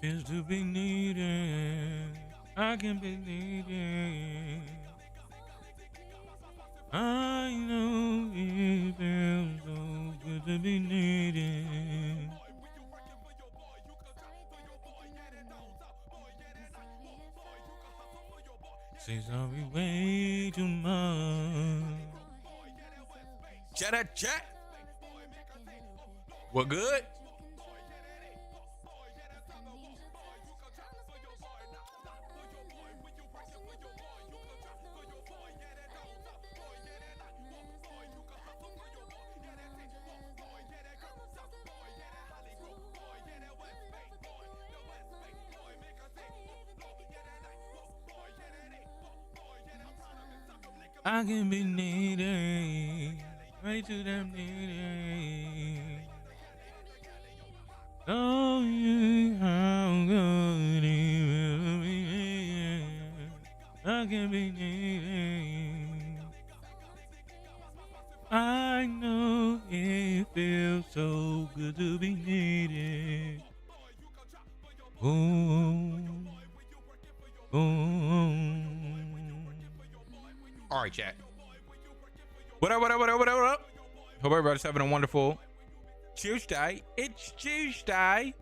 Feels to be needed. I can be needed. I know it feels so good to be needed. Seems I'll be way too much. Chat. What good? I can be needed, way too damn needed. Oh, you how good it will be. I can be needed. I know it feels so good to be needed. Boom, boom. All right, chat. What up? Hope everybody's having a wonderful Tuesday. It's Tuesday.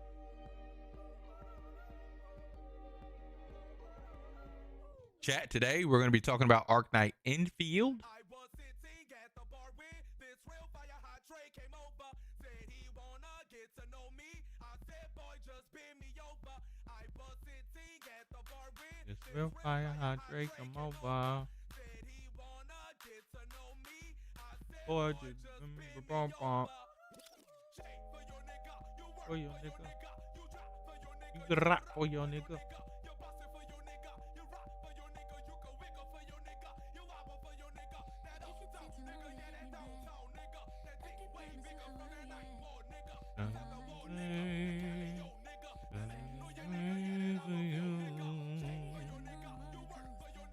Chat, today we're going to be talking about Arknight infield. This real fire hot Drake come over. Boy, just for your nigga. You can rap for your nigga.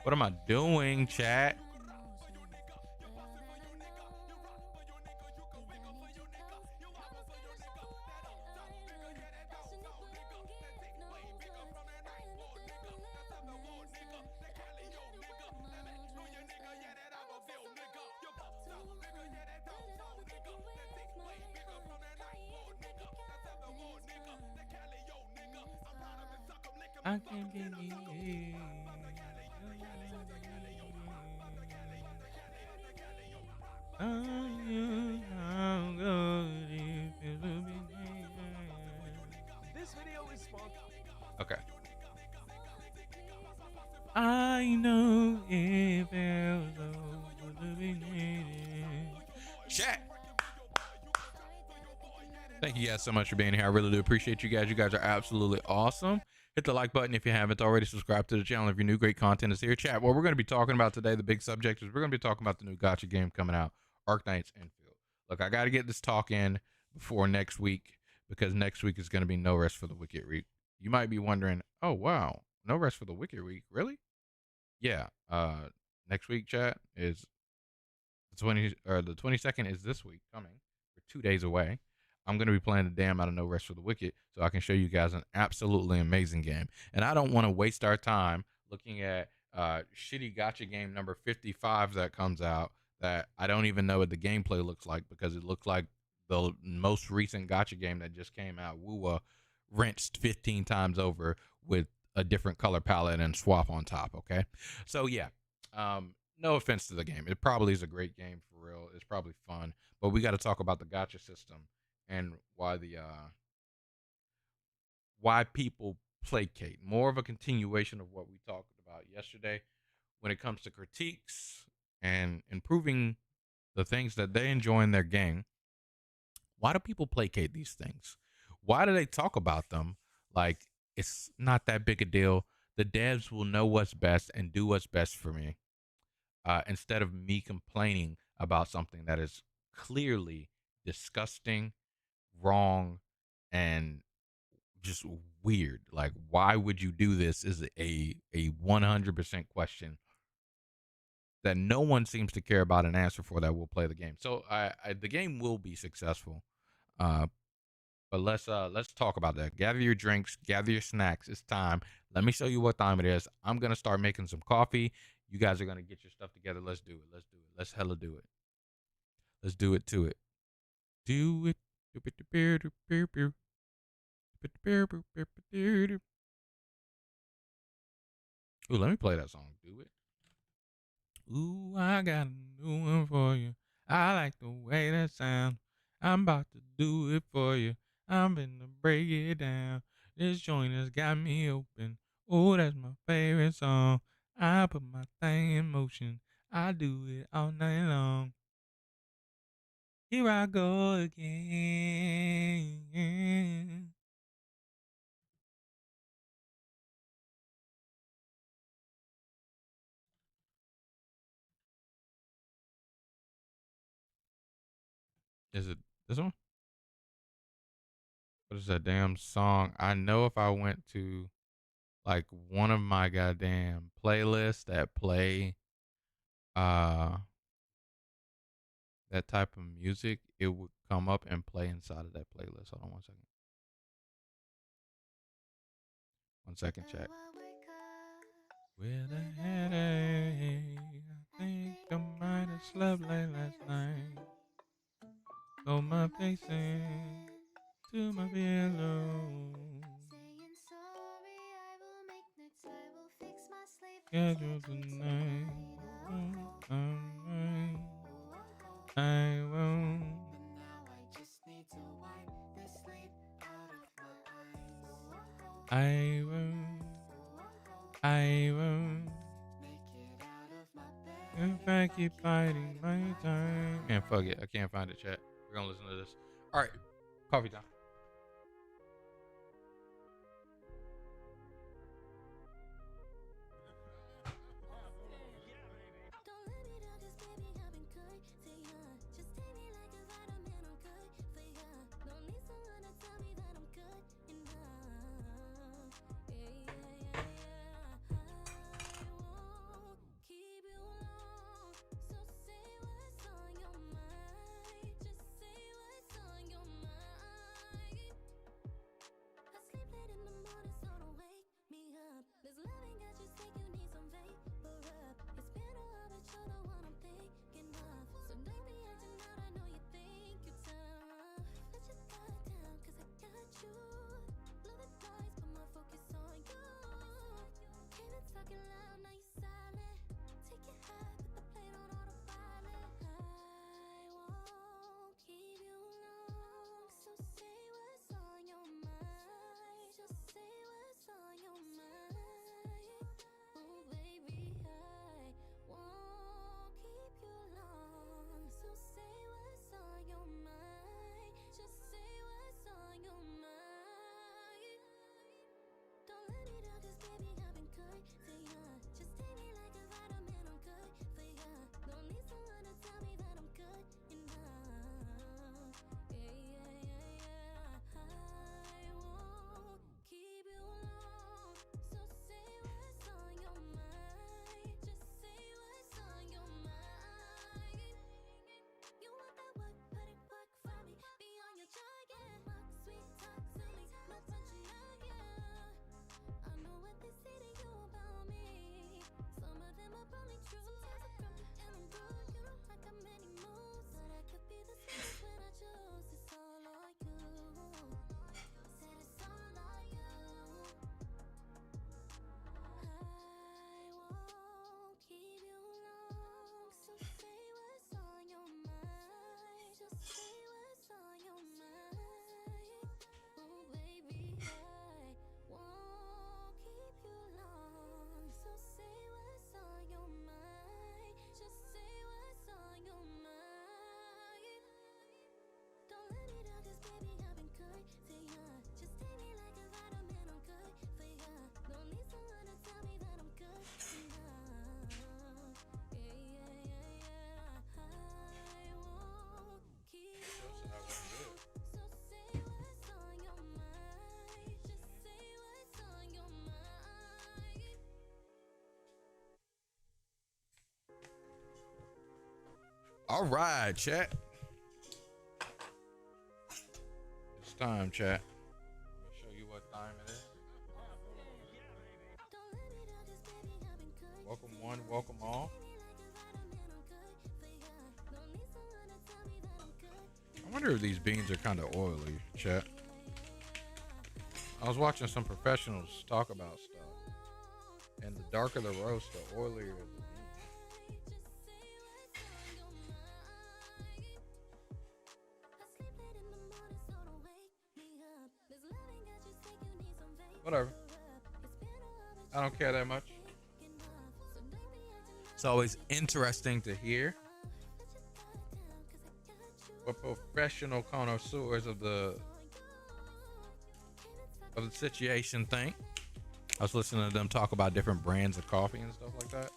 What am I doing, chat? I can't be needed. This video is sponsored. Okay. I know it feels so good to be needed. Chat. Thank you guys so much for being here. I really do appreciate you guys. You guys are absolutely awesome. Hit the like button if you haven't already. Subscribe to the channel if you're new. Great content is here. Chat, what we're going to be talking about today, the big subject, is we're going to be talking about the new gacha game coming out, Arknights infield. Look, I got to get this talk in before next week, because next week is going to be no rest for the Wicked Week. You might be wondering, oh, wow, no rest for the Wicked Week? Really? Yeah. Next week, chat, is the 22nd is this week coming. We're 2 days away. I'm going to be playing the damn out of No Rest for the Wicked so I can show you guys an absolutely amazing game. And I don't want to waste our time looking at shitty gotcha game number 55 that comes out that I don't even know what the gameplay looks like, because it looks like the most recent gotcha game that just came out, Woo rinsed 15 times over with a different color palette and swap on top. Okay, so yeah, no offense to the game, it probably is a great game for real, it's probably fun, but we got to talk about the gotcha system and why people placate. More of a continuation of what we talked about yesterday when it comes to critiques and improving the things that they enjoy in their game. Why do people placate these things? Why do they talk about them like it's not that big a deal? The devs will know what's best and do what's best for me, instead of me complaining about something that is clearly disgusting, wrong, and just weird. Like, why would you do this? Is a 100% question that no one seems to care about an answer for that will play the game. So the game will be successful. Uh, but let's talk about that. Gather your drinks, gather your snacks. It's time. Let me show you what time it is. I'm gonna start making some coffee. You guys are gonna get your stuff together. Let's do it. Let's do it. Let's hella do it. Let's do it to it. Do it. Ooh, let me play that song. Do it. Ooh, I got a new one for you. I like the way that sounds. I'm about to do it for you. I'm finna break it down. This joint has got me open. Oh, that's my favorite song. I put my thing in motion. I do it all night long. Here I go again. Is it this one? What is that damn song? I know if I went to like one of my goddamn playlists that play uh that type of music, it would come up and play inside of that playlist. Hold on 1 second. 1 second, chat. With a headache, I think I might have slept late last night. Throw my face in to my pillow. Schedule tonight. I won't. I won't. I won't. If I keep fighting my time. Man, fuck it. I can't find it, chat. We're gonna listen to this. All right. Coffee time. All right, chat. It's time, chat. Let me show you what time it is. Welcome one, welcome all. I wonder if these beans are kind of oily, chat. I was watching some professionals talk about stuff, and the darker the roast, the oilier the bean. Whatever. I don't care that much. It's always interesting to hear what professional connoisseurs of the situation think. I was listening to them talk about different brands of coffee and stuff like that.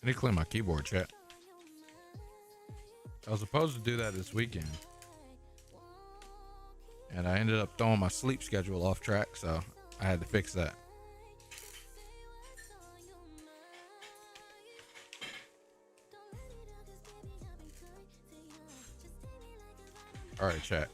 I need to clean my keyboard, chat. I was supposed to do that this weekend, and I ended up throwing my sleep schedule off track, so I had to fix that. All right, chat.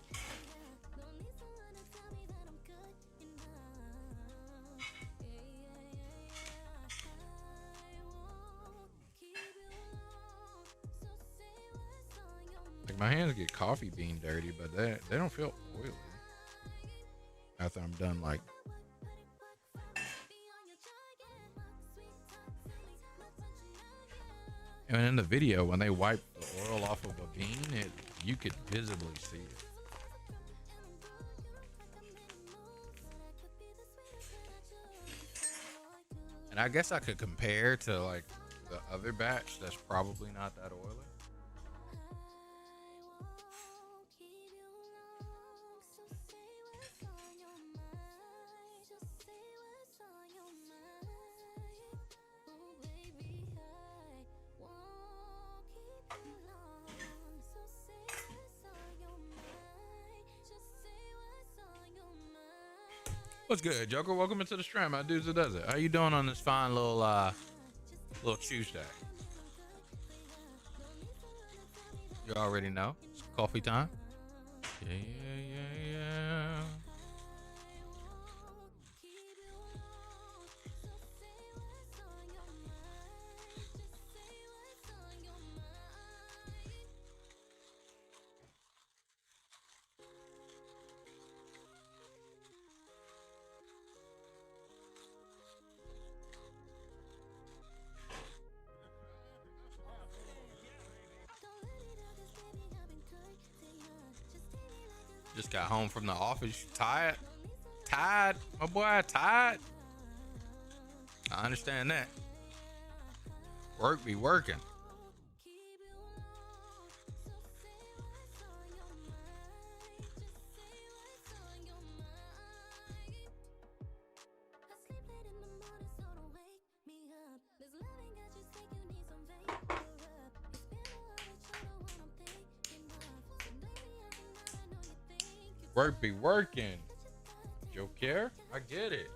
Like, my hands get coffee bean dirty, but they don't feel oily after I'm done, like. And in the video, when they wipe the oil off of a bean, you could visibly see it. And I guess I could compare to like the other batch that's probably not that oily. What's good, Joker? Welcome into the stream. My dudes that does it. How you doing on this fine little Tuesday? You already know. It's coffee time. Yeah. Just got home from the office. Tired, my boy, tired. I understand that. Work be working. Work be working. You care? I get it.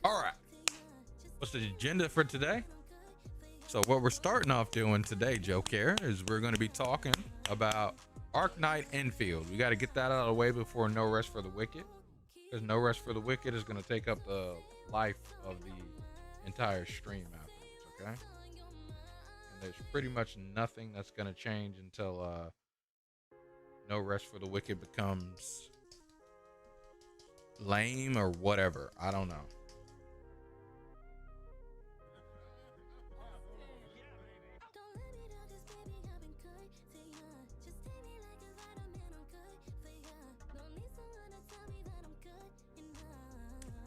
All right. What's the agenda for today? So what we're starting off doing today, Joe Care, is we're going to be talking about Arknight Enfield. We got to get that out of the way before No Rest for the Wicked, because No Rest for the Wicked is going to take up the life of the entire stream afterwards, okay? And there's pretty much nothing that's going to change until No Rest for the Wicked becomes lame or whatever. I don't know.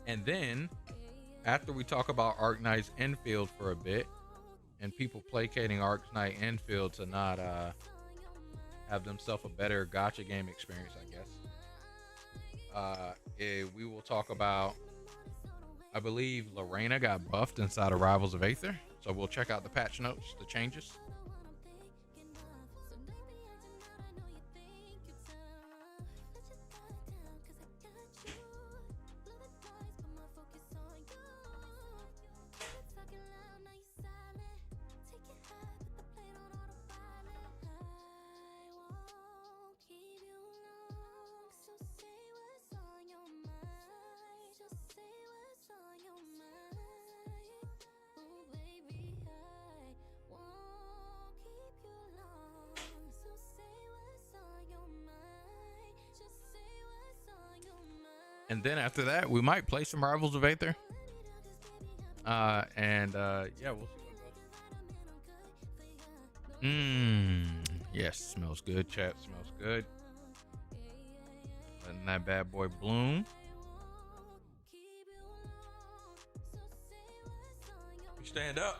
And then after we talk about Arknights Enfield for a bit and people placating Arknight Enfield to not have themselves a better gacha game experience, I guess, we will talk about, I believe Reina got buffed inside of Rivals of Aether, so we'll check out the patch notes, the changes. And then after that, we might play some Rivals of Aether. Yeah, we'll see what goes. Yes, smells good. Chat smells good. Letting that bad boy bloom. You stand up.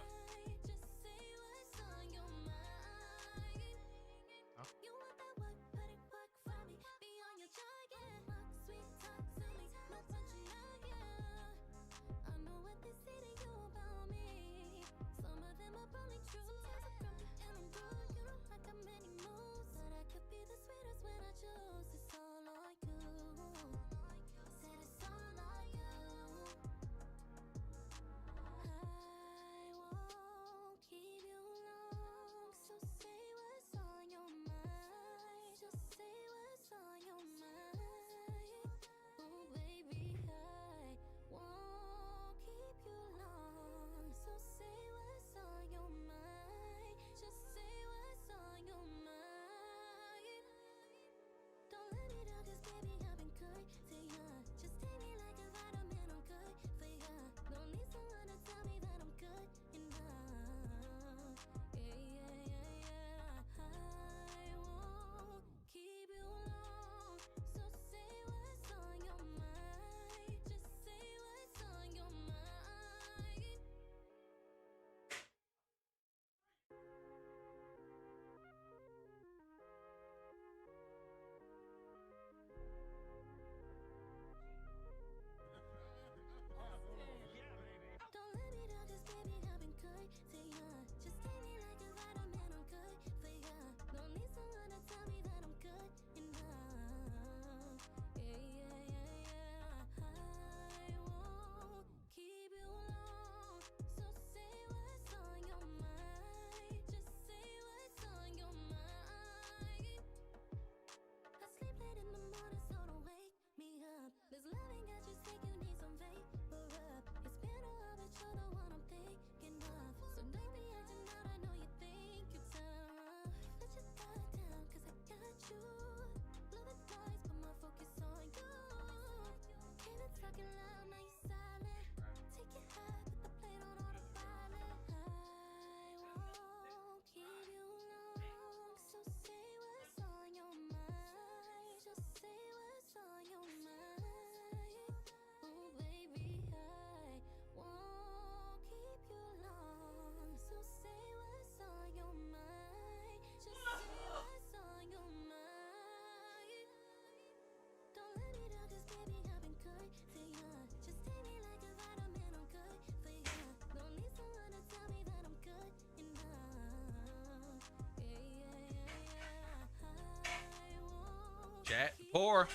Chat, pour.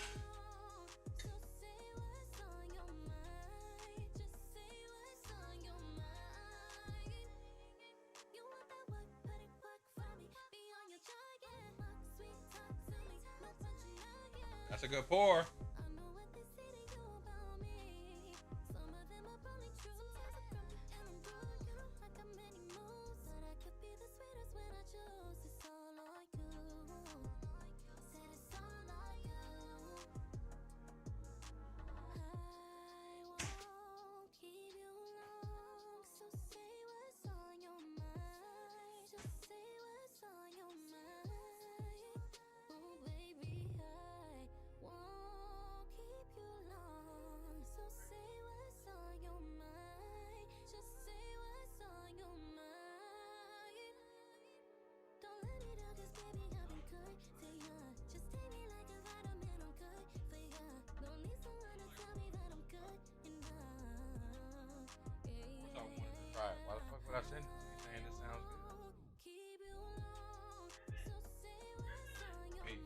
That's a good pour. Right. Why the fuck would I send it to you saying this sounds good? Me.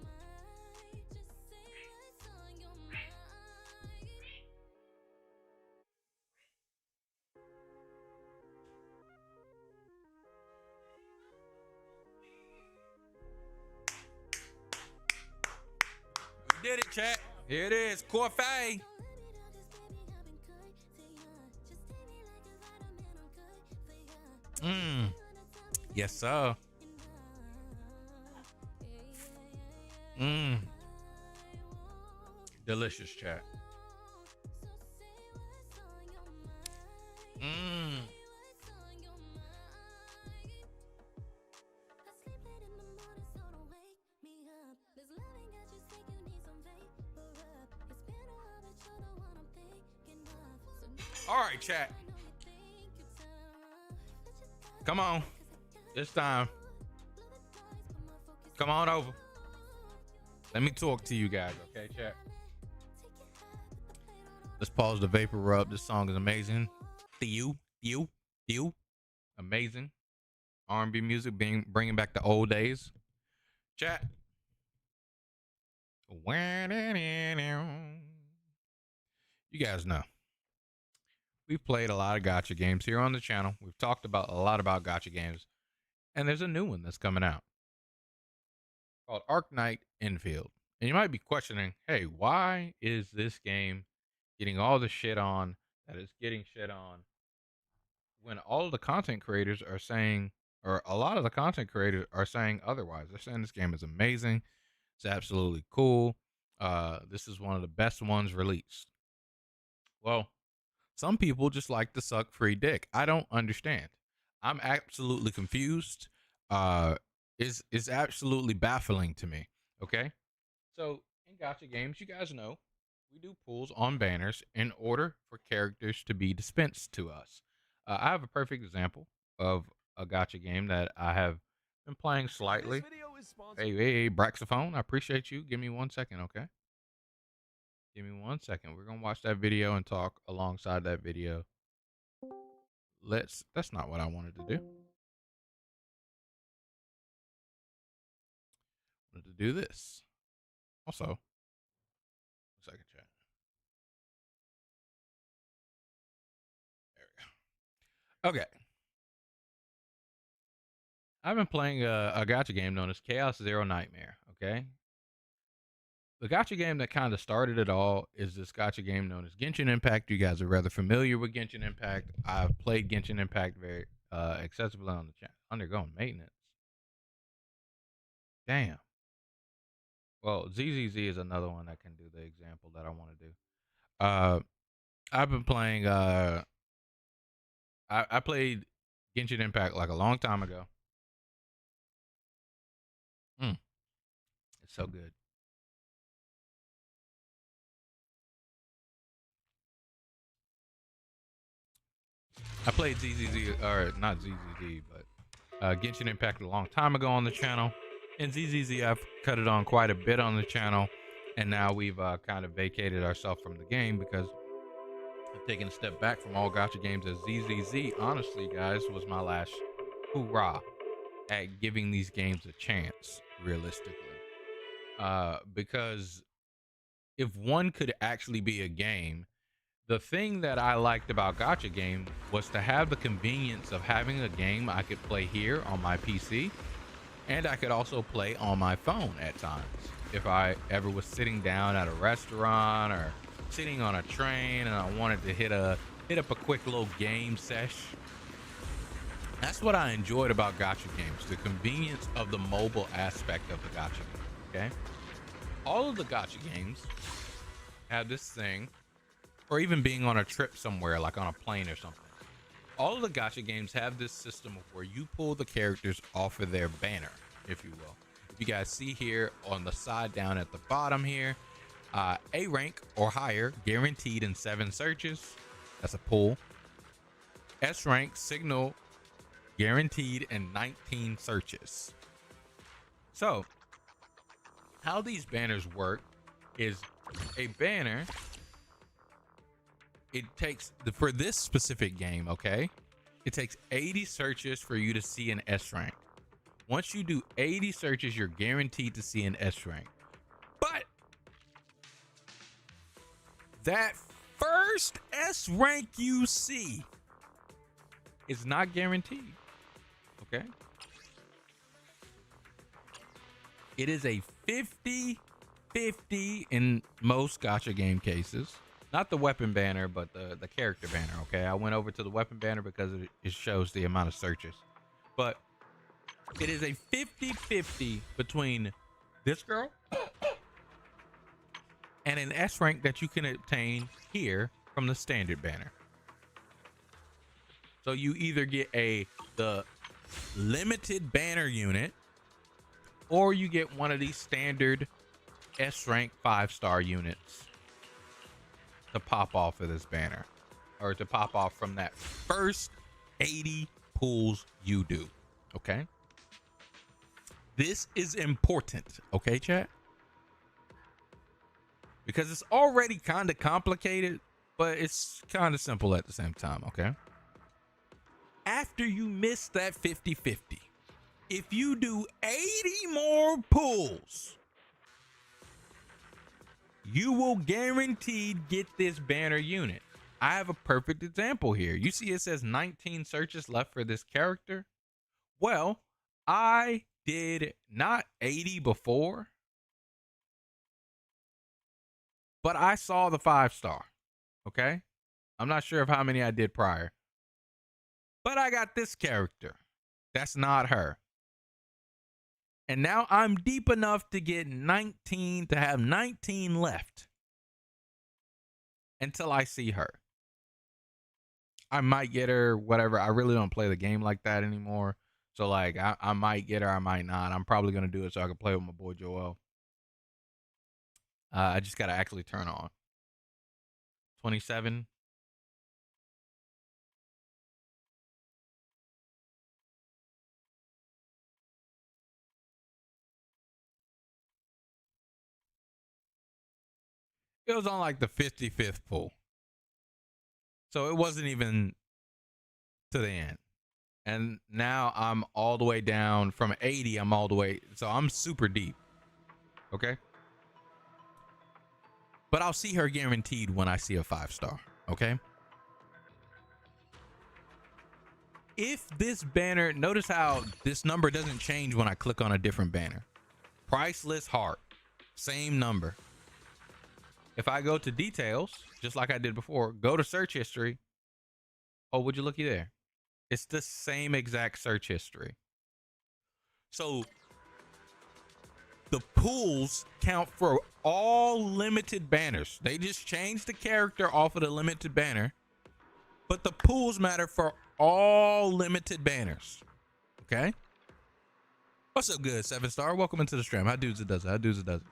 We did it, chat. Here it is. Corfay. Yes, sir. Delicious, chat. All right, chat. Come on. It's time. Come on over. Let me talk to you guys, okay, chat? Let's pause the vapor rub. This song is amazing. You. Amazing. R&B music, bringing back the old days. Chat. You guys know. We've played a lot of gacha games here on the channel. We've talked about a lot about gacha games. And there's a new one that's coming out called Arknight Infield. And you might be questioning, hey, why is this game getting all the shit on that it's getting shit on when all of the content creators are saying, or a lot of the content creators are saying otherwise? They're saying this game is amazing. It's absolutely cool. This is one of the best ones released. Well, some people just like to suck free dick. I don't understand. I'm absolutely confused. Is absolutely baffling to me. Okay, so in gacha games, you guys know we do pulls on banners in order for characters to be dispensed to us. I have a perfect example of a gacha game that I have been playing slightly. This video is sponsored. Hey, Braxophone, I appreciate you. Give me 1 second, okay? Give me 1 second. We're gonna watch that video and talk alongside that video. That's not what I wanted to do. I wanted to do this. Also, 1 second, chat. There we go. Okay. I've been playing a gacha game known as Chaos Zero Nightmare, okay? The gacha game that kind of started it all is this gacha game known as Genshin Impact. You guys are rather familiar with Genshin Impact. I've played Genshin Impact very accessibly on the channel. Undergoing maintenance. Damn. Well, ZZZ is another one that can do the example that I want to do. I've been playing I played Genshin Impact like a long time ago. It's so good. I played ZZZ, or not ZZZ, but Genshin Impact a long time ago on the channel. And ZZZ, I've cut it on quite a bit on the channel. And now we've kind of vacated ourselves from the game because I've taken a step back from all gacha games, as ZZZ, honestly, guys, was my last hoorah at giving these games a chance, realistically. Because if one could actually be a game, the thing that I liked about gacha game was to have the convenience of having a game I could play here on my PC, and I could also play on my phone at times. if I ever was sitting down at a restaurant or sitting on a train and I wanted to hit up a quick little game sesh. That's what I enjoyed about gacha games, the convenience of the mobile aspect of the gacha game. Okay, all of the gacha games have this thing, or even being on a trip somewhere, like on a plane or something. All of the gacha games have this system of where you pull the characters off of their banner, if you will. If you guys see here on the side down at the bottom here, A rank or higher, guaranteed in 7 searches. That's a pull. S rank, signal, guaranteed in 19 searches. So how these banners work is a banner, it takes for this specific game, okay, it takes 80 searches for you to see an S rank. Once you do 80 searches, you're guaranteed to see an S rank. But that first S rank you see is not guaranteed. Okay, it is a 50-50 in most gacha game cases. Not the weapon banner, but the character banner. Okay, I went over to the weapon banner because it shows the amount of searches, but it is a 50-50 between this girl and an S rank that you can obtain here from the standard banner. So you either get the limited banner unit, or you get one of these standard S rank 5-star units to pop off of this banner, or to pop off from that first 80 pulls you do. Okay, this is important, okay, chat, because it's already kind of complicated, but it's kind of simple at the same time. Okay, after you miss that 50-50, if you do 80 more pulls, you will guaranteed get this banner unit. I have a perfect example here. You see it says 19 searches left for this character. Well, I did not 80 before, but I saw the 5-star. Okay, I'm not sure of how many I did prior, but I got this character. That's not her. And now I'm deep enough to get 19, to have 19 left until I see her. I might get her, whatever. I really don't play the game like that anymore. So like I might get her, I might not. I'm probably going to do it so I can play with my boy Joel. I just got to actually turn on 27. It was on like the 55th pull. So it wasn't even to the end. And now I'm all the way down from 80. I'm all the way. So I'm super deep. Okay. But I'll see her guaranteed when I see a 5-star. Okay. If this banner, notice how this number doesn't change when I click on a different banner. Priceless heart, same number. If I go to details, just like I did before, go to search history. Oh, would you looky there? It's the same exact search history. So the pools count for all limited banners. They just changed the character off of the limited banner, but the pools matter for all limited banners. Okay. What's up, good 7-star? Welcome into the stream. How dudes it does it. How dudes it does it.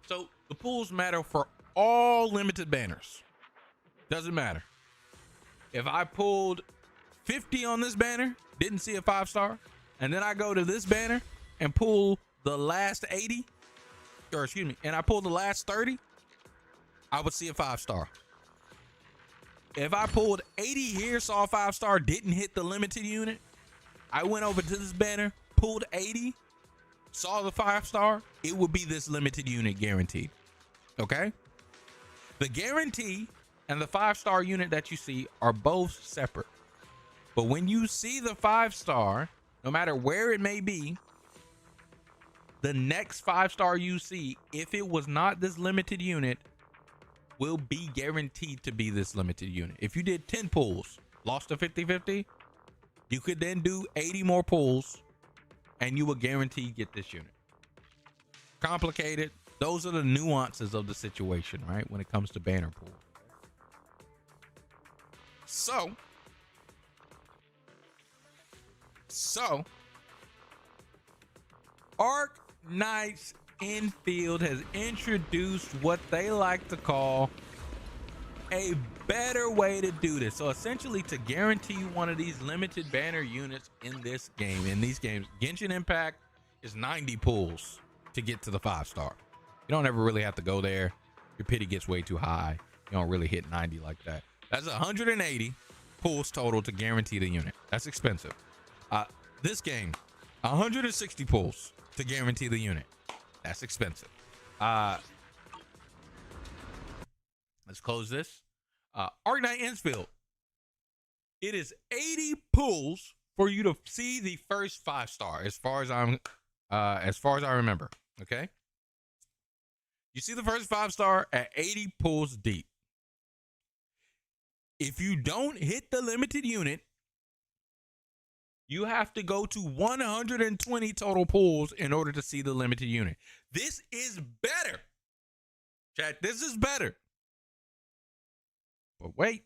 So the pools matter for all limited banners. Doesn't matter. If I pulled 50 on this banner, didn't see a 5-star, and then I go to this banner and pull the last 80, or excuse me, and I pull the last 30, I would see a 5-star. If I pulled 80 here, saw a 5-star, didn't hit the limited unit, I went over to this banner, pulled 80, saw the 5-star, it would be this limited unit guaranteed. Okay? The guarantee and the 5-star unit that you see are both separate. But when you see the 5-star, no matter where it may be, the next 5-star you see, if it was not this limited unit, will be guaranteed to be this limited unit. If you did 10 pulls, lost a 50-50, you could then do 80 more pulls and you will guarantee get this unit. Complicated. Those are the nuances of the situation, right? When it comes to banner pool. So Arknights Infield has introduced what they like to call a better way to do this. So essentially, to guarantee you one of these limited banner units in this game, in these games, Genshin Impact is 90 pulls to get to the 5-star. You don't ever really have to go there. Your pity gets way too high. You don't really hit 90 like that. That's 180 pulls total to guarantee the unit. That's expensive. This game, 160 pulls to guarantee the unit. That's expensive. Let's close this. Arknights Infield. It is 80 pulls for you to see the first 5-star, as far as I remember. Okay. You see the first 5-star at 80 pulls deep. If you don't hit the limited unit, you have to go to 120 total pulls in order to see the limited unit. This is better. Chat, this is better. But wait.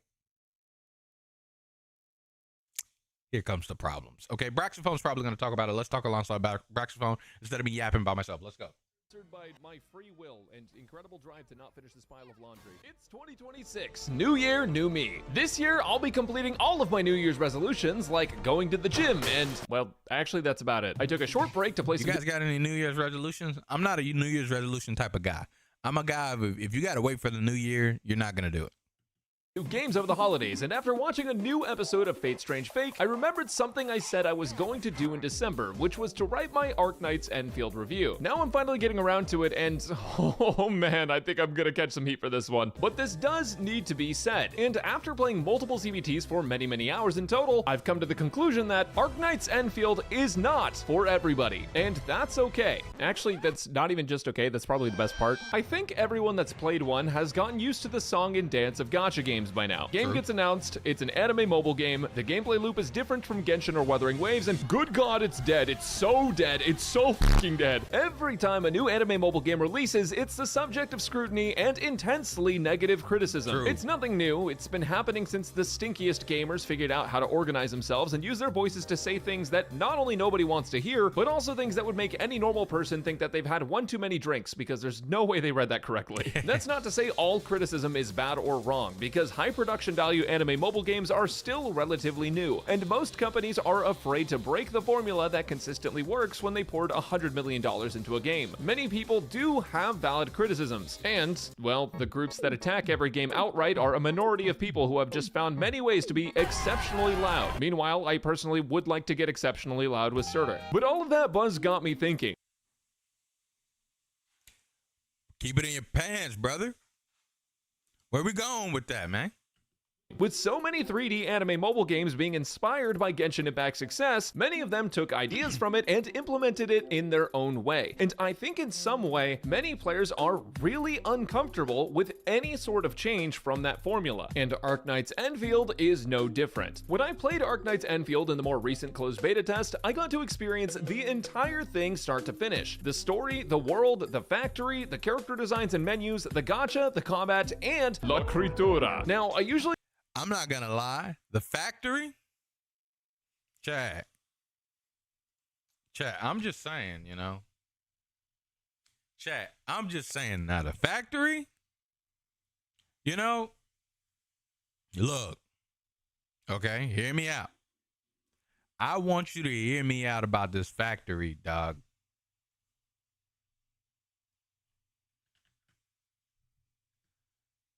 Here comes the problems. Okay, Braxophone's probably going to talk about it. Let's talk alongside about Braxophone instead of me yapping by myself. Let's go. By my free will and incredible drive to not finish this pile of laundry. It's 2026. New year, new me. This year, I'll be completing all of my New Year's resolutions, like going to the gym and, well, actually, that's about it. I took a short break to play some... You guys got any New Year's resolutions? I'm not a New Year's resolution type of guy. I'm a guy of, if you got to wait for the new year, you're not going to do it. Games over the holidays, and after watching a new episode of Fate Strange Fake, I remembered something I said I was going to do in December, which was to write my Arknights Enfield review. Now I'm finally getting around to it, and oh man, I think I'm gonna catch some heat for this one. But this does need to be said, and after playing multiple CVTs for many hours in total, I've come to the conclusion that Arknights Enfield is not for everybody, and that's okay. Actually, that's not even just okay, that's probably the best part. I think everyone that's played one has gotten used to the song and dance of gacha games by now. Game gets announced, it's an anime mobile game, the gameplay loop is different from Genshin or Wuthering Waves, and good god, it's dead. It's so dead. It's so fucking dead. Every time a new anime mobile game releases, it's the subject of scrutiny and intensely negative criticism. True. It's nothing new. It's been happening since the stinkiest gamers figured out how to organize themselves and use their voices to say things that not only nobody wants to hear, but also things that would make any normal person think that they've had one too many drinks, because there's no way they read that correctly. That's not to say all criticism is bad or wrong, because high production value anime mobile games are still relatively new, and most companies are afraid to break the formula that consistently works when they poured $100 million into a game. Many people do have valid criticisms, and, well, the groups that attack every game outright are a minority of people who have just found many ways to be exceptionally loud. Meanwhile, I personally would like to get exceptionally loud with Surtur. But all of that buzz got me thinking. Keep it in your pants, brother. Where we going with that, man? With so many 3D anime mobile games being inspired by Genshin Impact's success, many of them took ideas from it and implemented it in their own way. And I think in some way, many players are really uncomfortable with any sort of change from that formula. And Arknights Enfield is no different. When I played Arknights Enfield in the more recent closed beta test, I got to experience the entire thing start to finish. The story, the world, the factory, the character designs and menus, the gacha, the combat, and La Critura. Now, I'm not gonna lie, the factory, chat, I'm just saying, you know, chat, I'm just saying now, the factory, you know, look, okay, hear me out. I want you to hear me out about this factory, dog.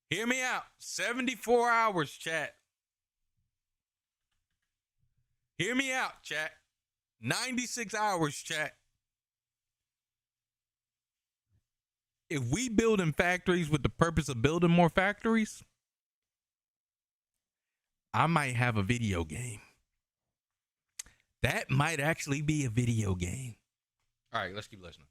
Hear me out. 74 hours, chat. Hear me out, chat. 96 hours, chat. If we build in factories with the purpose of building more factories, I might have a video game. That might actually be a video game. All right, let's keep listening.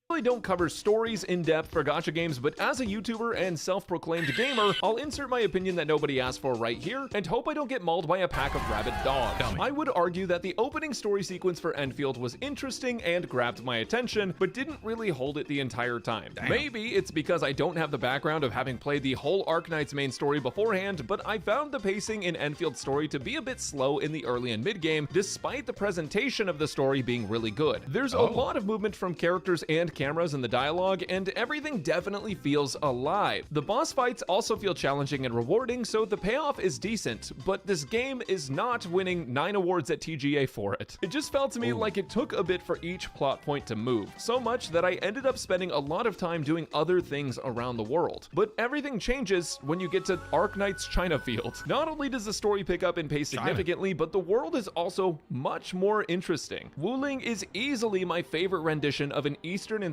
I don't cover stories in depth for gacha games, but as a YouTuber and self-proclaimed gamer, I'll insert my opinion that nobody asked for right here, and hope I don't get mauled by a pack of rabid dogs. I would argue that the opening story sequence for Enfield was interesting and grabbed my attention, but didn't really hold it the entire time. Maybe it's because I don't have the background of having played the whole Arknights main story beforehand, but I found the pacing in Enfield's story to be a bit slow in the early and mid-game, despite the presentation of the story being really good. There's a lot of movement from characters and cameras in the dialogue, and everything definitely feels alive. The boss fights also feel challenging and rewarding, so the payoff is decent, but this game is not winning 9 awards at TGA for it. It just felt to me like it took a bit for each plot point to move, so much that I ended up spending a lot of time doing other things around the world. But everything changes when you get to Arknights China Field. Not only does the story pick up in pace significantly, but the world is also much more interesting. Wuling is easily my favorite rendition of an Eastern-inspired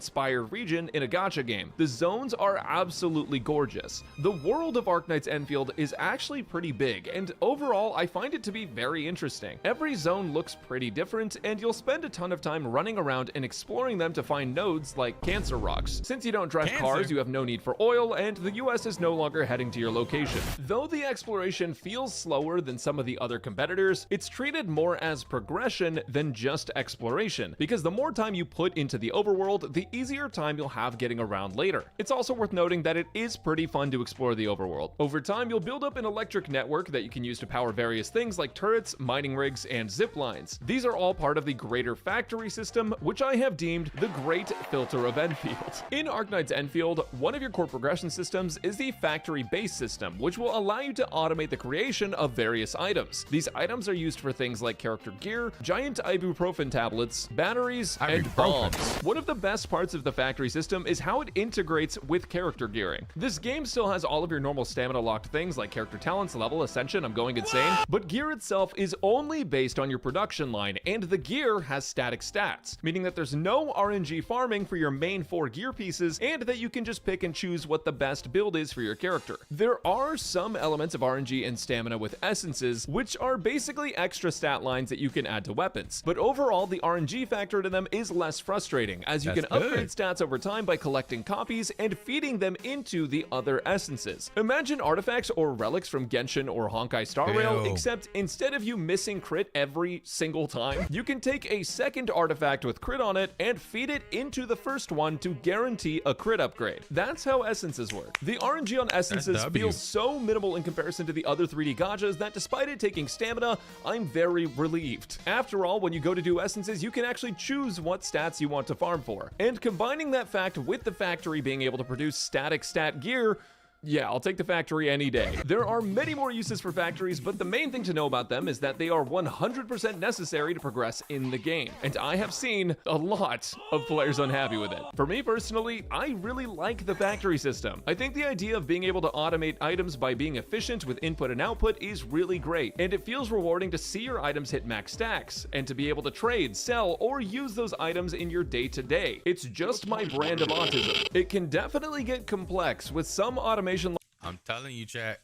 region in a gacha game. The zones are absolutely gorgeous. The world of Arknights Enfield is actually pretty big, and overall I find it to be very interesting. Every zone looks pretty different, and you'll spend a ton of time running around and exploring them to find nodes like cancer rocks. Since you don't drive cars, you have no need for oil, and the US is no longer heading to your location. Though the exploration feels slower than some of the other competitors, it's treated more as progression than just exploration, because the more time you put into the overworld, the easier time you'll have getting around later. It's also worth noting that it is pretty fun to explore the overworld. Over time, you'll build up an electric network that you can use to power various things like turrets, mining rigs, and zip lines. These are all part of the greater factory system, which I have deemed the Great Filter of Enfield. In Arknights Enfield, one of your core progression systems is the factory base system, which will allow you to automate the creation of various items. These items are used for things like character gear, giant ibuprofen tablets, batteries, and bombs. One of the best parts of the factory system is how it integrates with character gearing. This game still has all of your normal stamina locked things like character talents, level, ascension, I'm going insane, but gear itself is only based on your production line, and the gear has static stats, meaning that there's no RNG farming for your main 4 gear pieces, and that you can just pick and choose what the best build is for your character. There are some elements of RNG and stamina with essences, which are basically extra stat lines that you can add to weapons, but overall the RNG factor to them is less frustrating, as you can upgrade stats over time by collecting copies and feeding them into the other essences. Imagine artifacts or relics from Genshin or Honkai Star Rail, except instead of you missing crit every single time, you can take a second artifact with crit on it and feed it into the first one to guarantee a crit upgrade. That's how essences work. The RNG on essences feels so minimal in comparison to the other 3D gachas that despite it taking stamina, I'm very relieved. After all, when you go to do essences, you can actually choose what stats you want to farm for. And combining that fact with the factory being able to produce static stat gear, yeah, I'll take the factory any day. There are many more uses for factories, but the main thing to know about them is that they are 100% necessary to progress in the game. And I have seen a lot of players unhappy with it. For me personally, I really like the factory system. I think the idea of being able to automate items by being efficient with input and output is really great. And it feels rewarding to see your items hit max stacks, and to be able to trade, sell, or use those items in your day-to-day. It's just my brand of autism. It can definitely get complex with some automation. I'm telling you, chat,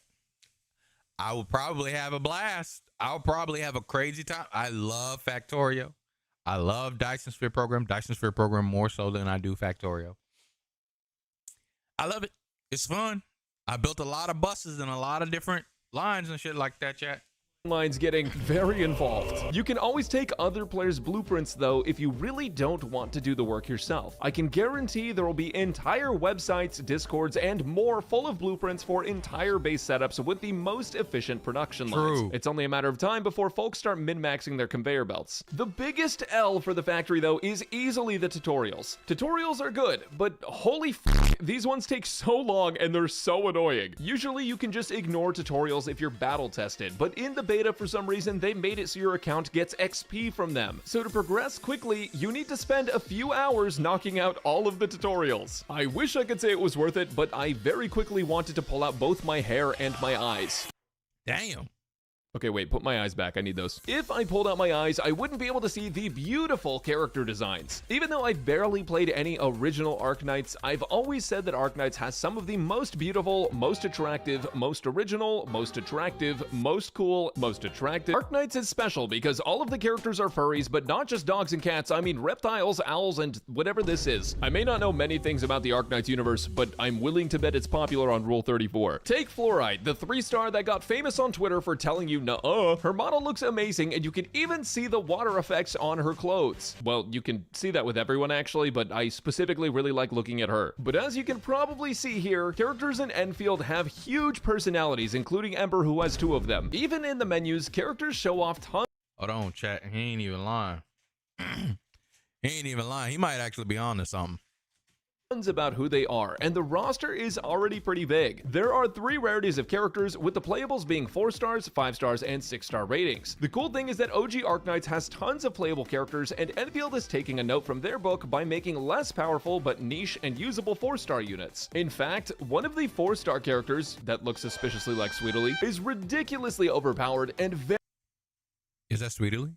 I will probably have a blast. I'll probably have a crazy time. I love Factorio. I love Dyson Sphere Program. Dyson Sphere Program more so than I do Factorio. I love it. It's fun. I built a lot of buses and a lot of different lines and shit like that, chat. Lines getting very involved. You can always take other players' blueprints though if you really don't want to do the work yourself. I can guarantee there will be entire websites, discords, and more full of blueprints for entire base setups with the most efficient production lines. It's only a matter of time before folks start min-maxing their conveyor belts. The biggest L for the factory though is easily the tutorials. Tutorials are good, but holy f***, these ones take so long and they're so annoying. Usually you can just ignore tutorials if you're battle tested, but in the beta, for some reason, they made it so your account gets XP from them. So to progress quickly, you need to spend a few hours knocking out all of the tutorials. I wish I could say it was worth it, but I very quickly wanted to pull out both my hair and my eyes. Damn. Okay, wait, put my eyes back. I need those. If I pulled out my eyes, I wouldn't be able to see the beautiful character designs. Even though I've barely played any original Arknights, I've always said that Arknights has some of the most beautiful, most attractive, most original, most attractive, most cool, most attractive. Arknights is special because all of the characters are furries, but not just dogs and cats. I mean reptiles, owls, and whatever this is. I may not know many things about the Arknights universe, but I'm willing to bet it's popular on Rule 34. Take Fluorite, the 3-star that got famous on Twitter for telling you nuh-uh. Her model looks amazing, and you can even see the water effects on her clothes. Well, you can see that with everyone actually, but I specifically really like looking at her. But as you can probably see here, characters in Enfield have huge personalities, including Ember, who has 2 of them. Even in the menus, characters show off tons. Hold on, chat. He ain't even lying. He ain't even lying. He might actually be on to something. About who they are, and the roster is already pretty big. There are 3 rarities of characters, with the playables being 4 stars, 5 stars, and 6-star ratings. The cool thing is that OG Arknights has tons of playable characters, and Enfield is taking a note from their book by making less powerful but niche and usable 4-star units. In fact, one of the 4-star characters, that looks suspiciously like Sweetly, is ridiculously overpowered and Is that Sweetly?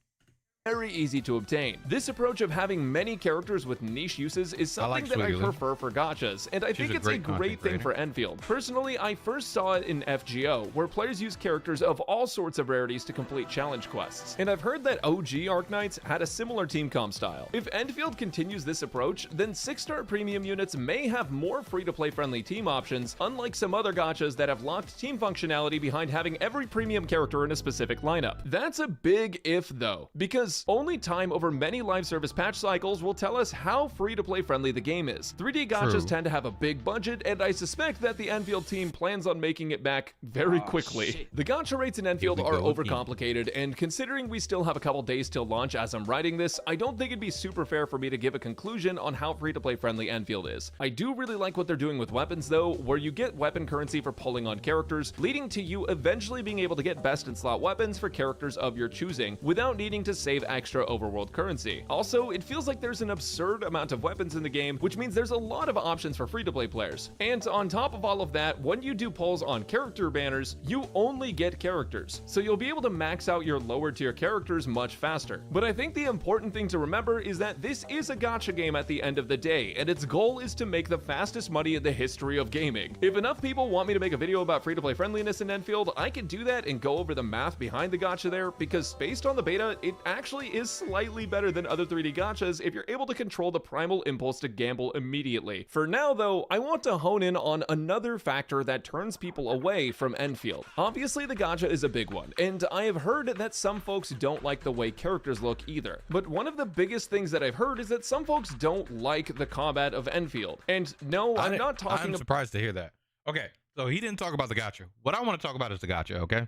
very easy to obtain. This approach of having many characters with niche uses is something that I prefer for gachas, and I think it's a great thing for Enfield. Personally, I first saw it in FGO, where players use characters of all sorts of rarities to complete challenge quests, and I've heard that OG Arknights had a similar team comp style. If Enfield continues this approach, then 6-star premium units may have more free-to-play friendly team options, unlike some other gachas that have locked team functionality behind having every premium character in a specific lineup. That's a big if though, because only time over many live service patch cycles will tell us how free-to-play friendly the game is. 3D gachas tend to have a big budget, and I suspect that the Enfield team plans on making it back very quickly. The gacha rates in Enfield are overcomplicated, and considering we still have a couple days till launch as I'm writing this, I don't think it'd be super fair for me to give a conclusion on how free-to-play friendly Enfield is. I do really like what they're doing with weapons though, where you get weapon currency for pulling on characters, leading to you eventually being able to get best in slot weapons for characters of your choosing, without needing to save extra overworld currency. Also, it feels like there's an absurd amount of weapons in the game, which means there's a lot of options for free-to-play players. And on top of all of that, when you do polls on character banners, you only get characters, so you'll be able to max out your lower tier characters much faster. But I think the important thing to remember is that this is a gacha game at the end of the day, and its goal is to make the fastest money in the history of gaming. If enough people want me to make a video about free-to-play friendliness in Enfield, I can do that and go over the math behind the gacha there, because based on the beta, it actually is slightly better than other 3D gachas if you're able to control the primal impulse to gamble immediately. For now though, I want to hone in on another factor that turns people away from Enfield. Obviously the gacha is a big one, and I have heard that some folks don't like the way characters look either. But one of the biggest things that I've heard is that some folks don't like the combat of Enfield. And no, I'm not talking I'm surprised to hear that. Okay, so he didn't talk about the gacha. What I want to talk about is the gacha, okay?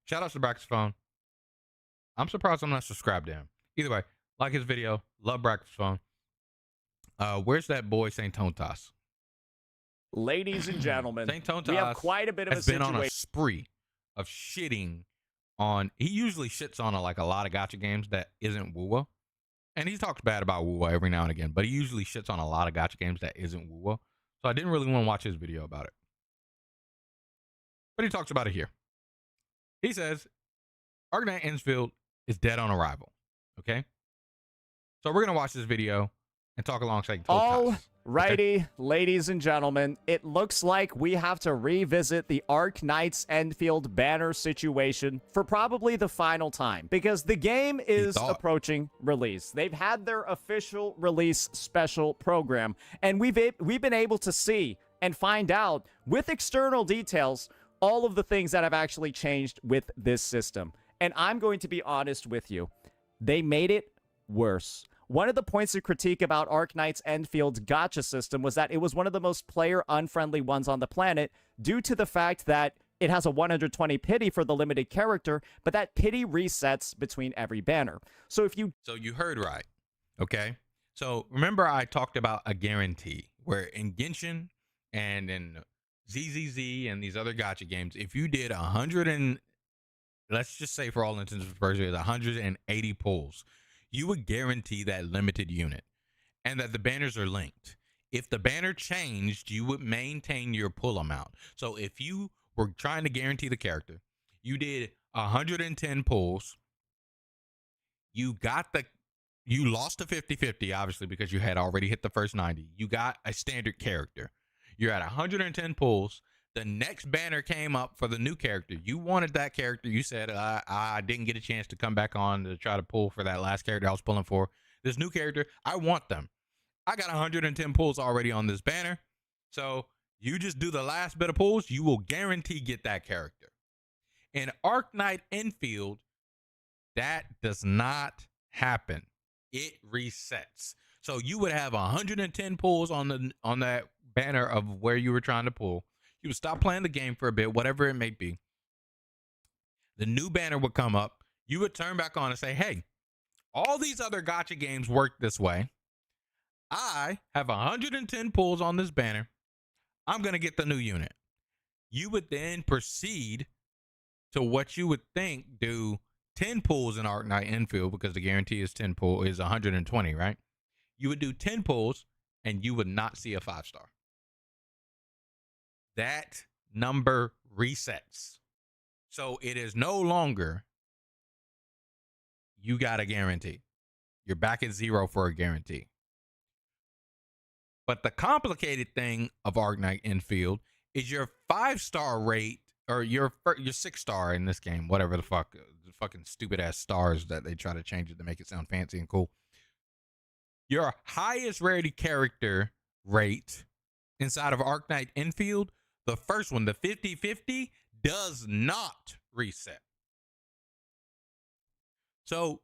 Shout out to Brax's Phone. I'm surprised I'm not subscribed to him. Either way, like his video, love Brax's Phone. Where's that boy Saint Tontas? Ladies and gentlemen, Saint Tontas we have quite a bit of a situation. Been on a spree of shitting on. He usually shits on a lot of gacha games that isn't WoWa, and he talks bad about WoWa every now and again. But he usually shits on a lot of gacha games that isn't WoWa. So I didn't really want to watch his video about it, but he talks about it here. He says Arknight Enfield is dead on arrival. Okay, so we're gonna watch this video and talk alongside Tontas. Alrighty, ladies and gentlemen, it looks like we have to revisit the Arknights Enfield banner situation for probably the final time, because the game is approaching release. They've had their official release special program, and we've been able to see and find out with external details all of the things that have actually changed with this system. And I'm going to be honest with you, they made it worse. One of the points of critique about Arknights Enfield's gacha system was that it was one of the most player-unfriendly ones on the planet due to the fact that it has a 120 pity for the limited character, but that pity resets between every banner. So you heard right, okay? So remember I talked about a guarantee where in Genshin and in ZZZ and these other gacha games, if you did 100 and let's just say for all intents and purposes 180 pulls, you would guarantee that limited unit and that the banners are linked. If the banner changed, you would maintain your pull amount. So if you were trying to guarantee the character, you did 110 pulls. You lost the 50-50, obviously, because you had already hit the first 90. You got a standard character. You're at 110 pulls. The next banner came up for the new character. You wanted that character. You said, I didn't get a chance to come back on to try to pull for that last character I was pulling for. This new character, I want them. I got 110 pulls already on this banner. So you just do the last bit of pulls, you will guarantee get that character. In Arknight Infield, that does not happen. It resets. So you would have 110 pulls on that banner of where you were trying to pull. You would stop playing the game for a bit, whatever it may be. The new banner would come up. You would turn back on and say, hey, all these other gacha games work this way. I have 110 pulls on this banner. I'm going to get the new unit. You would then proceed to what you would think do 10 pulls in Arknight Infield, because the guarantee is 10 pull is 120, right? You would do 10 pulls and you would not see a 5-star. That number resets. So it is no longer you got a guarantee. You're back at 0 for a guarantee. But the complicated thing of Arknight Infield is your 5-star rate, or your 6-star in this game, whatever the fucking stupid ass stars that they try to change it to make it sound fancy and cool. Your highest rarity character rate inside of Arknight Infield, the first one, the 50-50, does not reset. So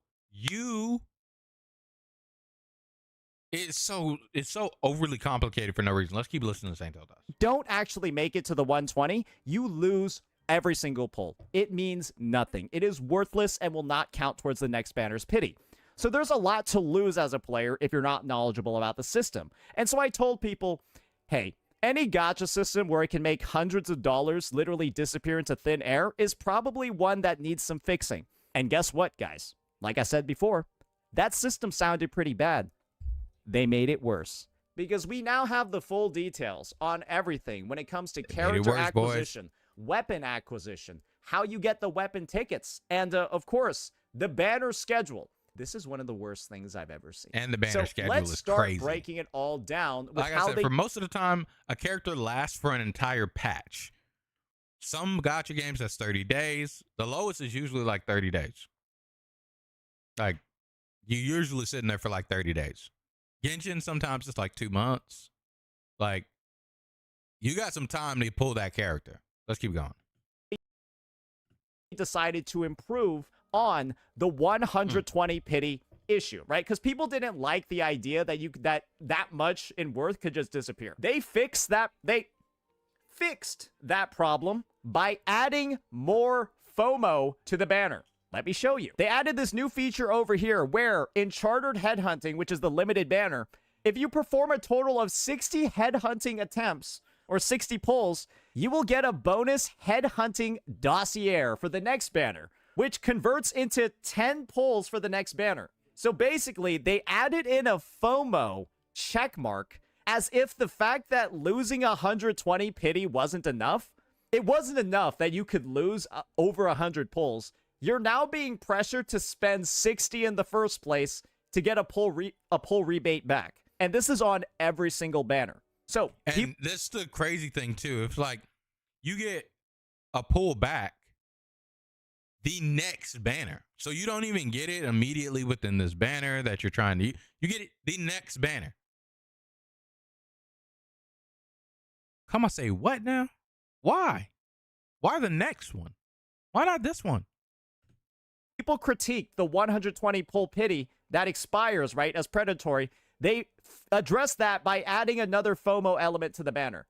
it's so overly complicated for no reason. Let's keep listening to Saint does. Don't actually make it to the 120, you lose every single pull. It means nothing. It is worthless and will not count towards the next banner's pity. So there's a lot to lose as a player if you're not knowledgeable about the system. And so I told people, hey, any gacha system where it can make hundreds of dollars literally disappear into thin air is probably one that needs some fixing. And guess what, guys? Like I said before, that system sounded pretty bad. They made it worse, because we now have the full details on everything when it comes to character acquisition, weapon acquisition, how you get the weapon tickets, and of course, the banner schedule. This is one of the worst things I've ever seen. And the banner schedule is crazy. Let's start breaking it all down. With like I said, for most of the time, a character lasts for an entire patch. Some gacha games, that's 30 days. The lowest is usually like 30 days. Like, you're usually sitting there for like 30 days. Genshin, sometimes it's like 2 months. Like, you got some time to pull that character. Let's keep going. Decided to improve on the 120 pity issue, right? Because people didn't like the idea that that much in worth could just disappear. They fixed that. They fixed that problem by adding more FOMO to the banner. Let me show you. They added this new feature over here where in Chartered Headhunting, which is the limited banner, if you perform a total of 60 headhunting attempts or 60 pulls, you will get a bonus headhunting dossier for the next banner, which converts into 10 pulls for the next banner. So basically, they added in a FOMO checkmark as if the fact that losing 120 pity wasn't enough. It wasn't enough that you could lose over 100 pulls. You're now being pressured to spend 60 in the first place to get a pull rebate back. And this is on every single banner. So, and this is the crazy thing too. It's like you get a pull back the next banner. So you don't even get it immediately within this banner that you're trying to, you get it the next banner. Come on, say what now? Why? Why the next one? Why not this one? People critique the 120 pull pity that expires, right, as predatory. They address that by adding another FOMO element to the banner.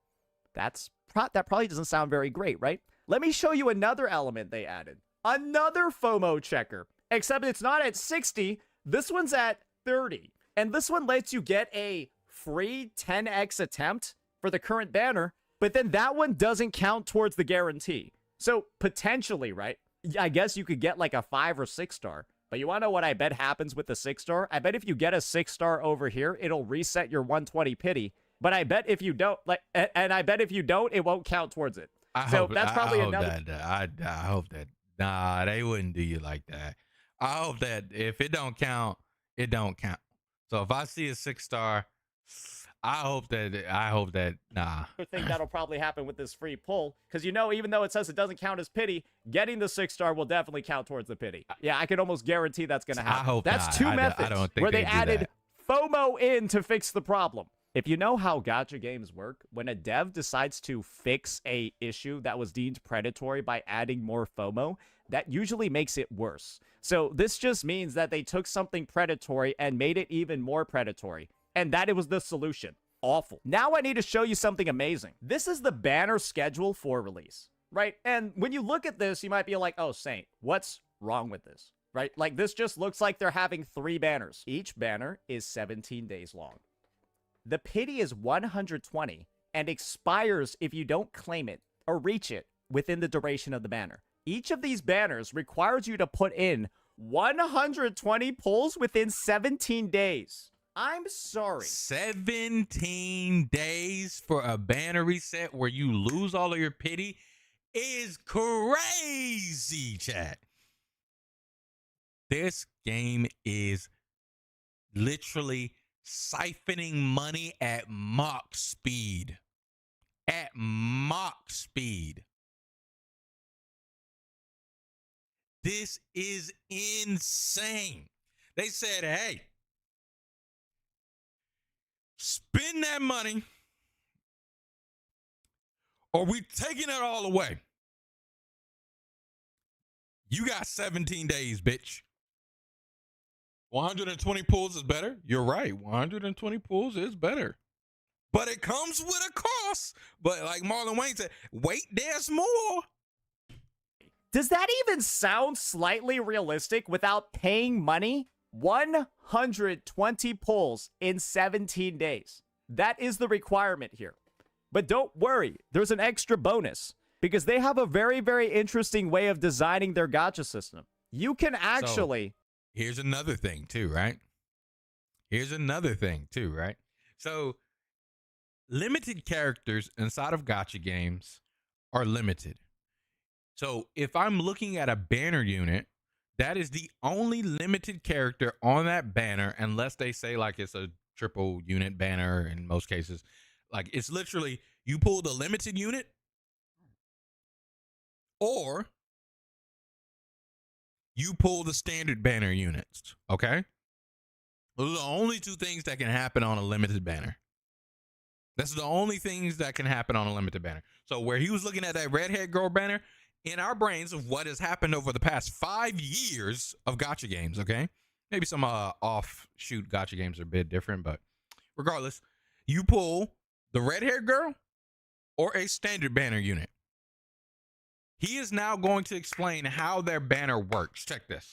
That probably doesn't sound very great, right? Let me show you another element they added. Another FOMO checker, except it's not at 60. This one's at 30. And this one lets you get a free 10x attempt for the current banner, but then that one doesn't count towards the guarantee. So potentially, right, I guess you could get like a 5 or 6 star. But you want to know what I bet happens with the 6 star? I bet if you get a 6 star over here, it'll reset your 120 pity. But I bet if you don't, and I bet if you don't, it won't count towards it. I hope that's probably another. I hope that Nah, they wouldn't do you like that. I hope that if it don't count, it don't count. So if I see a 6-star, I hope that nah. I think that'll probably happen with this free pull, because even though it says it doesn't count as pity, getting the 6-star will definitely count towards the pity. Yeah, I can almost guarantee that's going to happen. I hope that's not. two methods I don't think where they do added that. FOMO in to fix the problem. If you know how gacha games work, when a dev decides to fix a issue that was deemed predatory by adding more FOMO, that usually makes it worse. So this just means that they took something predatory and made it even more predatory, and that it was the solution. Awful. Now I need to show you something amazing. This is the banner schedule for release, right? And when you look at this, you might be like, oh, Saint, what's wrong with this, right? Like, this just looks like they're having 3 banners. Each banner is 17 days long. The pity is 120 and expires if you don't claim it or reach it within the duration of the banner. Each of these banners requires you to put in 120 pulls within 17 days. I'm sorry. 17 days for a banner reset where you lose all of your pity is crazy, chat. This game is literally siphoning money at Mach speed. At Mach speed. This is insane. They said, hey, spend that money or we taking it all away. You got 17 days, bitch. 120 pulls is better. You're right. 120 pulls is better. But it comes with a cost. But like Marlon Wayne said, wait, there's more. Does that even sound slightly realistic without paying money? 120 pulls in 17 days. That is the requirement here. But don't worry, there's an extra bonus because they have a very, very interesting way of designing their gacha system. You can actually... Here's another thing too, right? So limited characters inside of gacha games are limited. So if I'm looking at a banner unit, that is the only limited character on that banner, unless they say like it's a triple unit banner in most cases. Like it's literally you pull the limited unit or you pull the standard banner units, okay? Those are the only 2 things that can happen on a limited banner. That's the only things that can happen on a limited banner. So where he was looking at that redhead girl banner, in our brains of what has happened over the past 5 years of gacha games, okay? Maybe some offshoot gacha games are a bit different, but regardless, you pull the red-haired girl or a standard banner unit. He is now going to explain how their banner works. Check this.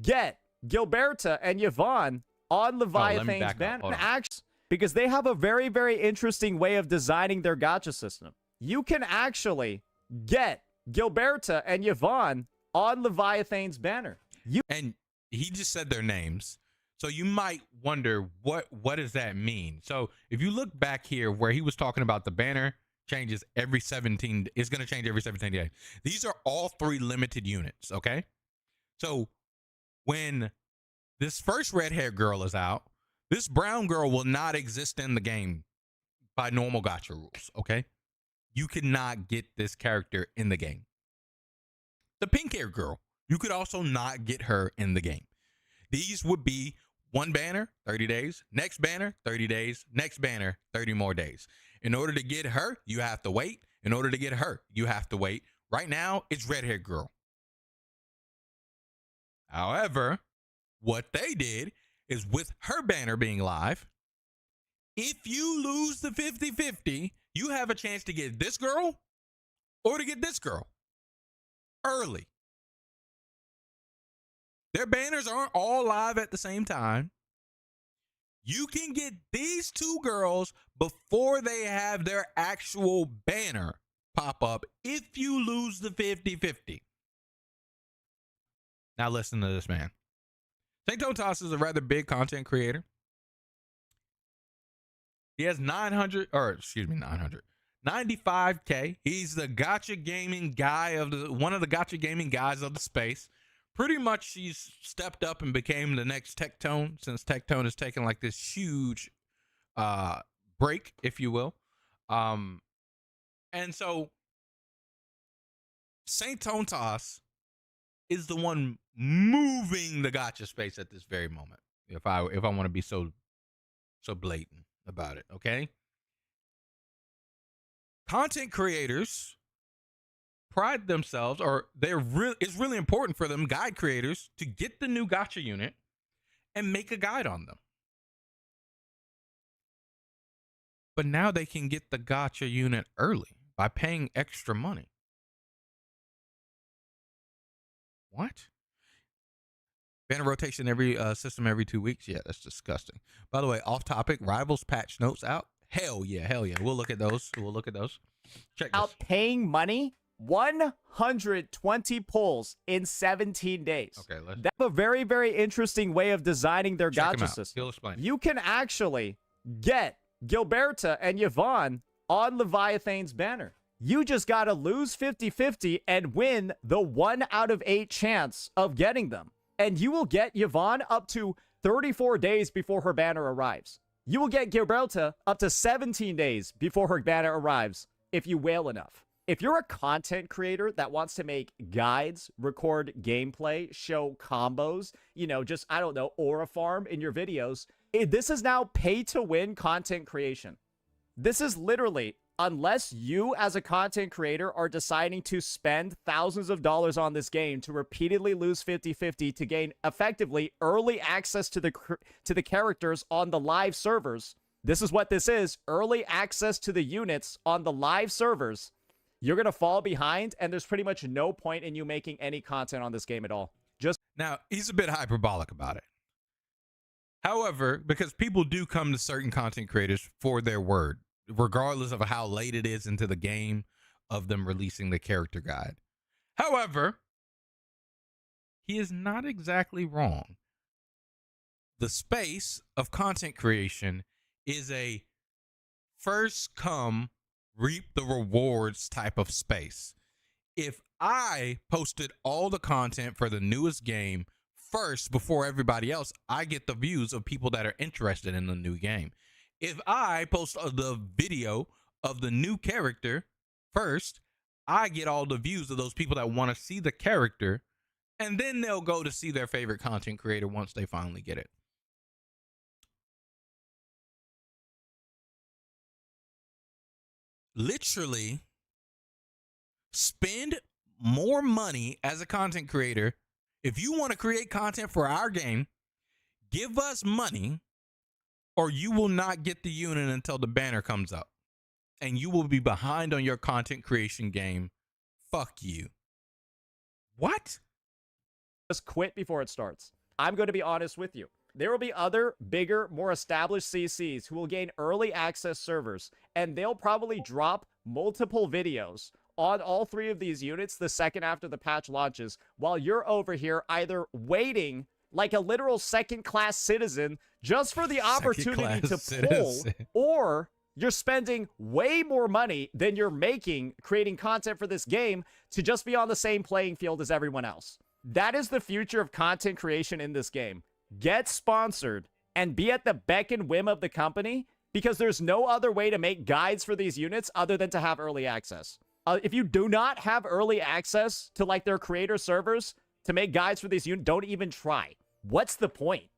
Get Gilberta and Yvonne on Leviathan's banner because they have a very, very interesting way of designing their gacha system. You can actually get Gilberta and Yvonne on Leviathan's banner. And he just said their names. So you might wonder, what does that mean? So if you look back here where he was talking about the banner changes every 17, it's going to change every 17 days. These are all 3 limited units, okay? So when this first red-haired girl is out, this brown girl will not exist in the game by normal gacha rules, okay? You cannot get this character in the game. The pink-haired girl, you could also not get her in the game. These would be one banner, 30 days, next banner, 30 days, next banner, 30 more days. In order to get her, you have to wait. In order to get her, you have to wait. Right now, it's red-haired girl. However, what they did is with her banner being live, if you lose the 50-50, you have a chance to get this girl or to get this girl early. Their banners aren't all live at the same time. You can get these 2 girls before they have their actual banner pop up if you lose the 50-50. Now listen to this man. JustAnEntourage is a rather big content creator. He has 900 $95K. He's the gacha gaming guy of one of the gacha gaming guys of the space. Pretty much he's stepped up and became the next Tectone, since Tectone has taken like this huge break, if you will. And so JustAnEntourage is the one moving the gacha space at this very moment. If I want to be so blatant about it, okay? Content creators pride themselves, or it's really important for them, guide creators, to get the new gacha unit and make a guide on them. But now they can get the gacha unit early by paying extra money. What? Banner rotation every system every 2 weeks? Yeah, that's disgusting. By the way, off topic, Rivals patch notes out. Hell yeah. We'll look at those. Check this. Out paying money, 120 pulls in 17 days. Okay, let's. That's a very, very interesting way of designing their gacha system. He'll explain. You can actually get Gilberta and Yvonne on Leviathan's banner. You just got to lose 50-50 and win the 1 out of 8 chance of getting them. And you will get Yvonne up to 34 days before her banner arrives. You will get Gilberta up to 17 days before her banner arrives if you wail enough. If you're a content creator that wants to make guides, record gameplay, show combos, just, I don't know, aura farm in your videos, this is now pay-to-win content creation. This is literally, unless you as a content creator are deciding to spend thousands of dollars on this game to repeatedly lose 50-50 to gain effectively early access to the characters on the live servers. This is what this is, early access to the units on the live servers. You're going to fall behind, and there's pretty much no point in you making any content on this game at all. Now, he's a bit hyperbolic about it. However, because people do come to certain content creators for their word, regardless of how late it is into the game of them releasing the character guide. However, he is not exactly wrong. The space of content creation is a first come, reap the rewards type of space. If I posted all the content for the newest game first before everybody else, I get the views of people that are interested in the new game. If I post the video of the new character first, I get all the views of those people that want to see the character, and then they'll go to see their favorite content creator once they finally get it. Literally, spend more money as a content creator. If you want to create content for our game, give us money, or you will not get the unit until the banner comes up, and you will be behind on your content creation game. Fuck you. What? Just quit before it starts. I'm going to be honest with you. There will be other, bigger, more established CCs who will gain early access servers, and they'll probably drop multiple videos on all 3 of these units the second after the patch launches, while you're over here either waiting like a literal second-class citizen just for the opportunity to pull, or you're spending way more money than you're making creating content for this game to just be on the same playing field as everyone else. That is the future of content creation in this game. Get sponsored and be at the beck and whim of the company, because there's no other way to make guides for these units other than to have early access. If you do not have early access to like their creator servers to make guides for these units, don't even try. What's the point?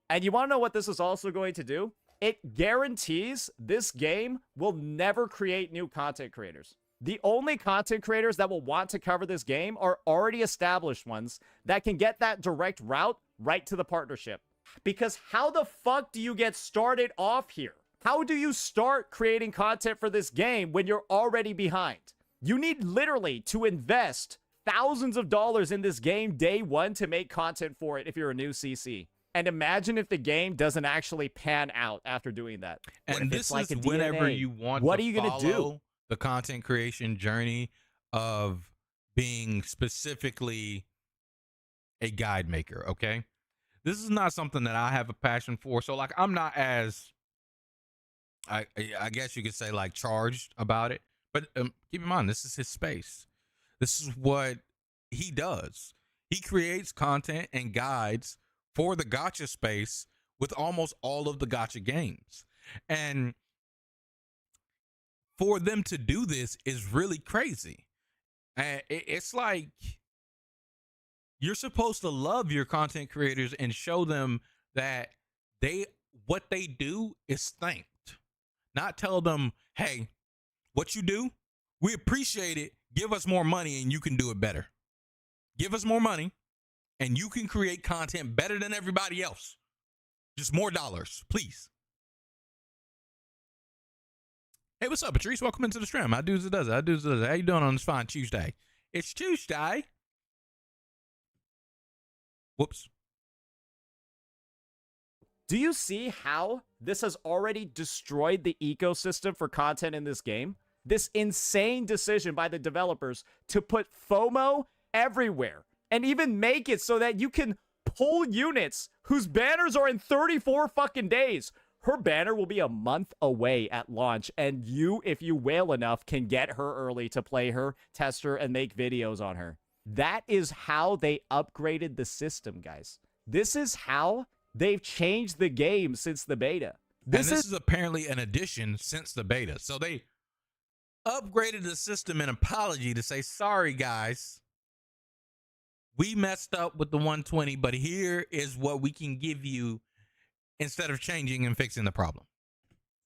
And you want to know what this is also going to do? It guarantees this game will never create new content creators. The only content creators that will want to cover this game are already established ones that can get that direct route right to the partnership. Because how the fuck do you get started off here? How do you start creating content for this game when you're already behind? You need literally to invest thousands of dollars in this game day one to make content for it if you're a new CC. And imagine if the game doesn't actually pan out after doing that. And this is whenever you want what to are you going to do? The content creation journey of being specifically a guide maker, okay? This is not something that I have a passion for. So like I'm not as I guess you could say like charged about it. But keep in mind, this is his space. This is what he does. He creates content and guides for the gacha space with almost all of the gacha games. And for them to do this is really crazy. And it's like you're supposed to love your content creators and show them that what they do is thanked. Not tell them, hey, what you do, we appreciate it. Give us more money and you can do it better. Give us more money and you can create content better than everybody else. Just more dollars, please. Hey, what's up, Patrice? Welcome into the stream. How does it does it? How does it does it? How you doing on this fine Tuesday? It's Tuesday. Whoops. Do you see how this has already destroyed the ecosystem for content in this game? This insane decision by the developers to put FOMO everywhere and even make it so that you can pull units whose banners are in 34 fucking days. Her banner will be a month away at launch, and you, if you whale enough, can get her early to play her, test her, and make videos on her. That is how they upgraded the system, guys. This is how they've changed the game since the beta. This is apparently an addition since the beta. So they upgraded the system in apology to say, sorry, guys. We messed up with the 120, but here is what we can give you instead of changing and fixing the problem.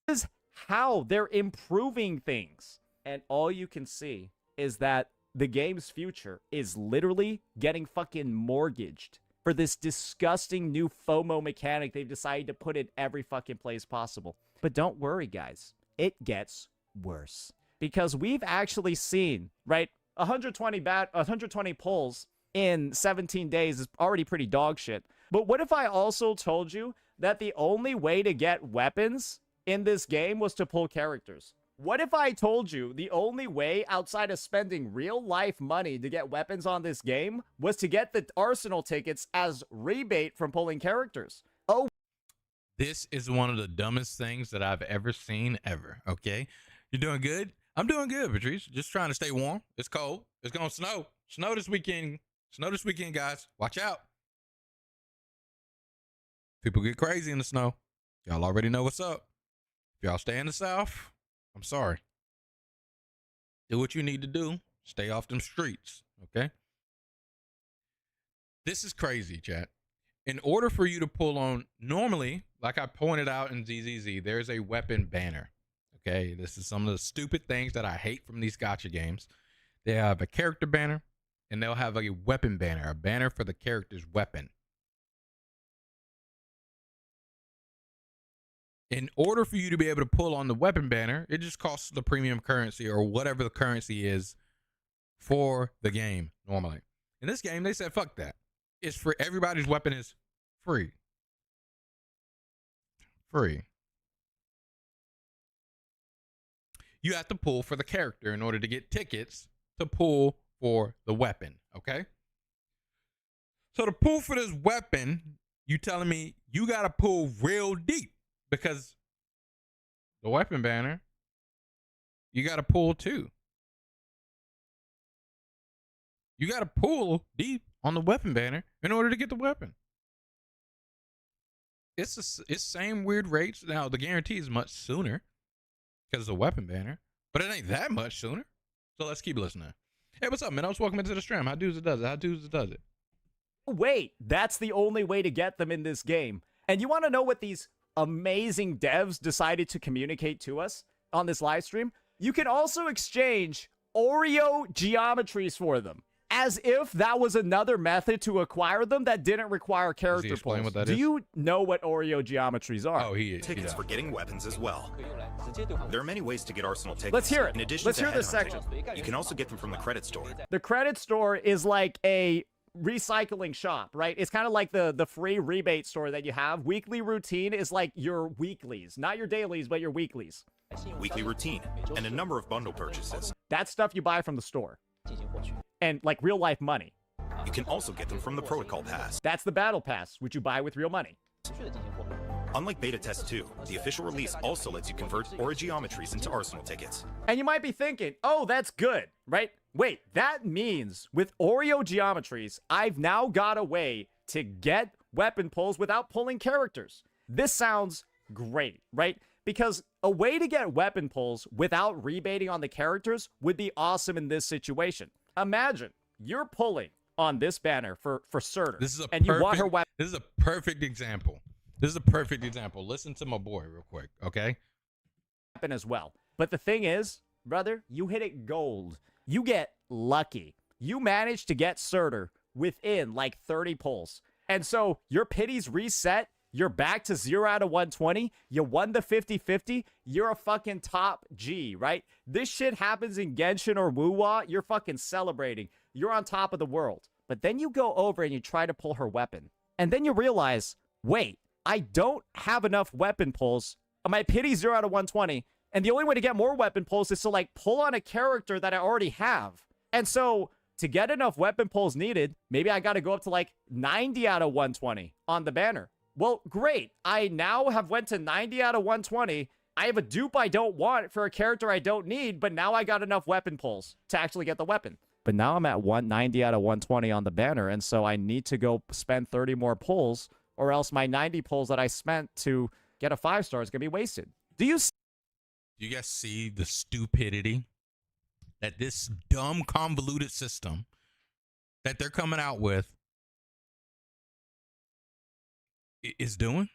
This is how they're improving things. And all you can see is that the game's future is literally getting fucking mortgaged for this disgusting new FOMO mechanic they've decided to put in every fucking place possible. But don't worry, guys. It gets worse. Because we've actually seen, right, 120 pulls in 17 days is already pretty dog shit. But what if I also told you that the only way to get weapons in this game was to pull characters? What if I told you the only way outside of spending real life money to get weapons on this game was to get the arsenal tickets as rebate from pulling characters? Oh, this is one of the dumbest things that I've ever seen ever. Okay, you're doing good. I'm doing good, Patrice. Just trying to stay warm. It's cold. It's gonna snow. Snow this weekend. Snow this weekend, guys. Watch out. People get crazy in the snow. Y'all already know what's up. If y'all stay in the South, I'm sorry. Do what you need to do. Stay off them streets, okay? This is crazy, chat. In order for you to pull on, normally, like I pointed out in ZZZ, there's a weapon banner, okay? This is some of the stupid things that I hate from these gacha games. They have a character banner, and they'll have a weapon banner, a banner for the character's weapon. In order for you to be able to pull on the weapon banner, it just costs the premium currency or whatever the currency is for the game normally. In this game, they said, fuck that. It's for everybody's weapon is free. Free. You have to pull for the character in order to get tickets to pull for the weapon, okay? So to pull for this weapon, you telling me you got to pull real deep. Because the weapon banner, you got to pull too. You got to pull deep on the weapon banner in order to get the weapon. It's same weird rates. Now, the guarantee is much sooner because it's a weapon banner, but it ain't that much sooner. So let's keep listening. Hey, what's up, man? Welcome into the stream. How does it does it? How does it does it? Wait, that's the only way to get them in this game. And you want to know what these amazing devs decided to communicate to us on this live stream? You can also exchange Oreo geometries for them, as if that was another method to acquire them that didn't require character pulls. Do you know what Oreo geometries are? Oh, he is. Tickets for getting weapons as well. There are many ways to get arsenal tickets. Let's hear it. In addition Let's to hear this headhunting, section. You can also get them from the credit store. The credit store is like a recycling shop, right? It's kind of like the free rebate store that you have. Weekly routine is like your weeklies, not your dailies, but your weeklies. Weekly routine and a number of bundle purchases. That's stuff you buy from the store. And like real life money. You can also get them from the protocol pass. That's the battle pass, which you buy with real money. Unlike Beta Test 2, the official release also lets you convert Aura geometries into arsenal tickets. And you might be thinking, oh, that's good, right? Wait, that means with Oreo geometries, I've now got a way to get weapon pulls without pulling characters. This sounds great, right? Because a way to get weapon pulls without rebating on the characters would be awesome in this situation. Imagine you're pulling on this banner for Surtur, and you want her weapon. This is a perfect example. This is a perfect example. Listen to my boy real quick, okay? As well. But the thing is, brother, you hit it gold. You get lucky. You managed to get Surtur within like 30 pulls. And so your pities reset. You're back to 0 out of 120. You won the 50-50. You're a fucking top G, right? This shit happens in Genshin or Wuwa. You're fucking celebrating. You're on top of the world. But then you go over and you try to pull her weapon. And then you realize, wait, I don't have enough weapon pulls. My pity 0 out of 120. And the only way to get more weapon pulls is to like pull on a character that I already have. And so to get enough weapon pulls needed, maybe I got to go up to like 90 out of 120 on the banner. Well, great. I now have went to 90 out of 120. I have a dupe I don't want for a character I don't need, but now I got enough weapon pulls to actually get the weapon. But now I'm at 190 out of 120 on the banner, and so I need to go spend 30 more pulls, or else my 90 pulls that I spent to get a 5-star is going to be wasted. Do you guys see the stupidity that this dumb, convoluted system that they're coming out with is doing?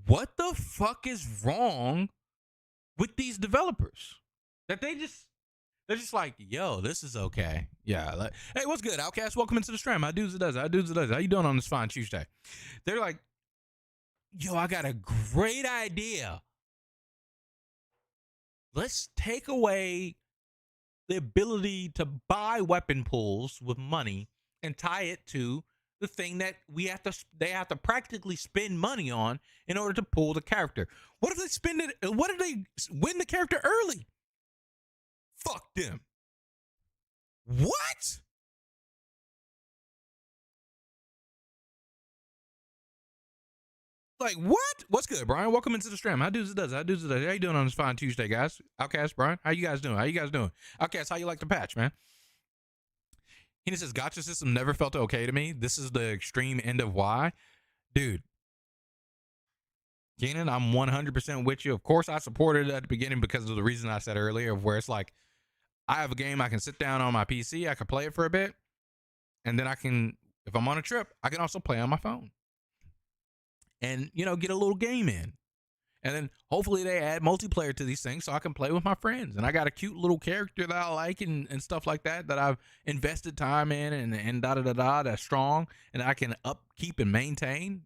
What the fuck is wrong with these developers? That they're just like, yo, this is okay. Yeah. Like, hey, what's good, Outcast? Welcome into the stream. How dudes it does. How dudes it does. How you doing on this fine Tuesday? They're like, yo, I got a great idea. Let's take away the ability to buy weapon pulls with money and tie it to the thing that they have to practically spend money on in order to pull the character. What if they spend it? What if they win the character early? Fuck them. What? Like, what? What's good, Brian? Welcome into the stream. How dudes it does. How dudes it does. How you doing on this fine Tuesday, guys? Outcast, Brian. How you guys doing? How you guys doing? Outcast, how you like the patch, man? He says, gotcha system never felt okay to me. This is the extreme end of why. Dude. Keenan, I'm 100% with you. Of course, I supported it at the beginning because of the reason I said earlier, of where it's like, I have a game I can sit down on my PC, I can play it for a bit, and then I can, if I'm on a trip, I can also play on my phone. And, you know, get a little game in. And then hopefully they add multiplayer to these things so I can play with my friends. And I got a cute little character that I like and stuff like that I've invested time in and da-da-da-da that's strong and I can upkeep and maintain.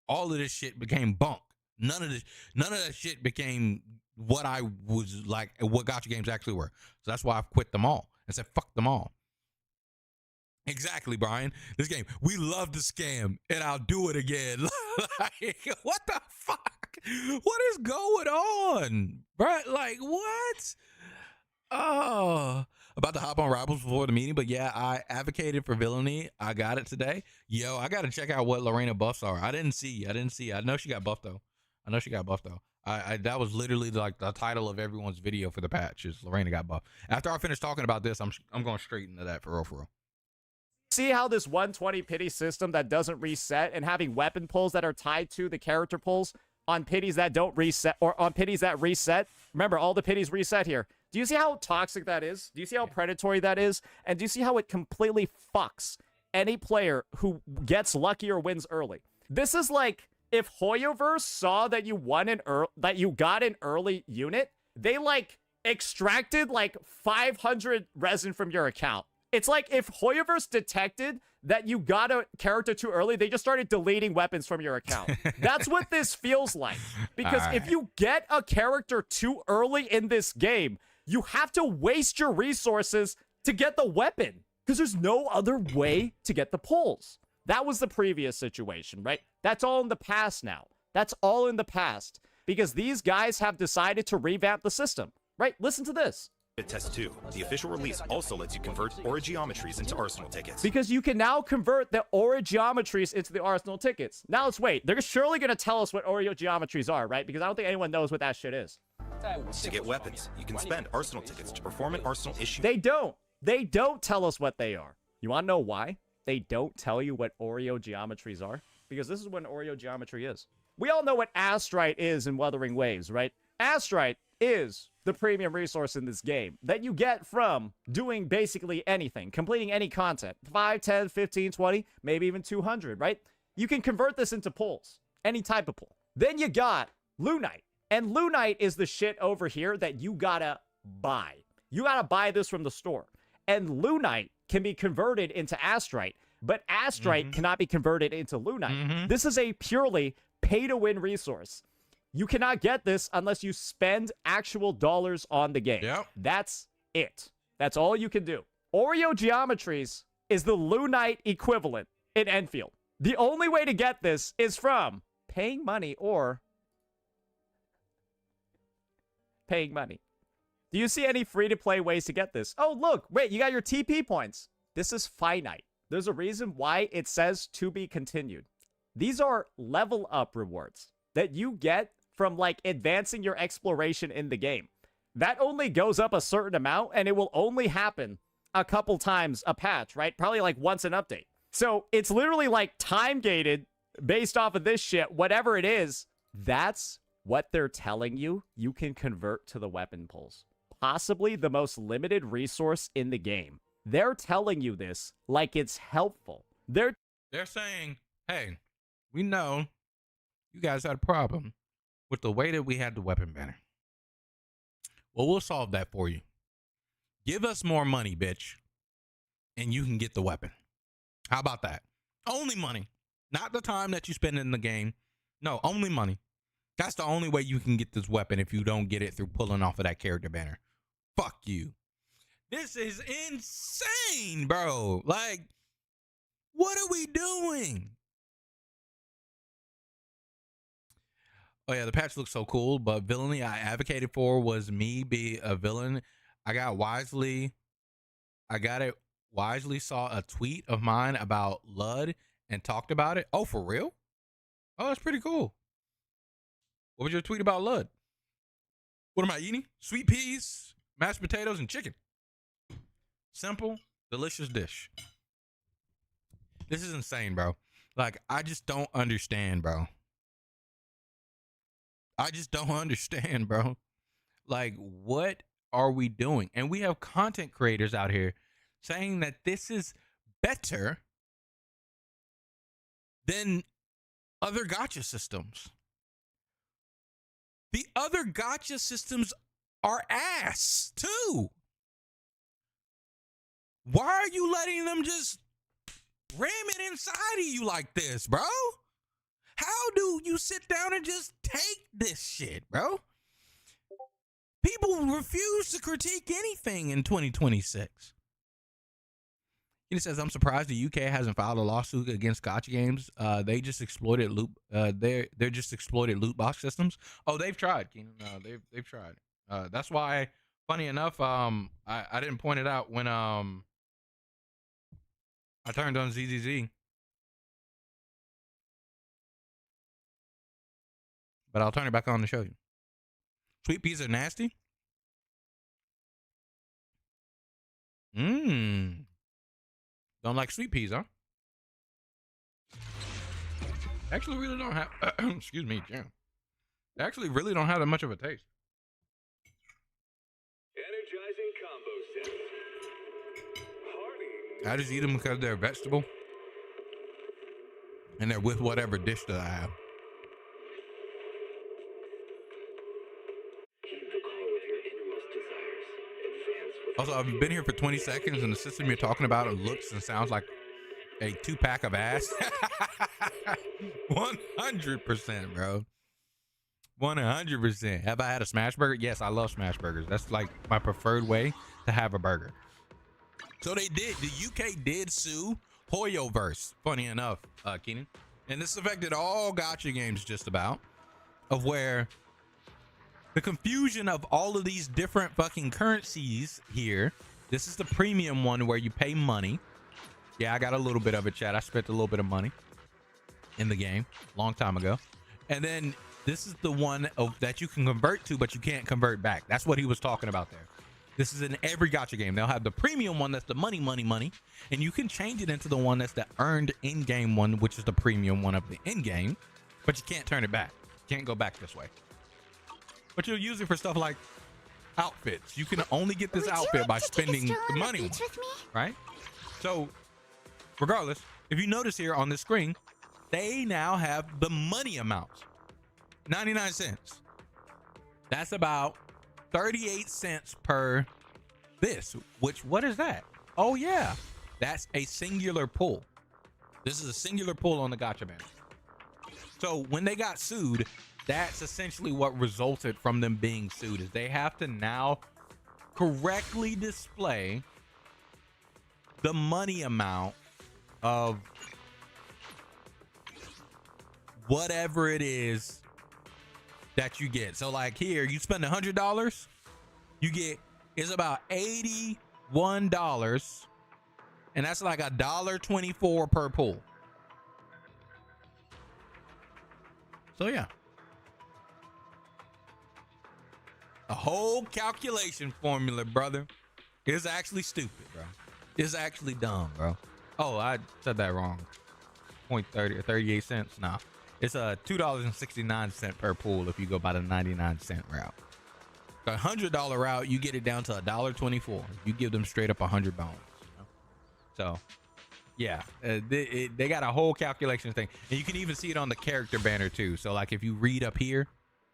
All of this shit became bunk. None of that shit became what I was like, what gacha games actually were. So that's why I've quit them all and said, fuck them all. Exactly, Brian. This game, we love to scam, and I'll do it again. Like, what the fuck? What is going on, bro? Like, what? Oh, about to hop on Rivals before the meeting, but yeah, I advocated for villainy. I got it today. Yo, I got to check out what Reina buffs are. I didn't see. I know she got buffed though. That was literally like the title of everyone's video for the patch is Reina got buffed. After I finish talking about this, I'm going straight into that for real. See how this 120 pity system that doesn't reset and having weapon pulls that are tied to the character pulls on pities that don't reset or on pities that reset. Remember, all the pities reset here. Do you see how toxic that is? Do you see how predatory that is? And do you see how it completely fucks any player who gets lucky or wins early? This is like if Hyoirei saw that you got an early unit, they like extracted like 500 resin from your account. It's like if Hyoirei detected that you got a character too early, they just started deleting weapons from your account. That's what this feels like. Because if you get a character too early in this game, you have to waste your resources to get the weapon. Because there's no other way to get the pulls. That was the previous situation, right? That's all in the past now. That's all in the past. Because these guys have decided to revamp the system, right? Listen to this. Test 2. The official release also lets you convert aura geometries into arsenal tickets. Because you can now convert the aura geometries into the arsenal tickets. Now let's wait. They're surely going to tell us what aura geometries are, right? Because I don't think anyone knows what that shit is. To get weapons, you can spend arsenal tickets to perform an arsenal issue. They don't. They don't tell us what they are. You want to know why? They don't tell you what Oreo geometries are? Because this is what an Oreo geometry is. We all know what Astrite is in Wuthering Waves, right? Astrite is the premium resource in this game that you get from doing basically anything, completing any content. 5, 10, 15, 20, maybe even 200, right? You can convert this into pulls, any type of pull. Then you got Lunite. And Lunite is the shit over here that you gotta buy. You gotta buy this from the store. And Lunite can be converted into Astrite, but Astrite cannot be converted into Lunite. This is a purely pay-to-win resource. You cannot get this unless you spend actual dollars on the game. Yep. That's it. That's all you can do. Oreo Geometries is the Lunite equivalent in Enfield. The only way to get this is from paying money or paying money. Do you see any free-to-play ways to get this? Oh, look. Wait, you got your TP points. This is finite. There's a reason why it says to be continued. These are level up rewards that you get from like advancing your exploration in the game. That only goes up a certain amount and it will only happen a couple times a patch, right? Probably like once an update. So it's literally like time gated based off of this shit, whatever it is. That's what they're telling you you can convert to the weapon pulls. Possibly the most limited resource in the game. They're telling you this like it's helpful. They're saying, hey, we know you guys had a problem with the way that we had the weapon banner. Well, we'll solve that for you. Give us more money, bitch, and you can get the weapon. How about that? Only money. Not the time that you spend in the game. No, only money. That's the only way you can get this weapon if you don't get it through pulling off of that character banner. Fuck you. This is insane, bro. Like, what are we doing? Oh yeah, the patch looks so cool, but villainy I advocated for was me be a villain. I wisely saw a tweet of mine about Lud and talked about it. Oh, for real? Oh, that's pretty cool. What was your tweet about Lud? What am I eating? Sweet peas, mashed potatoes, and chicken. Simple, delicious dish. This is insane, bro. Like, I just don't understand, bro. I just don't understand, bro. Like, what are we doing? And we have content creators out here saying that this is better than other gacha systems. The other gacha systems are ass, too. Why are you letting them just ram it inside of you like this, bro? How do you sit down and just take this shit, bro? People refuse to critique anything in 2026. He says, I'm surprised the UK hasn't filed a lawsuit against gacha games. They just exploited loot. They're just exploited loot box systems. Oh, they've tried, Keenan. They've tried. That's why, funny enough, I didn't point it out when I turned on ZZZ. But I'll turn it back on to show you. Sweet peas are nasty. Don't like sweet peas, huh? Actually, really don't have. Excuse me, jam. Actually, really don't have that much of a taste. Energizing combo set. Hearty. I just eat them because they're a vegetable, and they're with whatever dish that I have. Also, I've been here for 20 seconds and the system you're talking about it looks and sounds like a 2-pack of ass. 100%, bro. 100%. Have I had a smash burger? Yes, I love smash burgers. That's like my preferred way to have a burger. So they did. The UK did sue Hyoirei, funny enough, Keenan. And this affected all gacha games just about, of where the confusion of all of these different fucking currencies here. This is the premium one where you pay money. Yeah, I got a little bit of it, chat. I spent a little bit of money in the game long time ago. And then this is the one that you can convert to, but you can't convert back. That's what he was talking about there. This is in every gacha game. They'll have the premium one that's the money, and you can change it into the one that's the earned in-game one, which is the premium one of the in-game, but you can't turn it back. You can't go back this way. But you'll use it for stuff like outfits. You can only get this outfit by spending the money, right? So regardless, if you notice here on the screen, they now have the money amounts. 99 cents. That's about 38 cents per this, which, what is that? Oh yeah, that's a singular pull. This is a singular pull on the gacha banner. So when they got sued, that's essentially what resulted from them being sued, is they have to now correctly display the money amount of whatever it is that you get. So like here, you spend $100, you get, it's about $81, and that's like $1.24 per pull. So yeah, a whole calculation formula, brother. It's actually stupid, bro. It's actually dumb, bro. Oh, I said that wrong. 0.30 or 38 cents. Nah, it's $2.69 per pull if you go by the 99-cent route. The $100 route, you get it down to $1.24. You give them straight up 100 bones. You know? So yeah, they got a whole calculation thing, and you can even see it on the character banner too. So like if you read up here,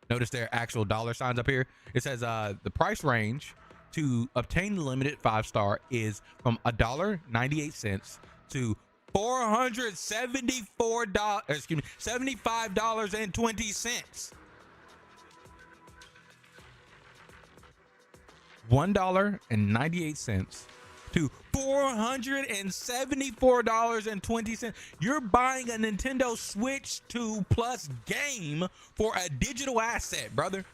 notice their actual dollar signs up here. It says the price range to obtain the limited 5-star is from $1.98 to $474. Excuse me, $75.20. $1.98 to $474.20. You're buying a Nintendo Switch 2 Plus game for a digital asset, brother.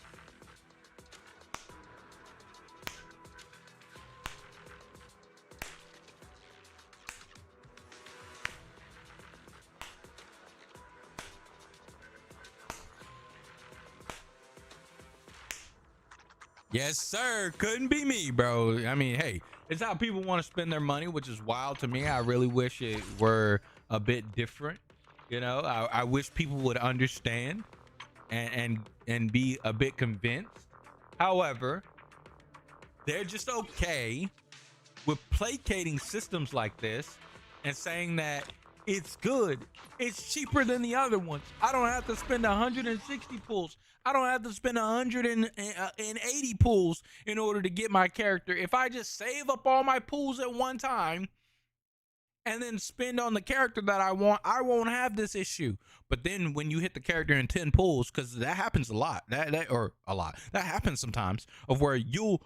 Yes, sir. Couldn't be me, bro. I mean, hey, it's how people want to spend their money, which is wild to me. I really wish it were a bit different. You know, I wish people would understand and be a bit convinced. However, they're just okay with placating systems like this and saying that it's good. It's cheaper than the other ones. I don't have to spend 160 pulls. I don't have to spend 180 pulls in order to get my character. If I just save up all my pulls at one time and then spend on the character that I want, I won't have this issue. But then when you hit the character in 10 pulls, because that happens a lot, that happens sometimes, of where you'll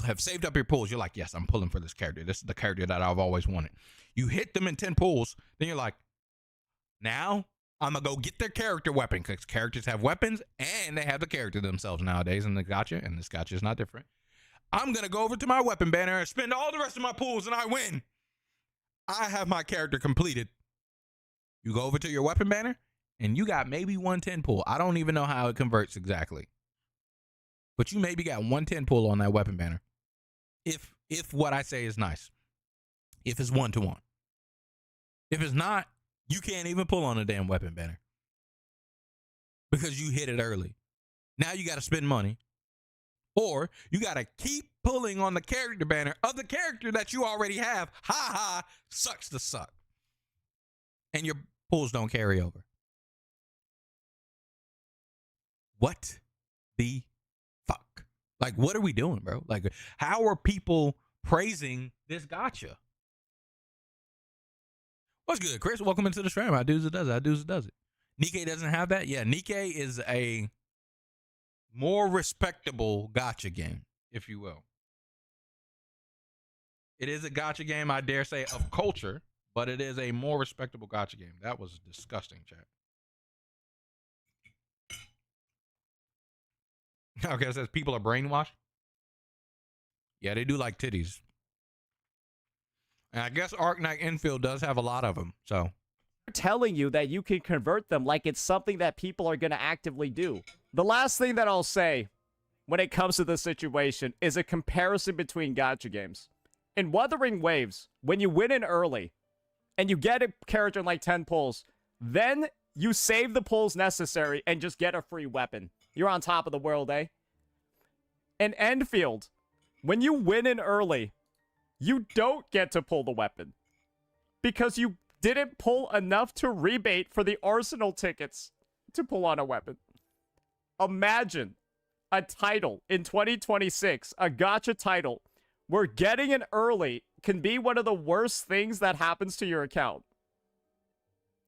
have saved up your pulls. You're like, yes, I'm pulling for this character. This is the character that I've always wanted. You hit them in 10 pulls, then you're like, now I'm gonna go get their character weapon, because characters have weapons and they have the character themselves nowadays in the gacha, and this gacha is not different. I'm gonna go over to my weapon banner and spend all the rest of my pulls, and I win. I have my character completed. You go over to your weapon banner and you got maybe 110 pull. I don't even know how it converts exactly, but you maybe got 110 pull on that weapon banner. If what I say is nice, if it's 1-to-1. If it's not, you can't even pull on a damn weapon banner because you hit it early. Now you got to spend money, or you got to keep pulling on the character banner of the character that you already have. Ha ha, sucks to suck. And your pulls don't carry over. What the fuck? Like, what are we doing, bro? Like, how are people praising this gacha? What's good, Chris? Welcome into the stream. I does it, does it. I does it, does it. Nikkei doesn't have that? Yeah, Nikkei is a more respectable gacha game, if you will. It is a gacha game, I dare say, of culture, but it is a more respectable gacha game. That was disgusting, chat. Okay, it says people are brainwashed. Yeah, they do like titties. And I guess Arknight infield does have a lot of them. So telling you that you can convert them like it's something that people are going to actively do. The last thing that I'll say when it comes to this situation is a comparison between gacha games. In Wuthering Waves, when you win in early and you get a character in like 10 pulls, then you save the pulls necessary and just get a free weapon. You're on top of the world, eh? In Enfield, when you win in early, you don't get to pull the weapon because you didn't pull enough to rebate for the arsenal tickets to pull on a weapon. Imagine a title in 2026, a gacha title, where getting in early can be one of the worst things that happens to your account.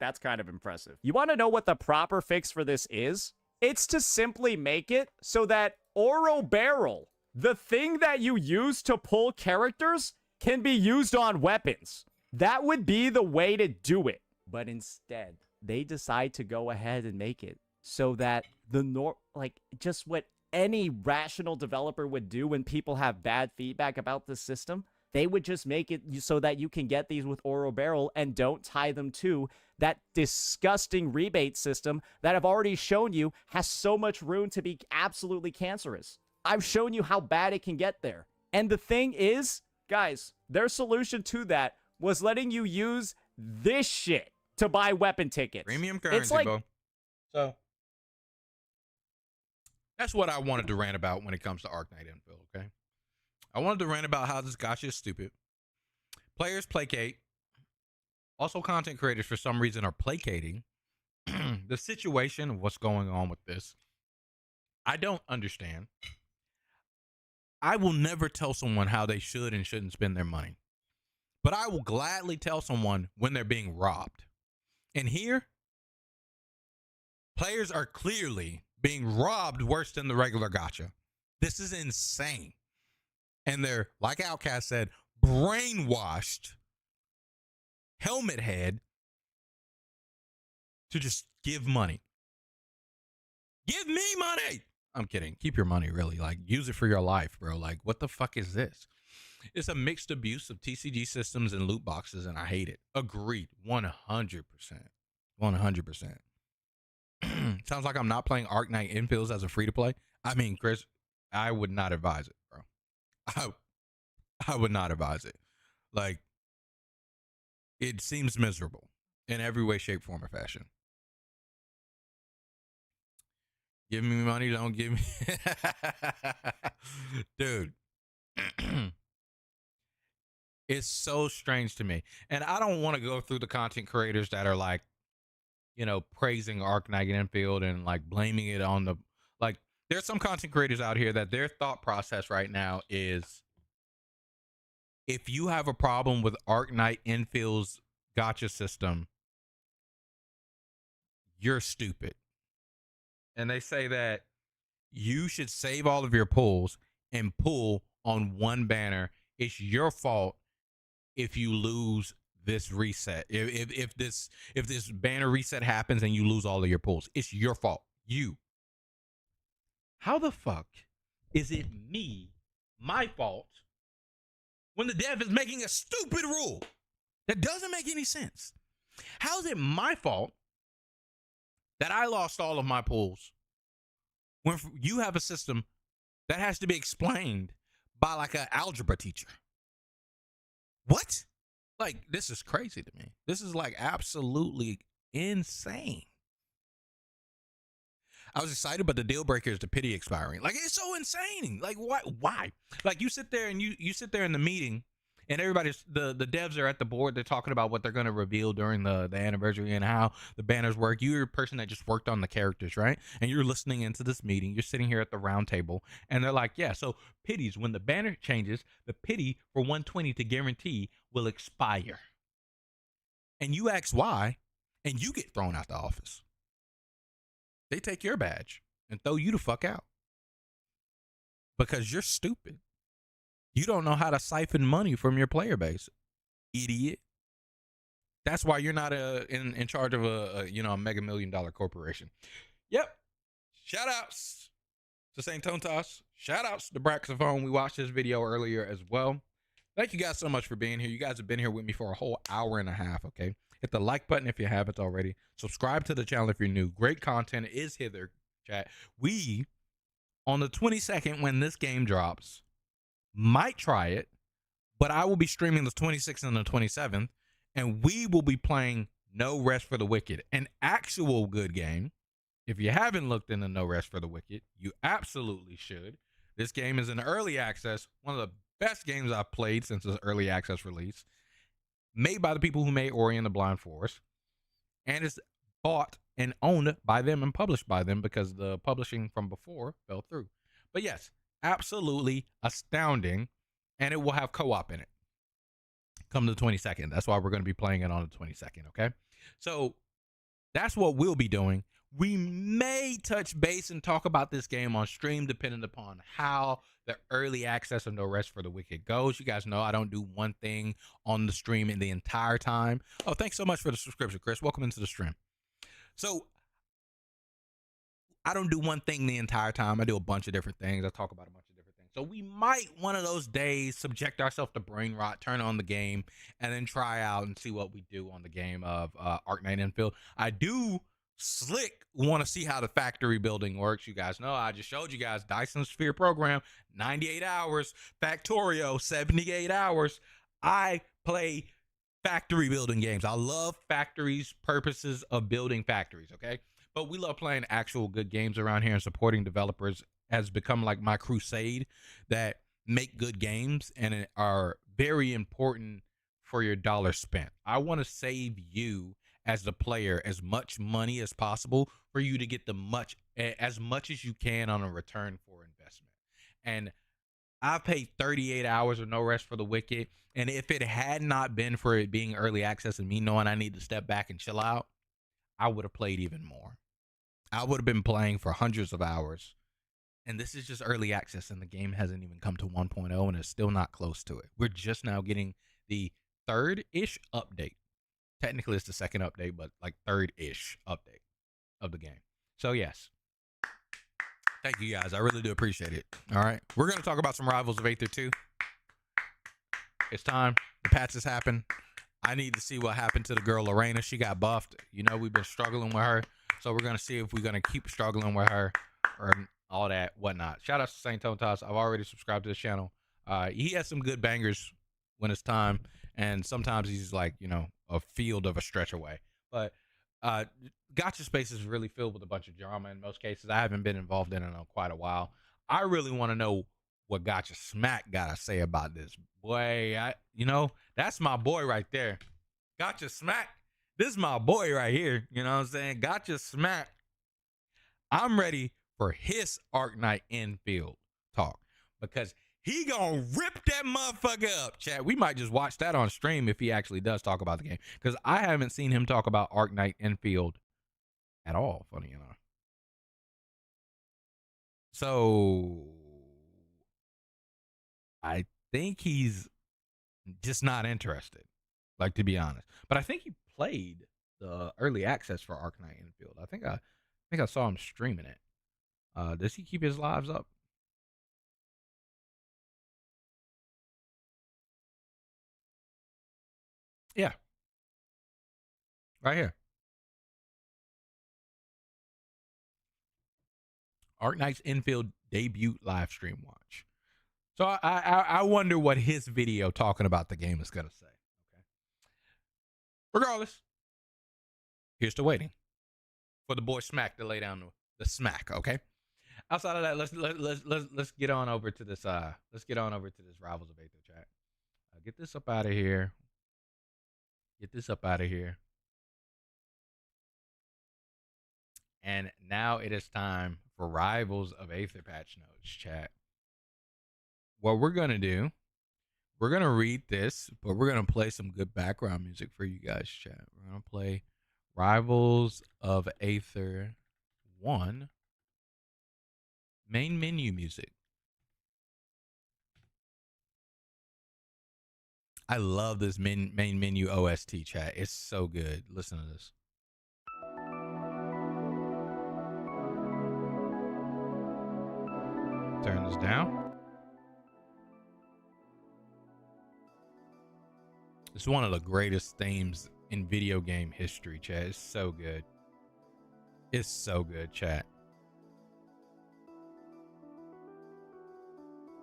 That's kind of impressive. You want to know what the proper fix for this is? It's to simply make it so that Oro Barrel, the thing that you use to pull characters, can be used on weapons. That would be the way to do it. But instead, they decide to go ahead and make it so that just what any rational developer would do when people have bad feedback about the system, they would just make it so that you can get these with Oro Barrel and don't tie them to that disgusting rebate system that I've already shown you has so much room to be absolutely cancerous. I've shown you how bad it can get there. And the thing is, guys, their solution to that was letting you use this shit to buy weapon tickets. Premium currency, bro. So that's what I wanted to rant about when it comes to Arknight infield, okay? I wanted to rant about how this gacha is stupid. Players placate. Also, content creators, for some reason, are placating. The situation of what's going on with this, I don't understand. I will never tell someone how they should and shouldn't spend their money. But I will gladly tell someone when they're being robbed. And here, players are clearly being robbed worse than the regular gacha. This is insane. And they're, like Outcast said, brainwashed helmet head to just give money. Give me money. I'm kidding. Keep your money, really. Like, use it for your life, bro. Like, what the fuck is this? It's a mixed abuse of TCG systems and loot boxes, and I hate it. Agreed. 100%. 100%. Sounds like I'm not playing Arknight infields as a free-to-play. I mean, Chris, I would not advise it, bro. I would not advise it. Like, it seems miserable in every way, shape, form, or fashion. Give me money, don't give me. Dude. It's so strange to me. And I don't want to go through the content creators that are like, you know, praising Arknight infield and like blaming it on the, like, there's some content creators out here that their thought process right now is, if you have a problem with Arknight infield's gacha system, you're stupid. And they say that you should save all of your pulls and pull on one banner. It's your fault if you lose this reset. If this banner reset happens and you lose all of your pulls, it's your fault. You. How the fuck is it my fault, when the dev is making a stupid rule that doesn't make any sense? How is it my fault that I lost all of my pulls when you have a system that has to be explained by like an algebra teacher? What? Like, this is crazy to me. This is like absolutely insane. I was excited, but the deal breaker is the pity expiring. Like, it's so insane. Like, why? Like, you sit there and you sit there in the meeting, and everybody's, the devs are at the board. They're talking about what they're going to reveal during the anniversary and how the banners work. You're a person that just worked on the characters, right? And you're listening into this meeting. You're sitting here at the round table, and they're like, yeah, so pities, when the banner changes, the pity for 120 to guarantee will expire. And you ask why, and you get thrown out the office. They take your badge and throw you the fuck out because you're stupid. You don't know how to siphon money from your player base, idiot. That's why you're not in charge of a $1 mega million corporation. Yep. Shout outs JustAnEntourage. Shout outs to Braxophone. We watched this video earlier as well. Thank you guys so much for being here. You guys have been here with me for a whole hour and a half, okay? Hit the like button if you haven't already. Subscribe to the channel if you're new. Great content is hither, chat. We, on the 22nd, when this game drops, might try it, but I will be streaming the 26th and the 27th, and we will be playing No Rest for the Wicked, an actual good game. If you haven't looked into No Rest for the Wicked, you absolutely should. This game is in early access, one of the best games I've played since its early access release, made by the people who made Ori and the Blind Forest, and it's bought and owned by them and published by them because the publishing from before fell through. But yes, absolutely astounding, and it will have co-op in it come the 22nd. That's why we're going to be playing it on the 22nd, okay? So that's what we'll be doing. We may touch base and talk about this game on stream depending upon how the early access of No Rest for the Wicked goes. You guys know I don't do one thing on the stream in the entire time. Oh, thanks so much for the subscription, Chris. Welcome into the stream. So I don't do one thing the entire time. I do a bunch of different things. I talk about a bunch of different things. So we might one of those days subject ourselves to brain rot, turn on the game, and then try out and see what we do on the game of Arknight Enfield. I do slick want to see how the factory building works. You guys know I just showed you guys Dyson Sphere program, 98 hours, Factorio, 78 hours. I play factory building games. I love factories, purposes of building factories, okay? But we love playing actual good games around here, and supporting developers has become like my crusade that make good games and are very important for your dollar spent. I want to save you as the player as much money as possible for you to get as much as you can on a return for investment. And I've paid 38 hours of No Rest for the Wicked, and if it had not been for it being early access and me knowing I need to step back and chill out, I would have played even more. I would have been playing for hundreds of hours, and this is just early access, and the game hasn't even come to 1.0 and it's still not close to it. We're just now getting the third-ish update. Technically, it's the second update, but like third-ish update of the game. So, yes. Thank you, guys. I really do appreciate it. All right. We're going to talk about some Rivals of Aether 2. It's time. The patches happen. I need to see what happened to the girl, Reina. She got buffed. You know, we've been struggling with her. So, we're going to see if we're going to keep struggling with her or all that, whatnot. Shout out to JustAnEntourage. I've already subscribed to the channel. He has some good bangers when it's time. And sometimes he's like, you know, a field of a stretch away. But Gotcha Space is really filled with a bunch of drama in most cases. I haven't been involved in it in quite a while. I really want to know what Gotcha Smack got to say about this. Boy, you know, that's my boy right there. Gotcha Smack. This is my boy right here. You know what I'm saying? Gotcha Smack. I'm ready for his Arknight Enfield talk because he gonna rip that motherfucker up, chat. We might just watch that on stream if he actually does talk about the game, because I haven't seen him talk about Arknight Enfield at all, funny enough. So I think he's just not interested, like, to be honest. But I think he played the early access for Arknight Enfield. I think I saw him streaming it. Does he keep his lives up? Yeah. Right here. Arknight's Enfield debut live stream watch. So I wonder what his video talking about the game is going to say. Okay. Regardless, here's to waiting for the boy Smack to lay down the smack, okay? Outside of that, let's get on over to this let's get on over to this Rivals of Aether chat. Get this up out of here. Get this up out of here. And now it is time for Rivals of Aether patch notes, chat. What we're going to do, we're going to read this, but we're going to play some good background music for you guys, chat. We're going to play Rivals of Aether 1 main menu music. I love this main menu OST, chat. It's so good. Listen to this. Turn this down. It's one of the greatest themes in video game history, chat. It's so good. It's so good, chat.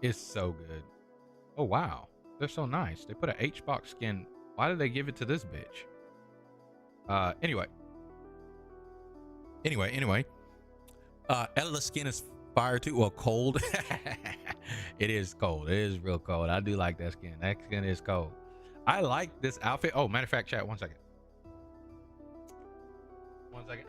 It's so good. Oh, wow. They're so nice. They put an H-Box skin. Why did they give it to this bitch? Anyway. Elex skin is fire too. Well, cold. It is cold. It is real cold. I do like that skin. That skin is cold. I like this outfit. Oh, matter of fact, chat, 1 second. 1 second.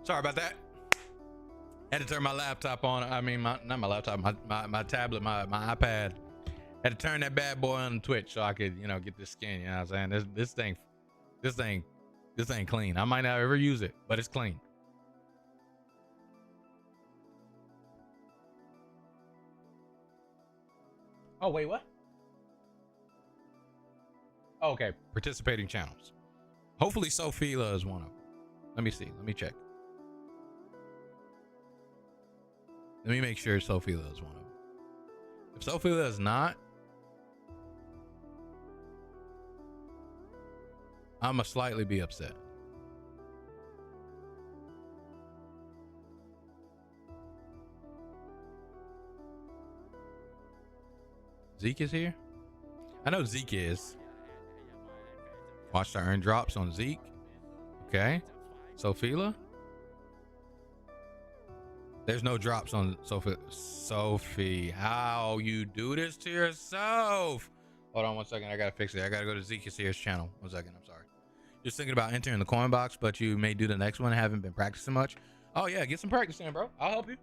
Sorry about that. Had to turn my laptop on. I mean, not my laptop, my tablet, my iPad. Had to turn that bad boy on Twitch so I could, you know, get this skin. You know what I'm saying? This thing clean. I might not ever use it, but it's clean. Oh, wait, what? Oh, okay, participating channels. Hopefully Sophia is one of them. Let me see. Let me check. Let me make sure Sophia is one of them. If Sophia is not, I'ma slightly be upset. Zeke is here? I know Zeke is. Watch the earn drops on Zeke. Okay. Sophia. There's no drops on Sophie. Sophie, how you do this to yourself? Hold on 1 second. I gotta fix it. I gotta go to Zeke Sears channel. 1 second. I'm sorry. Just thinking about entering the coin box, but you may do the next one. I haven't been practicing much. Oh yeah, get some practice in, bro. I'll help you.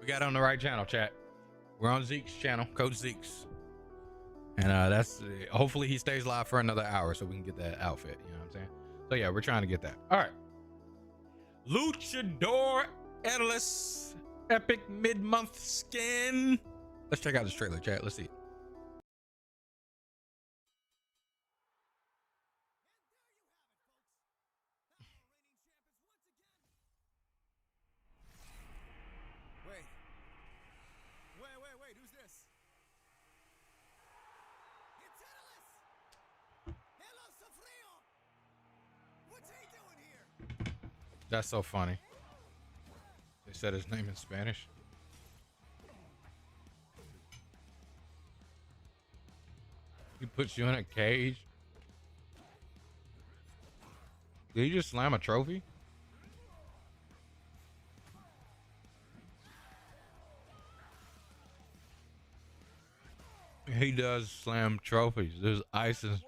We got on the right channel, chat. We're on Zeke's channel, Coach Zeke's. And that's hopefully he stays live for another hour so we can get that outfit. You know what I'm saying? So yeah, we're trying to get that. All right. Luchador Elex Epic mid-month skin. Let's check out this trailer, chat. Let's see it. Wait, who's this? It's Elex! Hello, Sofrio! What's he doing here? That's so funny. They said his name in Spanish. He puts you in a cage. Did he just slam a trophy? He does slam trophies. There's ice and...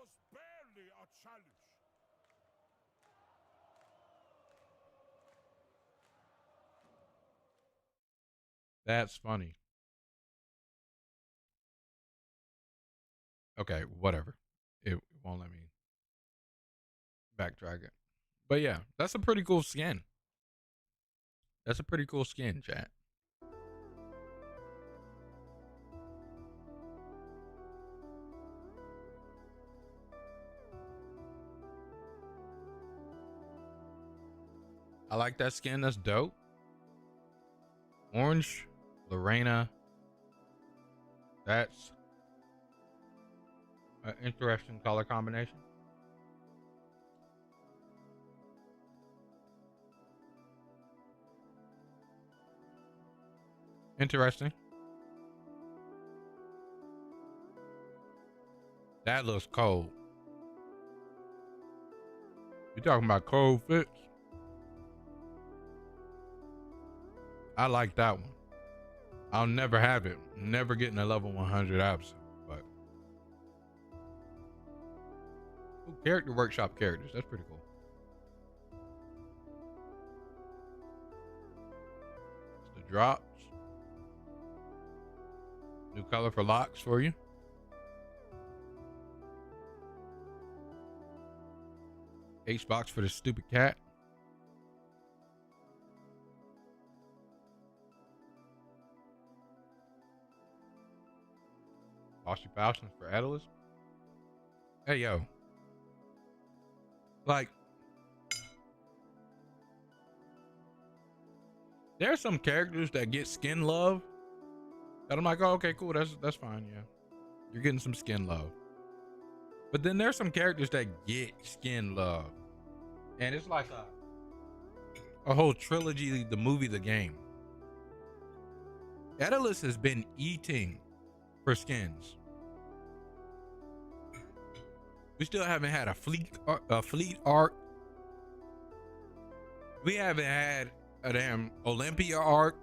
That's funny. Okay, whatever. It won't let me backtrack it. But yeah, that's a pretty cool skin. That's a pretty cool skin, chat. I like that skin. That's dope. Orange, Reina. That's an interesting color combination. Interesting. That looks cold. You talking about cold fits? I like that one. I'll never have it. Never getting a level 100 abs, but ooh, character workshop characters. That's pretty cool. It's the drops. New color for locks for you. H box for the stupid cat. Bossy Falchions for Atlas. Hey, yo. Like, there are some characters that get skin love that I'm like, oh, okay, cool. That's fine. Yeah. You're getting some skin love. But then there's some characters that get skin love. And it's like a whole trilogy, the movie, the game. Daedalus has been eating for skins. We still haven't had a fleet arc. We haven't had a damn Olympia arc.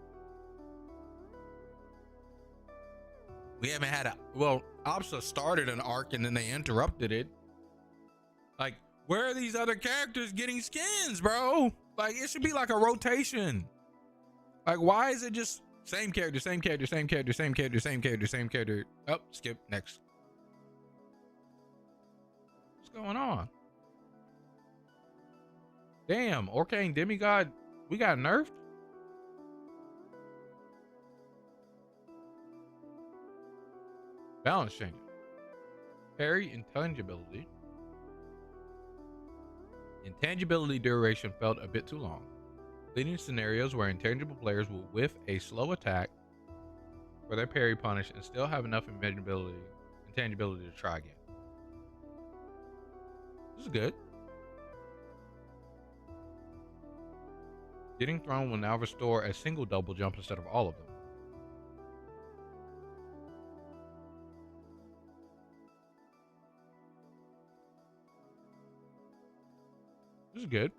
We haven't had a, well, Opsa started an arc and then they interrupted it. Like, where are these other characters getting skins, bro? Like, it should be like a rotation. Like, why is it just same character, same character, same character, same character, same character, same character? Oh, skip, next. What's going on? Damn, Arcane Demigod, we got nerfed? Balance change. Parry intangibility. Intangibility duration felt a bit too long, leading to scenarios where intangible players will whiff a slow attack for their parry punish and still have enough intangibility to try again. This is good. Getting thrown will now restore a single double jump instead of all of them. This is good.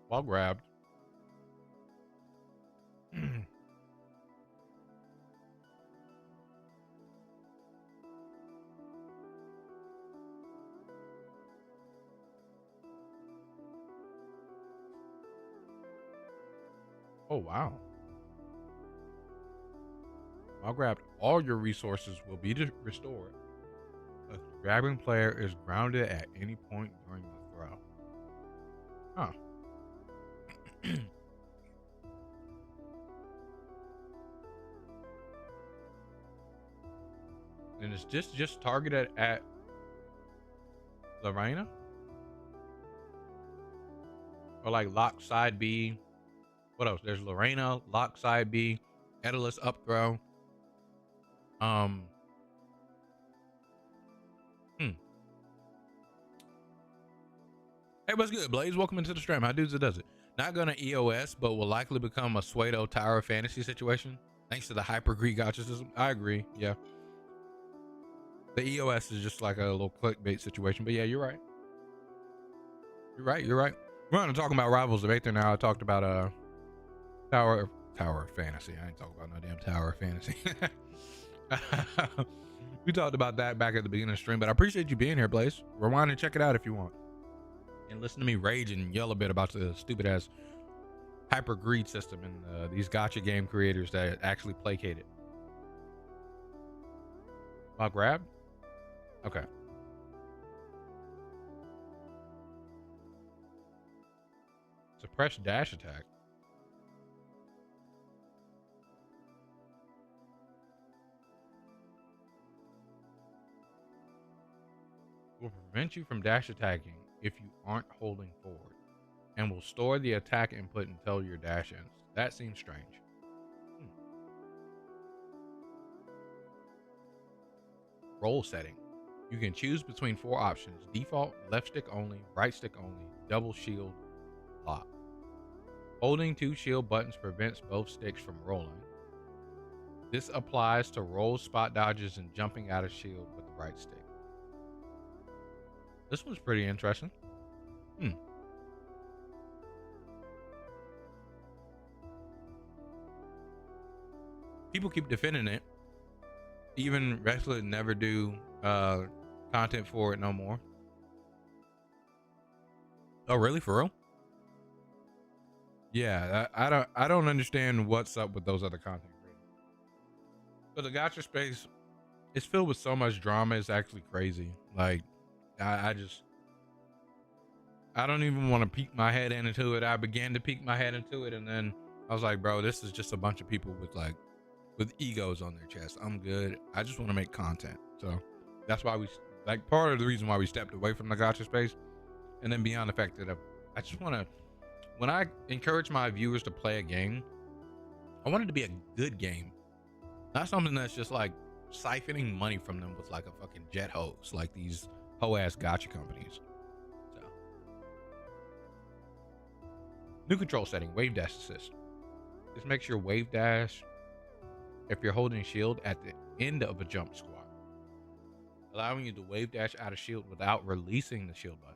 Well grabbed. Oh, wow. While grabbed, all your resources will be restored. A grabbing player is grounded at any point during the throw. Huh. And it's just targeted at Reina? Or like lock side B. What else? There's Reina, lock side B, Daedalus up throw. Hey, what's good, Blaze? Welcome into the stream. How dudes it does it? Not gonna EOS, but will likely become a Suedo Tower Fantasy situation. Thanks to the hyper greed gacha system. I agree. Yeah. The EOS is just like a little clickbait situation. But yeah, you're right. You're right. You're right. We're going to talk about Rivals of Aether now. I talked about Tower of Fantasy. I ain't talking about no damn Tower of Fantasy. We talked about that back at the beginning of the stream, but I appreciate you being here, Blaze. Rewind and check it out if you want. And listen to me rage and yell a bit about the stupid ass hyper greed system and these gacha game creators that actually placate it. I'll grab. Okay. Suppress dash attack. Will prevent you from dash attacking if you aren't holding forward, and will store the attack input until your dash ends. That seems strange. Roll setting. You can choose between 4 options: default, left stick only, right stick only, double shield, lock. Holding 2 shield buttons prevents both sticks from rolling. This applies to roll, spot dodges, and jumping out of shield with the right stick. This one's pretty interesting. People keep defending it. Even wrestlers never do content for it no more. Oh, really? For real? Yeah, I don't understand what's up with those other content creators. But the gacha space is filled with so much drama. It's actually crazy. Like, I don't even want to peek my head into it. I began to peek my head into it, and then I was like, bro, this is just a bunch of people with egos on their chest. I'm good. I just want to make content. So that's why part of the reason why we stepped away from the gacha space. And then beyond the fact that I just want to, when I encourage my viewers to play a game, I want it to be a good game, not something that's just like siphoning money from them with like a fucking jet hose, like these hoe ass gacha companies. So, new control setting: wave dash assist. This makes your wave dash if you're holding shield at the end of a jump squat, allowing you to wave dash out of shield without releasing the shield button.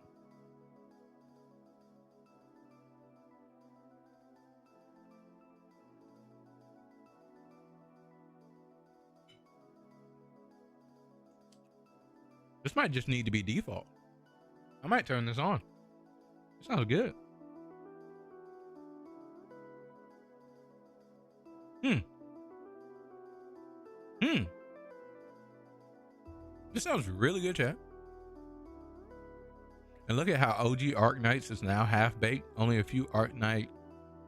This might just need to be default. I might turn this on. It sounds good. This sounds really good, chat. And look at how OG Arknights is now half baked. Only a few Arknight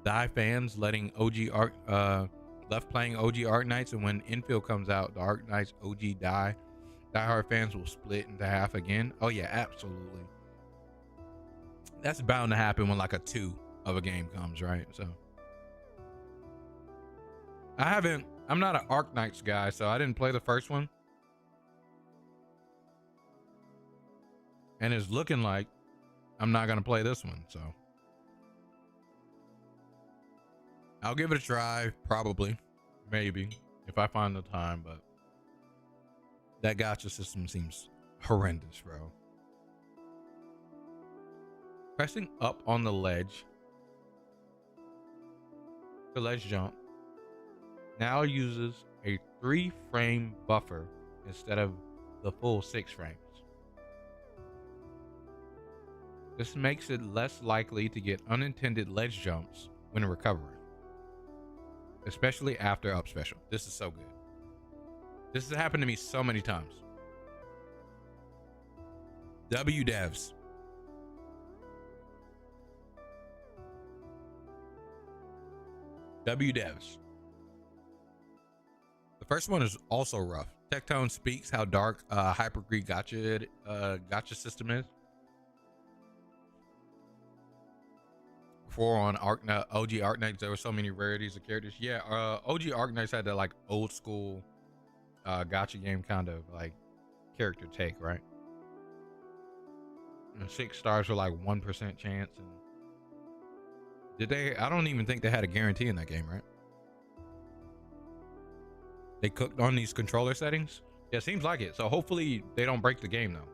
die fans letting left playing OG Arknights, and when Infill comes out, the Arknights OG diehard fans will split into half again. Oh yeah, absolutely. That's bound to happen when like a 2 of a game comes, right? So I'm not an Arknights guy, so I didn't play the first one. And it's looking like I'm not going to play this one, so I'll give it a try, probably, maybe, if I find the time, but that gacha system seems horrendous, bro. Pressing up on the ledge to ledge jump now uses a 3-frame buffer instead of the full 6 frames. This makes it less likely to get unintended ledge jumps when recovering, especially after up special. This is so good. This has happened to me so many times. W devs. W devs. The first one is also rough. Tectone speaks how dark hyper greed gacha system is. Before on OG Arknights, there were so many rarities of characters. Yeah, OG Arknights had that like old school gacha game kind of like character take, right? And 6 stars were like 1% chance. And did they? I don't even think they had a guarantee in that game, right? They cooked on these controller settings. Yeah, seems like it. So hopefully they don't break the game though.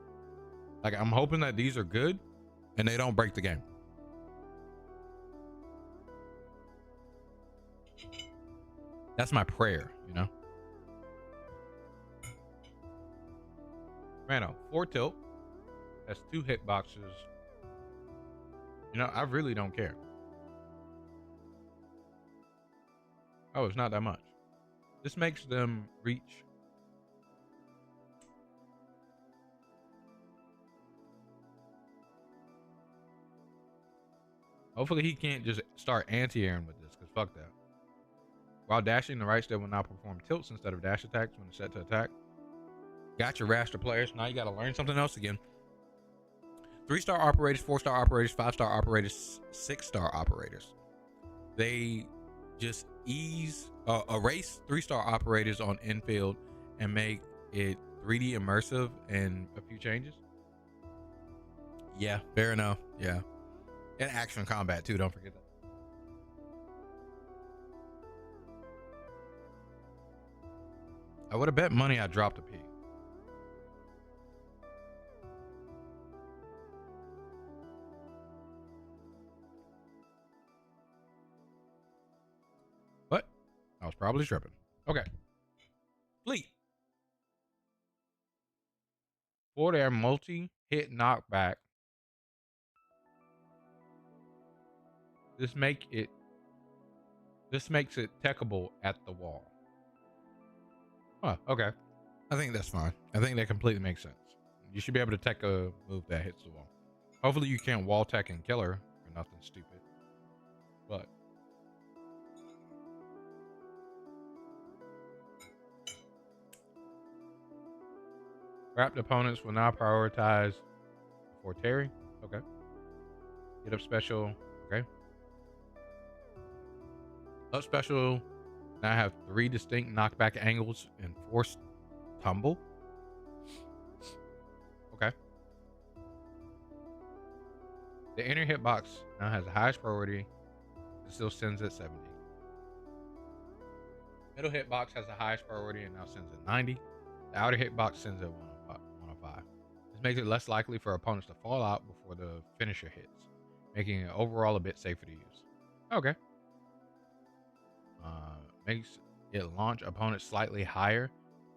Like I'm hoping that these are good and they don't break the game. That's my prayer, you know. Rano, 4 tilt. That's 2 hitboxes. You know, I really don't care. Oh, it's not that much. This makes them reach. Hopefully he can't just start anti-airing with this, because fuck that. While dashing, the right stick will now perform tilts instead of dash attacks when it's set to attack. Gotcha, raster players. Now you got to learn something else again. 3-star operators, 4-star operators, 5-star operators, 6-star operators. They just erase 3-star operators on infield and make it 3D immersive and a few changes. Yeah, fair enough. Yeah. And action combat too, don't forget that. I would have bet money I dropped a P. But I was probably tripping. Okay. Fleet. For their multi-hit knockback. This makes it techable at the wall. Huh, okay. I think that's fine. I think that completely makes sense. You should be able to tech a move that hits the wall. Hopefully you can't wall tech and kill her or nothing stupid. But wrapped opponents will now prioritize for Terry. Okay. Get up special. Okay. Up special now have 3 distinct knockback angles and forced tumble. Okay. The inner hitbox now has the highest priority. It still sends at 70. Middle hitbox has the highest priority and now sends at 90. The outer hitbox sends at 105. This makes it less likely for opponents to fall out before the finisher hits, making it overall a bit safer to use. Okay. Makes it launch opponents slightly higher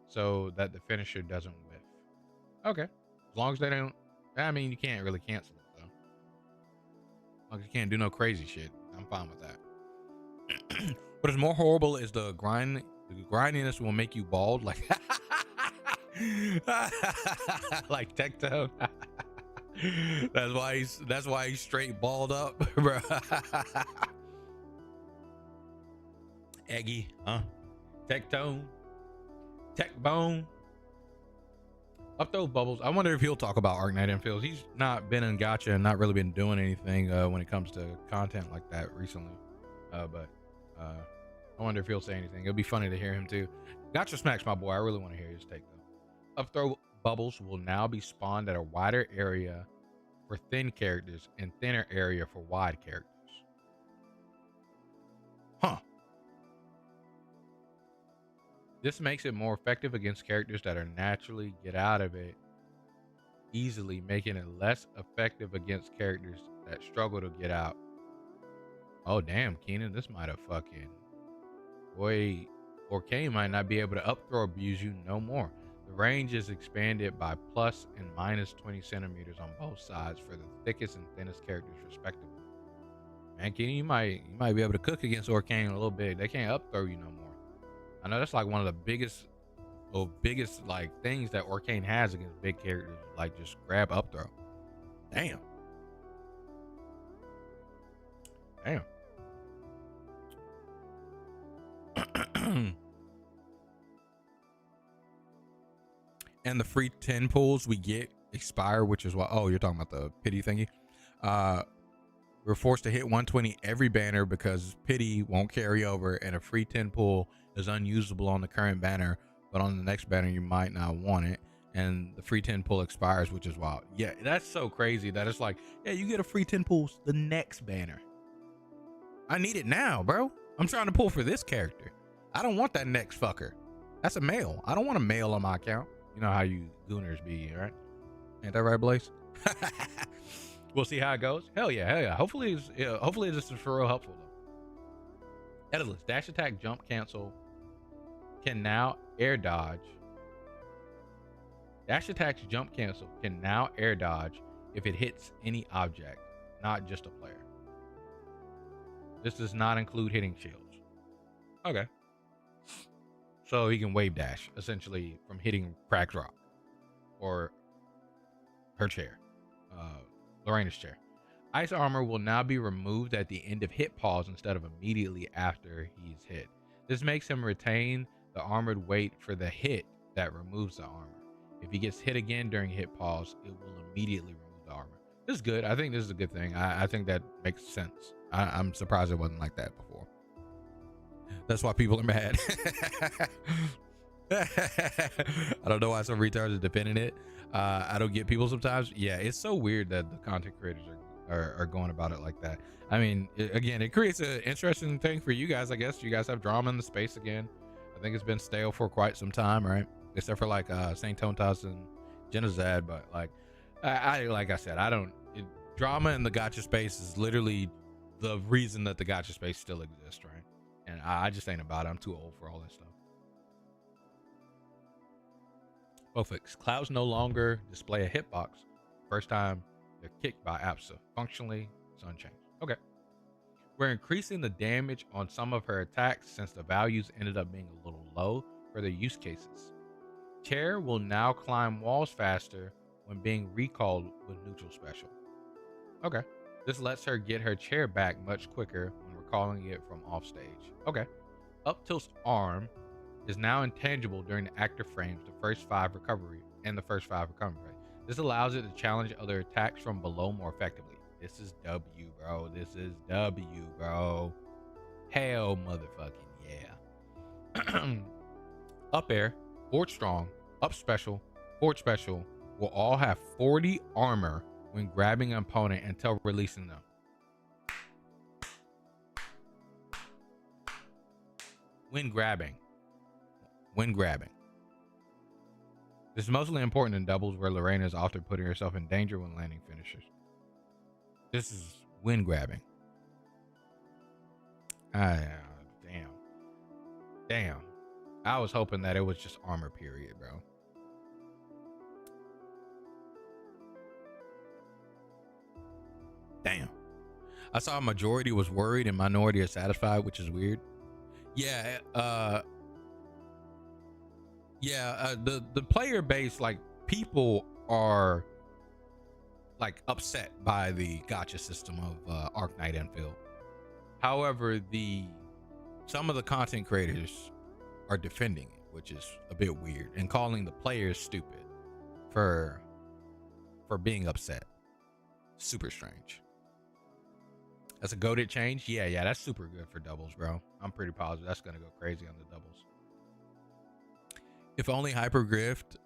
so that the finisher doesn't whiff. Okay. As long as they don't, I mean, you can't really cancel it though. As long as you can't do no crazy shit, I'm fine with that. What is more horrible is the grindiness will make you bald, like like Tectone. That's why he's straight balled up, bro. Eggy, huh? Tectone, Tech Bone. Up those bubbles. I wonder if he'll talk about Arknight infields. He's not been in Gacha and not really been doing anything when it comes to content like that recently. But I wonder if he'll say anything. It'll be funny to hear him too. Gacha Smacks, my boy. I really want to hear his take though. Up throw bubbles will now be spawned at a wider area for thin characters and thinner area for wide characters. Huh. This makes it more effective against characters that are naturally get out of it easily, making it less effective against characters that struggle to get out. Oh damn, Keenan, this might have fucking boy, or Kane might not be able to up throw abuse you no more. The range is expanded by plus and minus 20 centimeters on both sides for the thickest and thinnest characters respectively. Man, Keenan, you might be able to cook against Orcane a little bit. They can't up throw you no more. I know that's like one of the biggest like things that Orcane has against big characters, like just grab up throw. Damn. And the free 10 pulls we get expire, which is why, oh, you're talking about the pity thingy. We're forced to hit 120 every banner because pity won't carry over, and a free 10 pull is unusable on the current banner, but on the next banner you might not want it, and the free 10 pull expires, which is wild. Yeah, that's so crazy that it's like, yeah, you get a free 10 pulls the next banner. I need it now, bro. I'm trying to pull for this character. I don't want that next fucker. That's a mail. I don't want a mail on my account. You know how you gooners be, right? Ain't that right, Blaze? We'll see how it goes. Hell yeah, hell yeah. Hopefully this is for real helpful though. Editless, dash attack, jump, cancel. Can now air dodge. Dash attacks, jump, cancel can now air dodge if it hits any object, not just a player. This does not include hitting shields. Okay. So he can wave dash, essentially, from hitting Cracked Rock. Or her chair. Lorena's chair. Ice armor will now be removed at the end of hit pause instead of immediately after he's hit. This makes him retain the armored weight for the hit that removes the armor. If he gets hit again during hit pause, it will immediately remove the armor. This is good. I think this is a good thing. I think that makes sense. I'm surprised it wasn't like that before. That's why people are mad. I don't know why some retards are defending it. I don't get people sometimes. Yeah, it's so weird that the content creators are going about it like that. I mean, again, it creates an interesting thing for you guys. I guess you guys have drama in the space again. I think it's been stale for quite some time, right? Except for like Saint Tontas and Genozad, but like I said, drama in the gacha space is literally the reason that the gacha space still exists, right? And I just ain't about it. I'm too old for all that stuff. Bofix, clouds no longer display a hitbox. First time they're kicked by APSA. Functionally, it's unchanged. Okay. We're increasing the damage on some of her attacks since the values ended up being a little low for their use cases. Chair will now climb walls faster when being recalled with neutral special. Okay. This lets her get her chair back much quicker when recalling it from off stage. Okay. Up tilt's arm is now intangible during the active frames, the first 5 recovery. This allows it to challenge other attacks from below more effectively. This is W, bro. This is W, bro. Hell motherfucking yeah. Up air, forward strong, up special, forward special will all have 40 armor when grabbing an opponent until releasing them. When grabbing. This is mostly important in doubles where Lorena is often putting herself in danger when landing finishers. This is when grabbing. Damn. I was hoping that it was just armor period, bro. Damn. I saw a majority was worried and minority are satisfied, which is weird. Yeah, the player base, like, people are like upset by the gacha system of Arknight Enfield. However, some of the content creators are defending it, which is a bit weird, and calling the players stupid for being upset. Super strange. That's a goated change. Yeah, that's super good for doubles, bro. I'm pretty positive that's gonna go crazy on the doubles. If only Hypergrift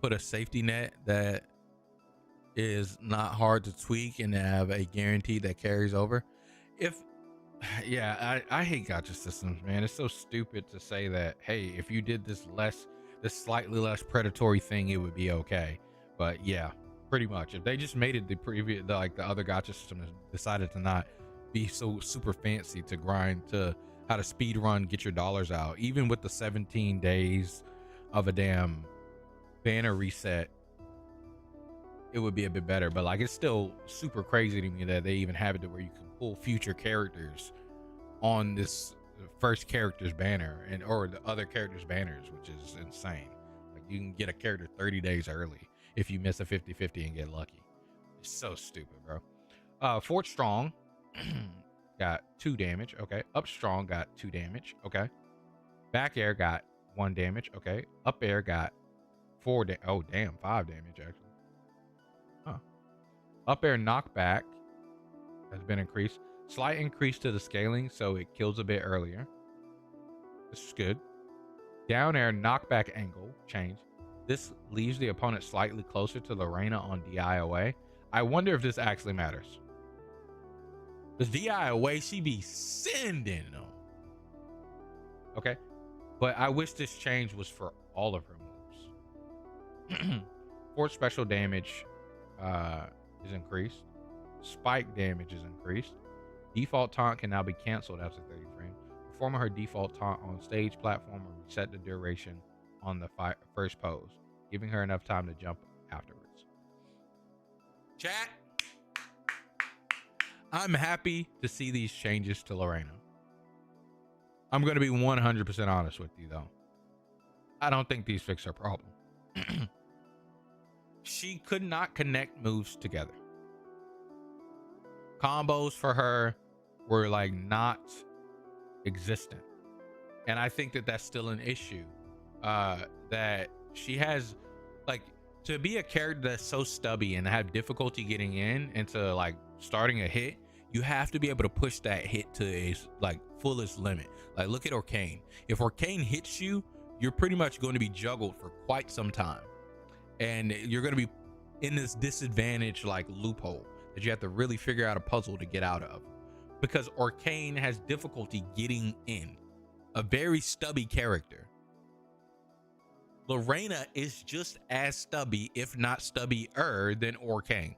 put a safety net that is not hard to tweak and have a guarantee that carries over. I hate gacha systems, man. It's so stupid to say that, hey, if you did this slightly less predatory thing, it would be okay. But yeah, pretty much. If they just made it the other gacha system decided to not be so super fancy to grind to how to speed run, get your dollars out, even with the 17 days of a damn banner reset, it would be a bit better. But like, it's still super crazy to me that they even have it to where you can pull future characters on this first character's banner or the other characters' banners, which is insane. Like, you can get a character 30 days early if you miss a 50-50 and get lucky. It's so stupid, bro. Fort Strong got 2 damage. Okay. Up Strong got 2 damage. Okay. Back air got 1 damage. Okay. Up air got 4 damage. Oh, damn. 5 damage, actually. Huh. Up air knockback has been increased. Slight increase to the scaling, so it kills a bit earlier. This is good. Down air knockback angle change. This leaves the opponent slightly closer to the Reina on DIOA. I wonder if this actually matters. This DIOA, she be sending them. Okay. But I wish this change was for all of her moves. Force special damage is increased. Spike damage is increased. Default taunt can now be canceled after 30 frames. Performing her default taunt on stage platform will reset the duration on the first pose, giving her enough time to jump afterwards. Chat, I'm happy to see these changes to Lorena. I'm going to be 100% honest with you, though. I don't think these fix her problem. She could not connect moves together. Combos for her were like not existent. And I think that that's still an issue. That she has, like, to be a character that's so stubby and have difficulty getting into like starting a hit, you have to be able to push that hit to its like fullest limit. Like, look at Arcane. If Arcane hits you, you're pretty much going to be juggled for quite some time, and you're going to be in this disadvantage like loophole that you have to really figure out a puzzle to get out of, because Arcane has difficulty getting in. A very stubby character. Lorena is just as stubby, if not stubbier, than Arcane.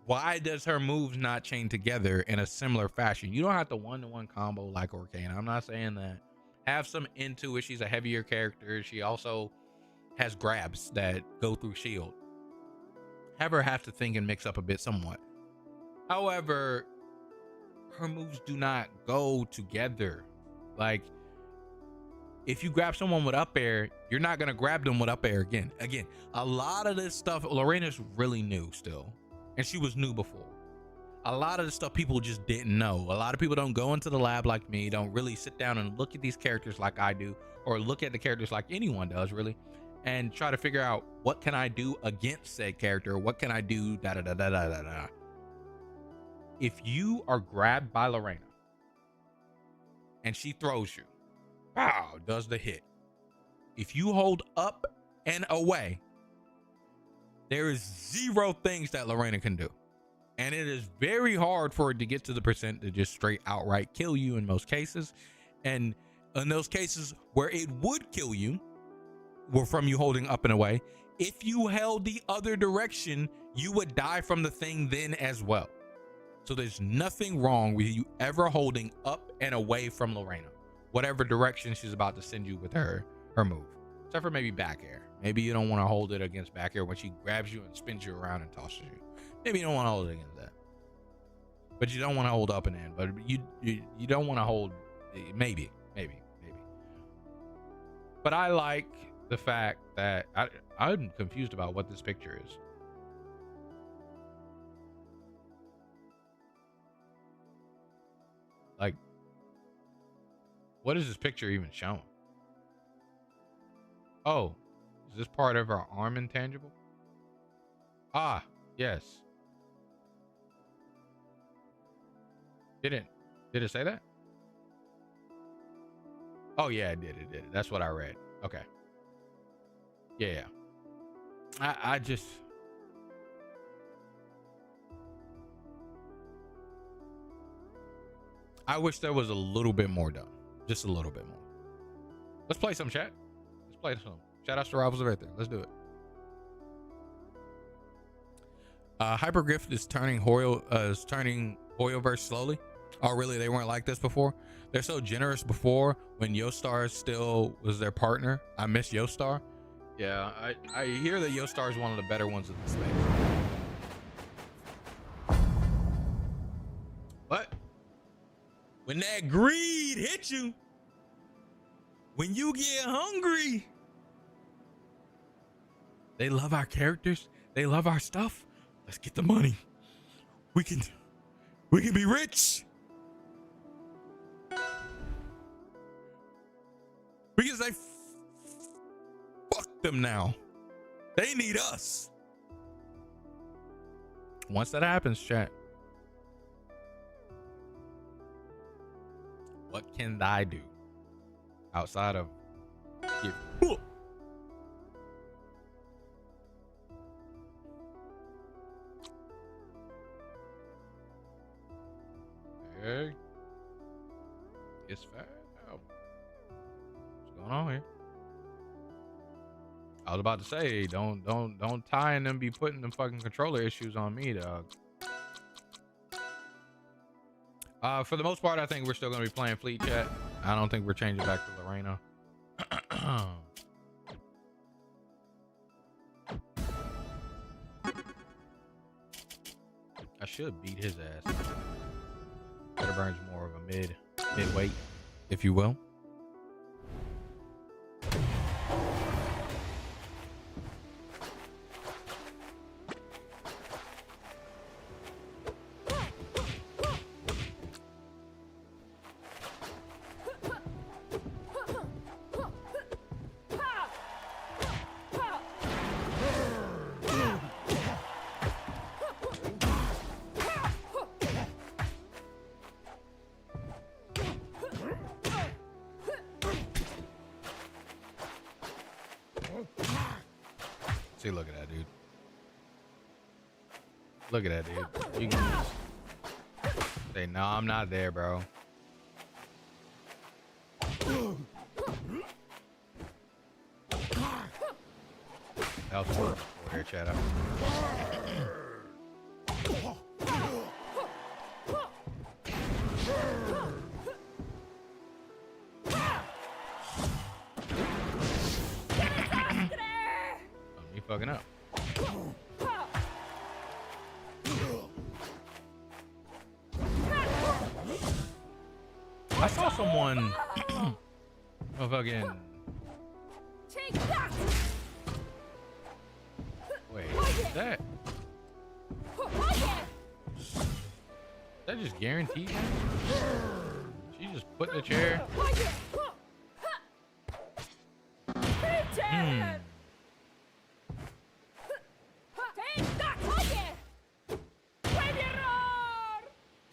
Why does her moves not chain together in a similar fashion? You don't have to one-to-one combo like Arcane. I'm not saying that. Have some into it. She's a heavier character. She also has grabs that go through shield. Have her have to think and mix up a bit somewhat. However, her moves do not go together. Like, if you grab someone with up air, you're not going to grab them with up air again. Again, a lot of this stuff, Lorena's really new still. And she was new before. A lot of the stuff people just didn't know. A lot of people don't go into the lab like me, don't really sit down and look at these characters like I do, or look at the characters like anyone does, really, and try to figure out, what can I do against said character? What can I do? Da da da da da da da. If you are grabbed by Lorena and she throws you, pow, does the hit. If you hold up and away, there is zero things that Lorena can do. And it is very hard for it to get to the percent to just straight outright kill you in most cases. And in those cases where it would kill you, were from you holding up and away, if you held the other direction, you would die from the thing then as well. So there's nothing wrong with you ever holding up and away from Lorena, whatever direction she's about to send you with her move. Except for maybe back air. Maybe you don't want to hold it against back air when she grabs you and spins you around and tosses you. Maybe you don't want to hold it against that. But you don't want to hold up and in. But you don't want to hold, maybe. But I like the fact that I'm confused about what this picture is. Like, what is this picture even showing? Oh, is this part of our arm intangible? Ah, yes. Did it say that? Oh yeah, it did. That's what I read. Okay. Yeah. I just, I wish there was a little bit more done. Just a little bit more. Let's play some, chat. Let's play some. Shout out to Rivals right there. Let's do it. Hypergriff is turning Hyoirei slowly. Oh, really? They weren't like this before? They're so generous before when Yostar still was their partner. I miss Yostar. Yeah, I hear that Yostar is one of the better ones in the space. What? When that greed hits you, when you get hungry, they love our characters. They love our stuff. Let's get the money. We can be rich. Because they fuck them now. They need us. Once that happens, chat, what can I do outside of give? Hey, it's fat. going on here? I was about to say, don't Ty and them be putting them fucking controller issues on me, dog. For the most part, I think we're still gonna be playing Fleet Chat. I don't think we're changing back to Reina. I should beat his ass. Better Burn's more of a midweight, if you will. See, look at that dude. Look at that dude. You can just say, no, I'm not there, bro. That was horrible here, chat up. Fucking up. I saw someone fucking Take that. wait, is that just guaranteed? She just put the chair.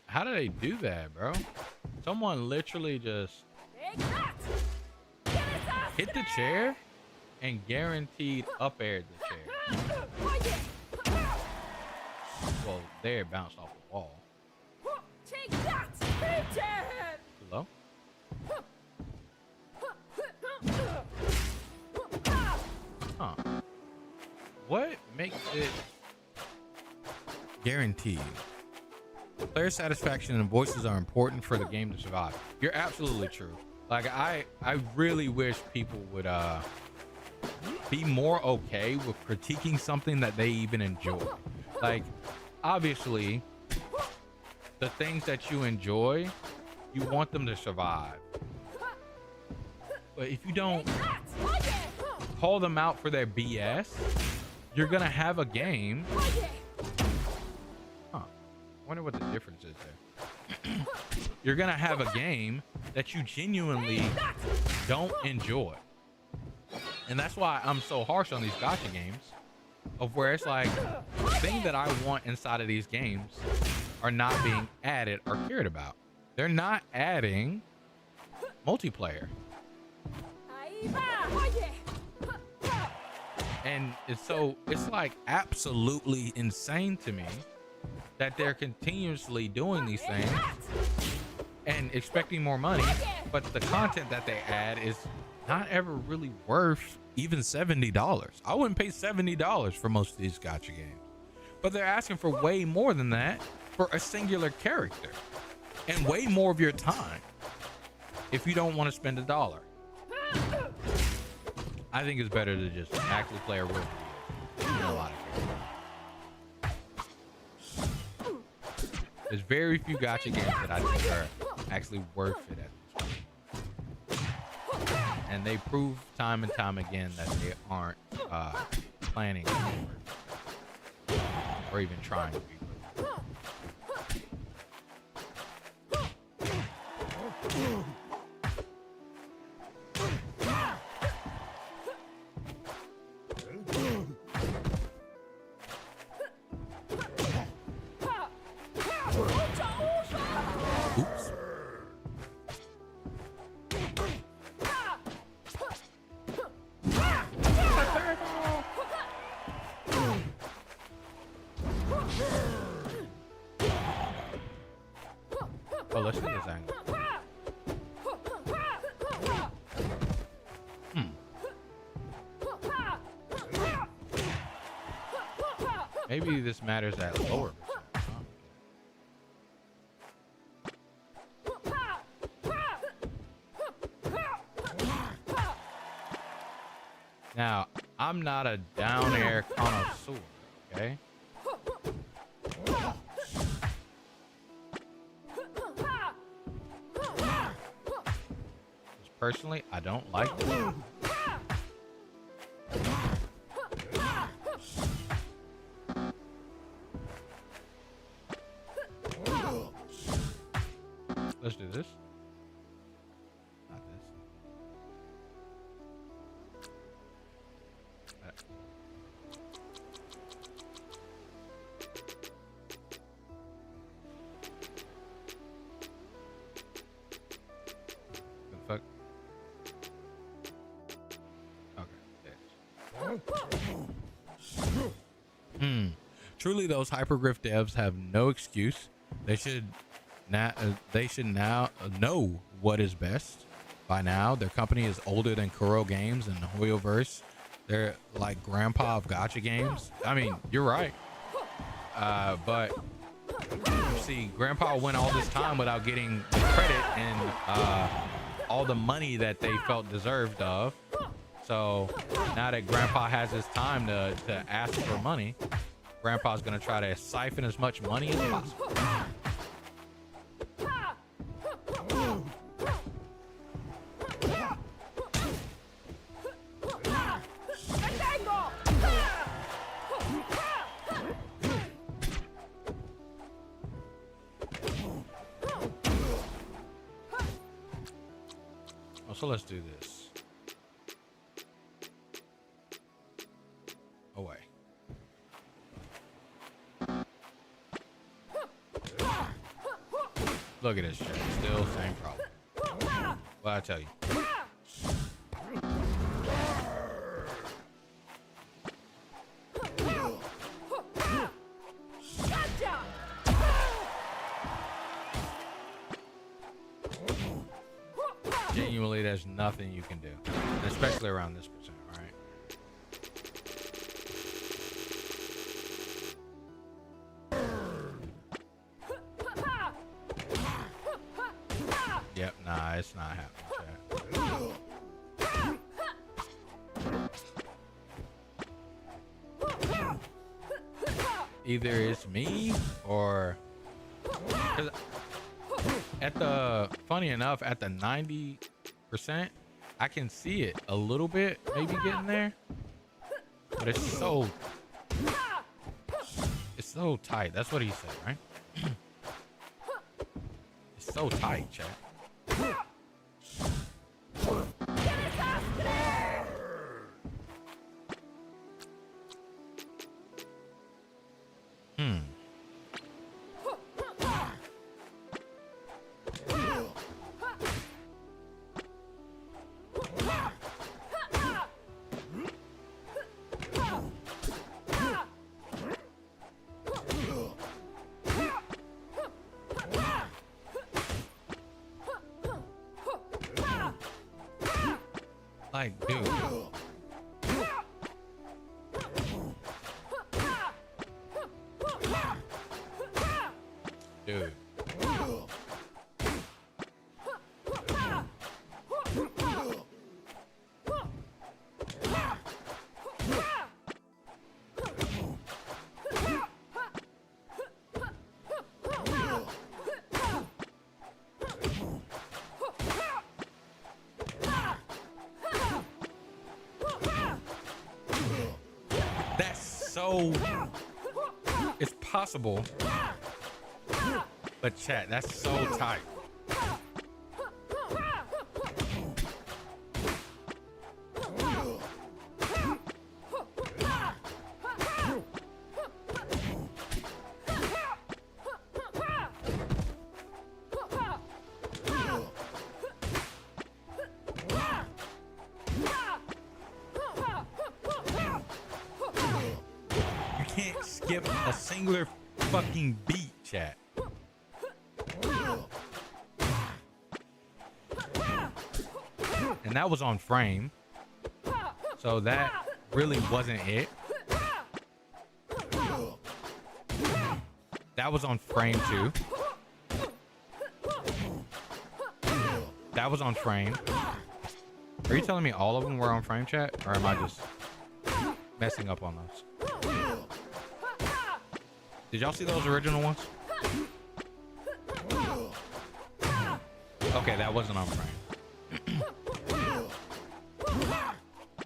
How do they do that, bro? Someone literally just hit the chair and guaranteed up aired the chair. Well, there it bounced off the wall. Take that. Hello? Huh. What makes it guaranteed? Player satisfaction and voices are important for the game to survive. You're absolutely true. Like I really wish people would be more okay with critiquing something that they even enjoy. Like obviously the things that you enjoy, you want them to survive. But if you don't call them out for their BS, you're gonna have a game. Wonder what the difference is there. You're gonna have a game that you genuinely don't enjoy, and that's why I'm so harsh on these gacha games, of where it's like the thing that I want inside of these games are not being added or cared about. They're not adding multiplayer, and it's like absolutely insane to me that they're continuously doing these things and expecting more money, but the content that they add is not ever really worth even $70. I wouldn't pay $70 for most of these gacha games, but they're asking for way more than that for a singular character and way more of your time if you don't want to spend $1. I think it's better to just actually play a real video. You know, a lot of people. There's very few gacha games that I think are actually worth it at this point. And they prove time and time again that they aren't planning or even trying to be. Oh, let's see this angle. Maybe this matters at lower percent. Now, I'm not a down air connoisseur, okay? Personally, I don't like it. Let's do this. Not this. The fuck? Okay. Truly, those hypergriff devs have no excuse. They should now know what is best. By now, their company is older than Kuro Games and Hyoirei. They're like grandpa of gacha games. I mean, you're right. But you see, grandpa went all this time without getting the credit and all the money that they felt deserved of. So now that grandpa has his time to ask for money, grandpa's gonna try to siphon as much money as possible. So let's do this. Away. Look at this shit. Still same problem. What I tell you. Genuinely, there's nothing you can do, especially around this percent, right? Yep, nah, it's not happening, chat. Either it's me or... At the, funny enough, at the 90%, I can see it a little bit, maybe getting there, but it's so tight. That's what he said, right? It's so tight, chat. Like, dude. Dude. So it's possible, but chat, that's so tight. Skip a singular fucking beat, chat. And that was on frame, so that really wasn't it. That was on frame 2. That was on frame. Are you telling me all of them were on frame, chat? Or am I just messing up on those? Did y'all see those original ones? Okay, that wasn't on frame.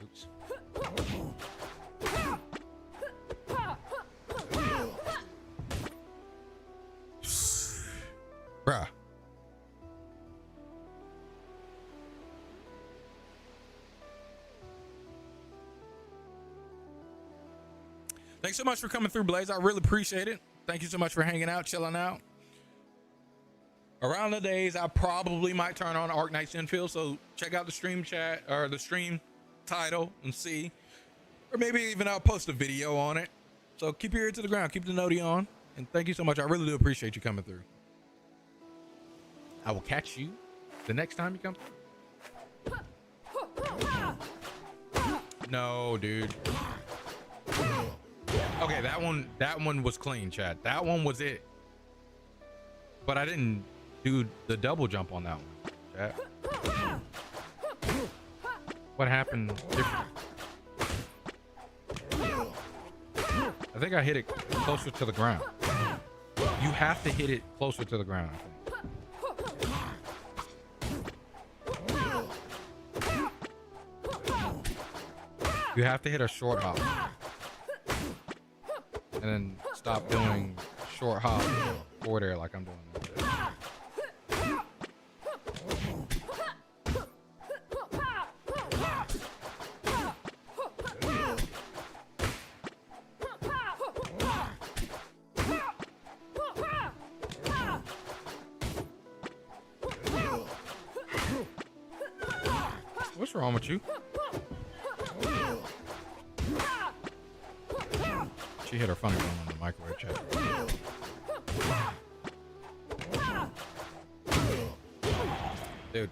Oops. Bruh. Thanks so much for coming through, Blaze. I really appreciate it. Thank you so much for hanging out, chilling out. Around the days, I probably might turn on Arknights Infield, so check out the stream chat or the stream title and see. Or maybe even I'll post a video on it. So keep your ear to the ground, keep the noti on. And thank you so much. I really do appreciate you coming through. I will catch you the next time you come through. No, dude. Okay, that one was clean, chat. That one was it. But I didn't do the double jump on that one, chat. What happened different? I think I hit it closer to the ground. You have to hit it closer to the ground, I think. You have to hit a short hop. And then stop doing short hop forward air like I'm doing. What's wrong with you? She hit her funny bone on the microwave chat. Dude.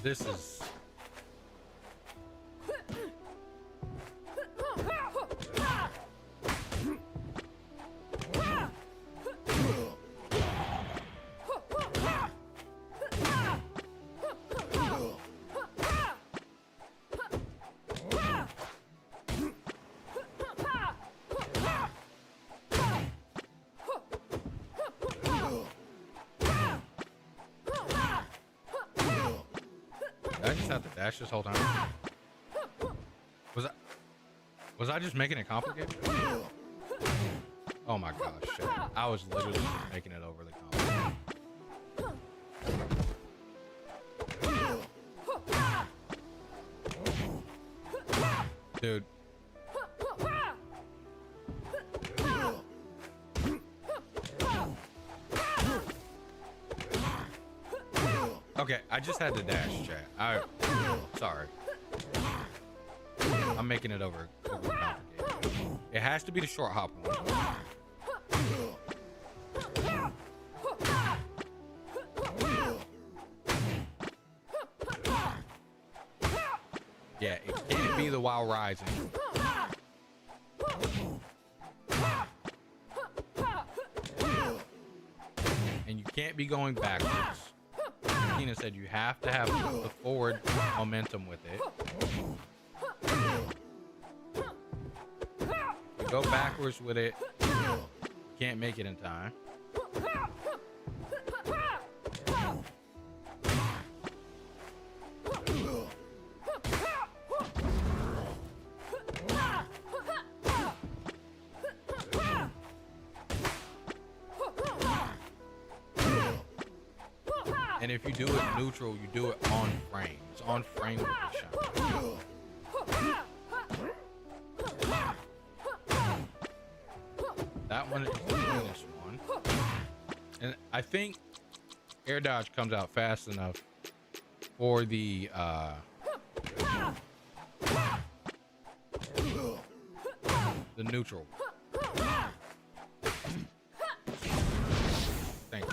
This is... Dash this whole time. Was I just making it complicated? Oh my gosh, shit. I was literally just making it overly complicated. Dude. Okay, I just had to dash, chat. Sorry. I'm making it over complicated. It has to be the short hop one. Yeah, it can't be the while rising. And you can't be going backwards. Dina said you have to have the forward momentum with it. You go backwards with it, you can't make it in time. And if you do it neutral, you do it on frame. It's on frame with the shot. That one is the cleanest one. And I think air dodge comes out fast enough for the neutral. Thank you.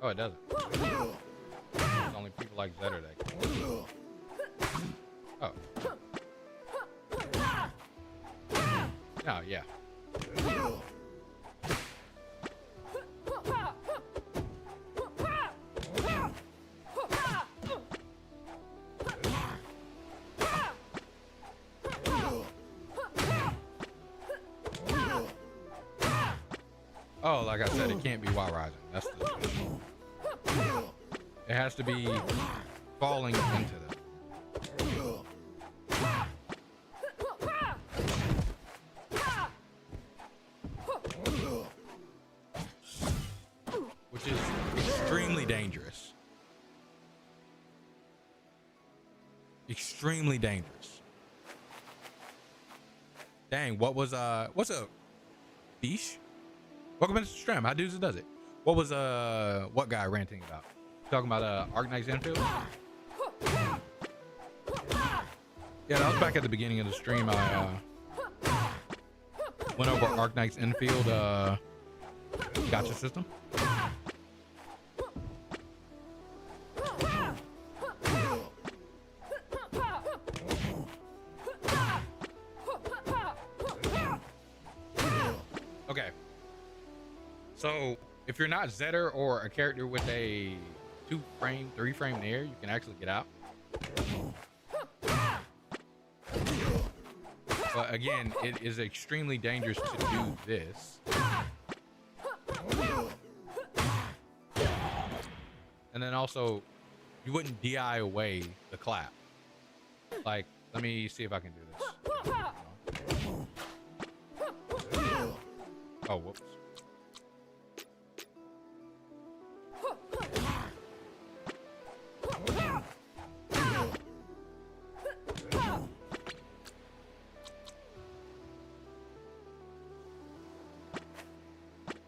Oh, it doesn't. It's only people like Zetter that can. Oh. Oh, yeah. Oh, like I said, it can't be while rising. That's the issue. It has to be falling into them. Which is extremely dangerous. Extremely dangerous. Dang, what's up? Fish? Welcome to the stream. How does it? What was what guy ranting about? Talking about Arknights Enfield? Yeah, that was back at the beginning of the stream. I went over Arknights Enfield gotcha system. Okay. So if you're not Zetter or a character with a 2-frame, 3-frame nair, you can actually get out. But again, it is extremely dangerous to do this. And then also, you wouldn't DI away the clap. Like, let me see if I can do this. Oh, whoops.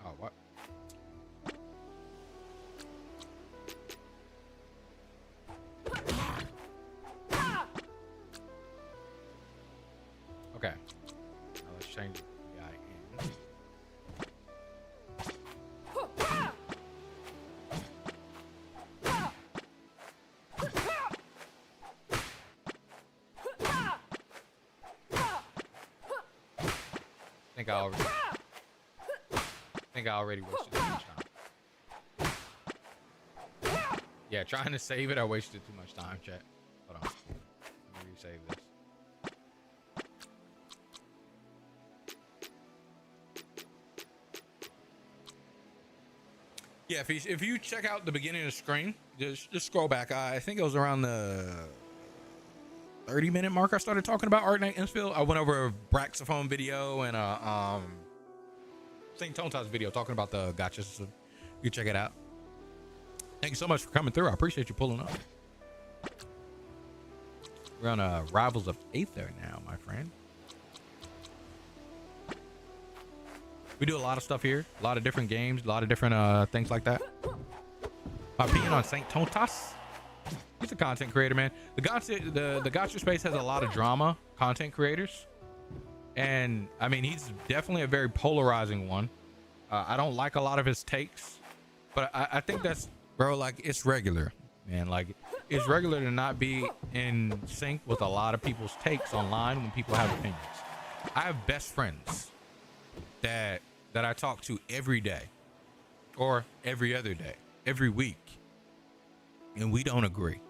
Oh, what? Okay. Now let's change it. I think I already wasted too much time. Yeah, trying to save it, I wasted too much time, chat. Hold on. Let me resave this. Yeah, if you check out the beginning of the screen, just scroll back. I think it was around the 30-minute mark I started talking about Arknights Enfield. I went over a Braxophone video and a St. Tontas video talking about the gotcha system. You can check it out. Thank you so much for coming through. I appreciate you pulling up. We're on Rivals of Aether now, my friend. We do a lot of stuff here, a lot of different games, a lot of different things like that. My opinion on St. Tontas. He's a content creator, man. The gotcha space has a lot of drama, content creators. And I mean, he's definitely a very polarizing one. I don't like a lot of his takes, but I think that's, bro, like, it's regular, man. Like, it's regular to not be in sync with a lot of people's takes online when people have opinions. I have best friends that I talk to every day or every other day, every week, and we don't agree.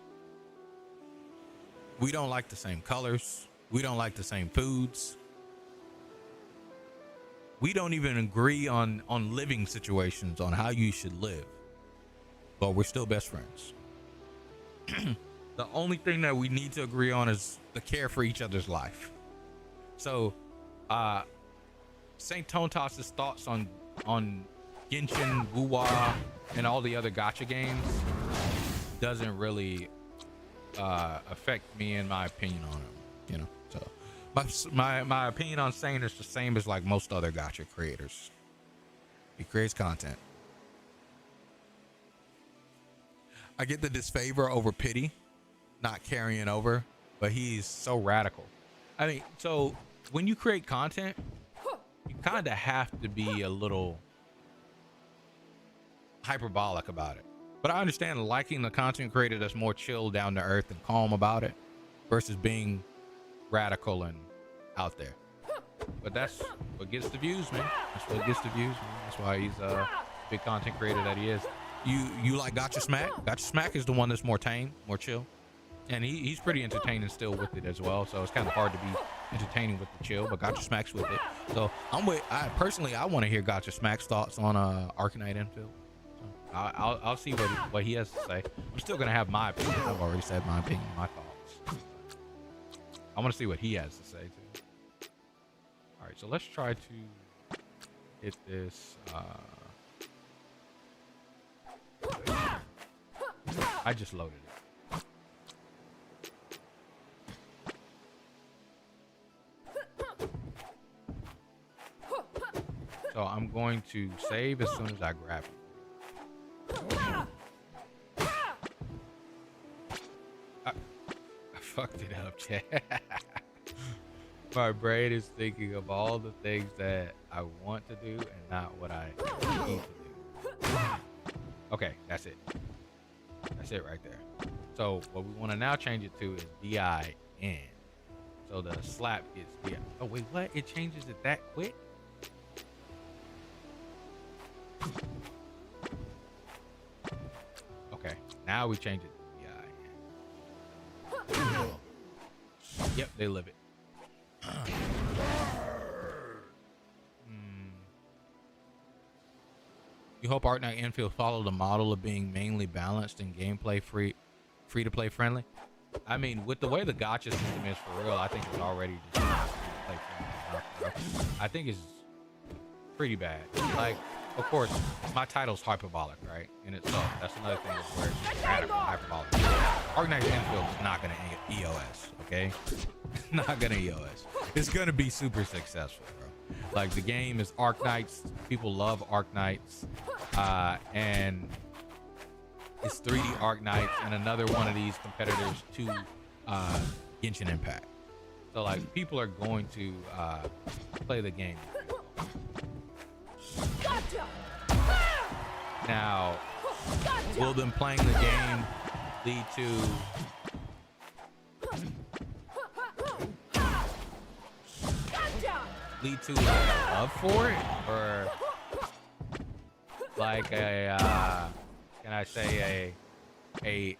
We don't like the same colors. We don't like the same foods. We don't even agree on living situations, on how you should live, but we're still best friends. The only thing that we need to agree on is the care for each other's life. So, St. Tontas' thoughts on Genshin, Wuwa, and all the other gacha games doesn't really affect me and my opinion on them, you know. So my opinion on Saint is the same as like most other gacha creators. He creates content. I get the disfavor over pity not carrying over, but he's so radical. I mean, so when you create content, you kind of have to be a little hyperbolic about it. But I understand liking the content creator that's more chill, down to earth, and calm about it. versus being radical and out there. But that's what gets the views, man. That's what gets the views, man. That's why he's a big content creator that he is. You like Gotcha Smack? Gotcha Smack is the one that's more tame, more chill. And he's pretty entertaining still with it as well. So it's kind of hard to be entertaining with the chill, but Gotcha Smack's with it. So I want to hear Gotcha Smack's thoughts on Arknight Infield. So I'll see what he has to say. I'm still gonna have my opinion. I've already said my opinion, my thoughts. I want to see what he has to say too. All right, so let's try to hit this. I just loaded it. So I'm going to save as soon as I grab it. I fucked it up, chat. My brain is thinking of all the things that I want to do and not what I need to do. Okay, that's it. That's it right there. So what we want to now change it to is DIN. So the slap gets DI. Oh wait, what? It changes it that quick? Okay, now we change it to DIN. Yep, they live it. You hope Arknight Infield follow the model of being mainly balanced and gameplay free to play friendly. I mean, with the way the gotcha system is for real, I think it's already just free to play friendly. I think it's pretty bad. Like, of course, my title's hyperbolic, right? In itself, that's another thing where it's radical hyperbolic. Arknight Infield is not gonna EOS, okay? Not gonna EOS. It's gonna be super successful, bro. Like, the game is Arknights. People love Arknights, and it's 3D Arknights and another one of these competitors to Genshin Impact. So like, people are going to play the game. Now, will them playing the game lead to like a love for it, or like a can I say a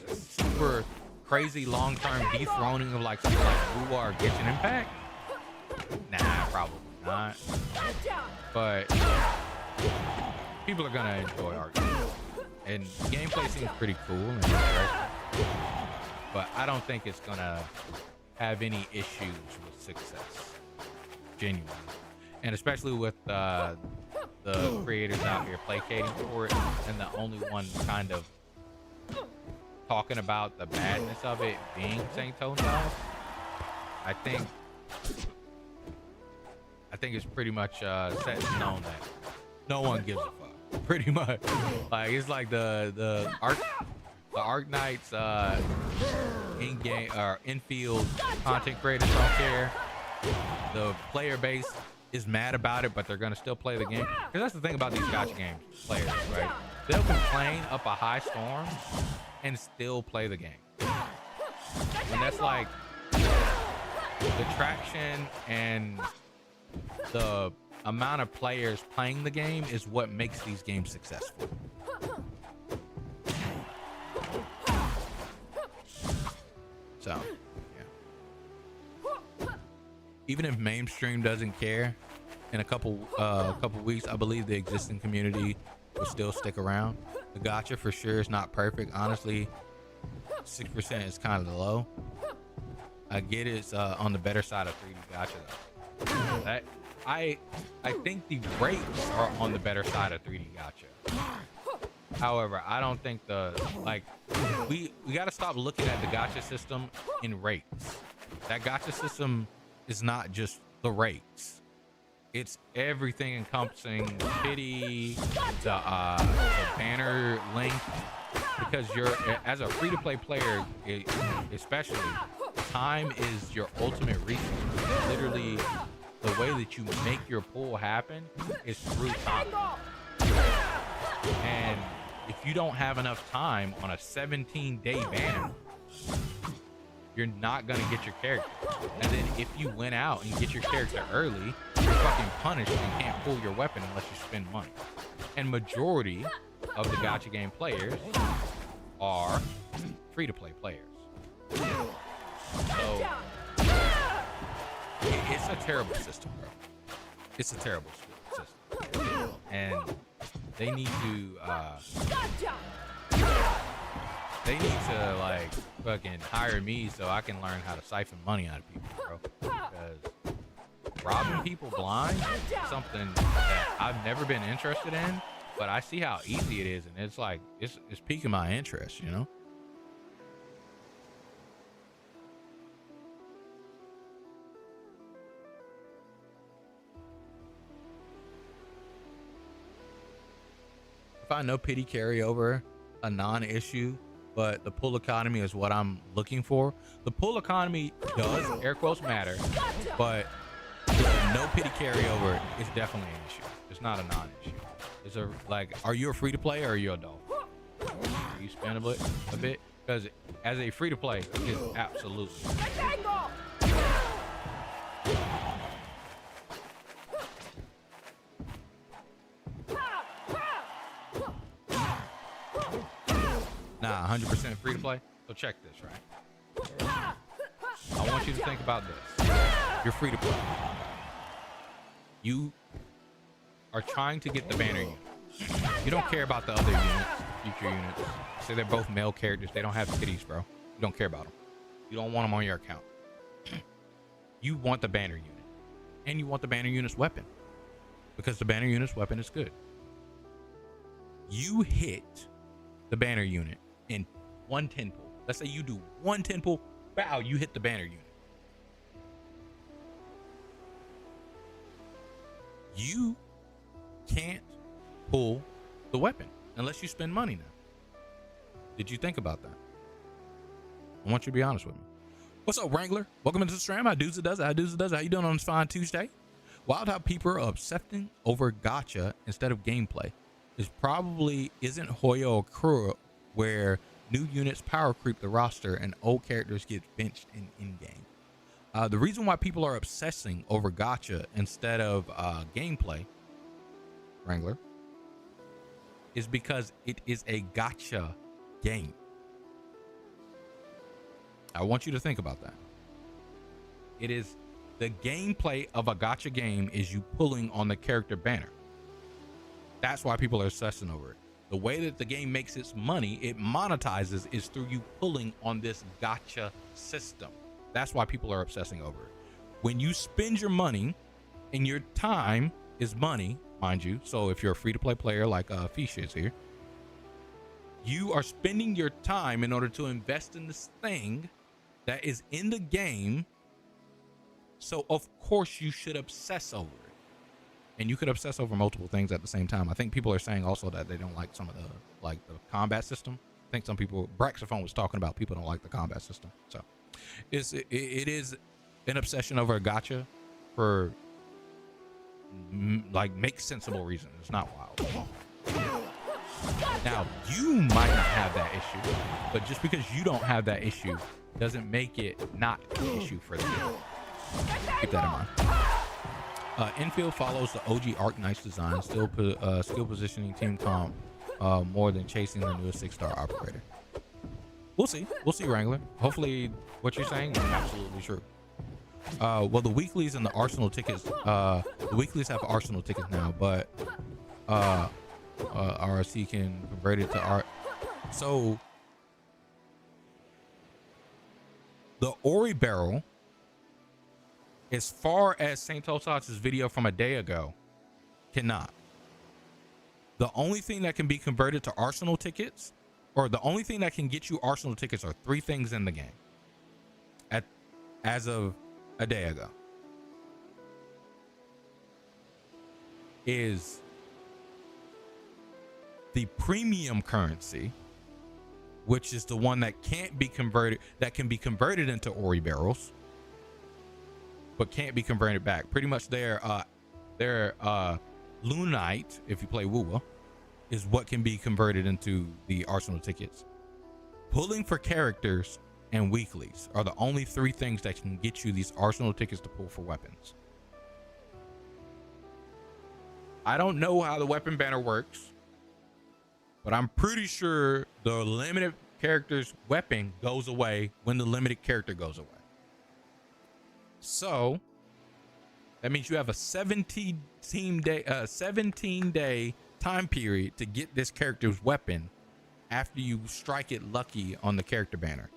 super crazy long-term dethroning of like something like Thru or Genshin Impact? Nah, probably not. But people are gonna enjoy Arknights, and gameplay seems pretty cool and interesting. But I don't think it's gonna have any issues with success, genuinely, and especially with the creators out here placating for it, and the only one kind of talking about the badness of it being St. Tone's. I think it's pretty much set in stone that no one gives a fuck. Pretty much, like, it's like the Arknights in-game or infield content creators don't care. The player base is mad about it, but they're gonna still play the game. Because that's the thing about these gotcha games players, right? They'll complain up a high storm and still play the game. And that's like the traction and the amount of players playing the game is what makes these games successful. So, yeah. Even if mainstream doesn't care, in a couple weeks, I believe the existing community will still stick around. The gotcha for sure is not perfect. Honestly, 6% is kind of low. I get it's on the better side of 3D gotcha though. That I think the rates are on the better side of 3D gotcha. However, I don't think we got to stop looking at the gotcha system in rates. That gotcha system is not just the rates. It's everything encompassing pity, the banner length, because you're, as a free-to-play player, especially, time is your ultimate resource. Literally, the way that you make your pull happen is through time. And if you don't have enough time on a 17-day banner, you're not gonna get your character. And then if you went out and get your character early, you're fucking punished and can't pull your weapon unless you spend money. And majority of the gacha game players are free-to-play players. So it's a terrible system, bro. It's a terrible system, and they need to like fucking hire me so I can learn how to siphon money out of people, bro. Because robbing people blind is something that I've never been interested in, but I see how easy it is, and it's like it's piquing my interest, you know. I find no pity carryover a non-issue, but the pull economy is what I'm looking for. The pull economy does, air quotes, matter, but no pity carryover is definitely an issue. It's not a non-issue. It's a, like, are you a free-to-play or are you a adult? Do you spend a bit? Because as a free-to-play, it's absolutely. Nah, 100% free to play. So check this, right? I want you to think about this. You're free to play. You are trying to get the banner unit. You don't care about the other units, future units. Say they're both male characters. They don't have titties, bro. You don't care about them. You don't want them on your account. You want the banner unit. And you want the banner unit's weapon. Because the banner unit's weapon is good. You hit the banner unit in one 10 pull. Let's say you do one 10 pull, bow, you hit the banner unit. You can't pull the weapon unless you spend money now. Did you think about that? I want you to be honest with me. What's up, Wrangler? Welcome into the stream. How does it does it? How does it does it? How you doing on this fine Tuesday? Wild how people are obsessing over gacha instead of gameplay. This probably isn't Hyoirei or Thru, where new units power creep the roster and old characters get benched in-game. The reason why people are obsessing over gacha instead of gameplay, Wrangler, is because it is a gacha game. I want you to think about that. It is the gameplay of a gacha game is you pulling on the character banner. That's why people are obsessing over it. The way that the game makes its money, it monetizes, is through you pulling on this gacha system. That's why people are obsessing over it. When you spend your money, and your time is money, mind you. So if you're a free-to-play player like Fisha is here, you are spending your time in order to invest in this thing that is in the game. So of course you should obsess over it. And you could obsess over multiple things at the same time. I think people are saying also that they don't like some of the the combat system. I think some people, Braxophone was talking about people don't like the combat system. So it is an obsession over a gacha for like make sensible reasons. It's not wild. Now you might not have that issue, but just because you don't have that issue doesn't make it not an issue for them. Keep that in mind. Infield follows the OG Arknights design, still skill positioning, team comp, more than chasing the newest 6-star operator. We'll see, Wrangler. Hopefully what you're saying is absolutely true. Well, the weeklies and the Arsenal tickets, the weeklies have Arsenal tickets now, but RC can convert it to art. So the Ori barrel, as far as St. Tosat's video from a day ago, cannot. The only thing that can be converted to Arsenal tickets, or the only thing that can get you Arsenal tickets, are 3 things in the game as of a day ago. Is the premium currency, which is the one that can't be converted, that can be converted into Ori barrels, but can't be converted back. Pretty much their Lunite, if you play Wuwa, is what can be converted into the Arsenal tickets. Pulling for characters and weeklies are the only 3 things that can get you these arsenal tickets to pull for weapons. I don't know how the weapon banner works, but I'm pretty sure the limited character's weapon goes away when the limited character goes away. So that means you have a 17 day time period to get this character's weapon after you strike it lucky on the character banner.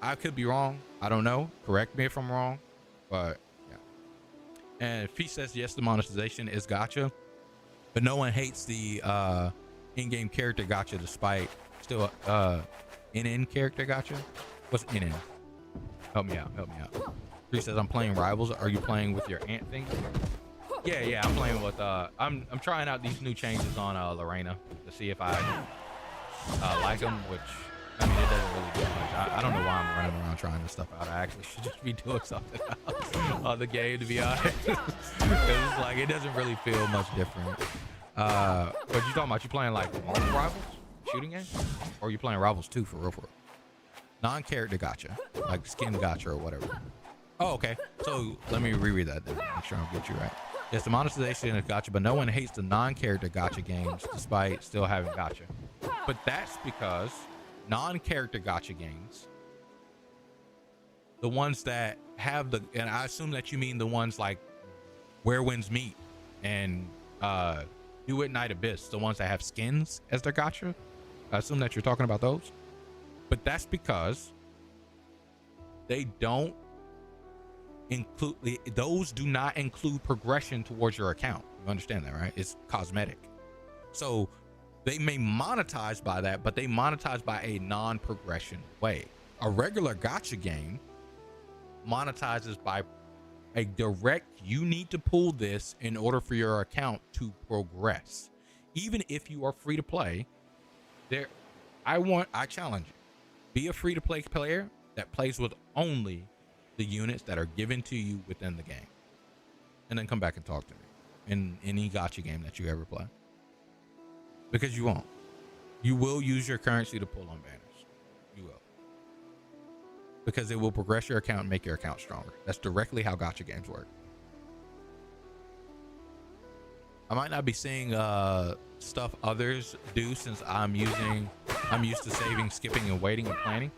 I could be wrong. I don't know. Correct me if I'm wrong, but yeah. And Fee says, yes, the monetization is gacha, but no one hates the in-game character gacha despite still in character gacha. What's in? Help me out. Fee says, I'm playing Rivals. Are you playing with your ant thing? Yeah, I'm playing with I'm trying out these new changes on Reina to see if I like them, which I mean, it doesn't really do much. I don't know why I'm running around trying this stuff out. I actually should just be doing something else on the game, to be honest. It's like it doesn't really feel much different. What you talking about? You playing like normal Rivals shooting game, or you playing Rivals 2 for real? Non-character gacha, like skin gacha or whatever. Oh, okay. So let me reread that then. Make sure I get you right. Yes, the monetization is gacha, but no one hates the non-character gacha games despite still having gacha. But that's because non-character gacha games, the ones that have the, and I assume that you mean the ones like Where Winds Meet and Do It Night Abyss, the ones that have skins as their gacha. I assume that you're talking about those. But that's because they don't include, those do not include progression towards your account. You understand that, right? It's cosmetic. So they may monetize by that, but they monetize by a non-progression way. A regular gacha game monetizes by a direct, you need to pull this in order for your account to progress. Even if you are free to play, I challenge you. Be a free to play player that plays with only the units that are given to you within the game. And then come back and talk to me in any gacha game that you ever play. Because you won't. You will use your currency to pull on banners. You will. Because it will progress your account and make your account stronger. That's directly how gacha games work. I might not be seeing stuff others do since I'm used to saving, skipping, and waiting and planning.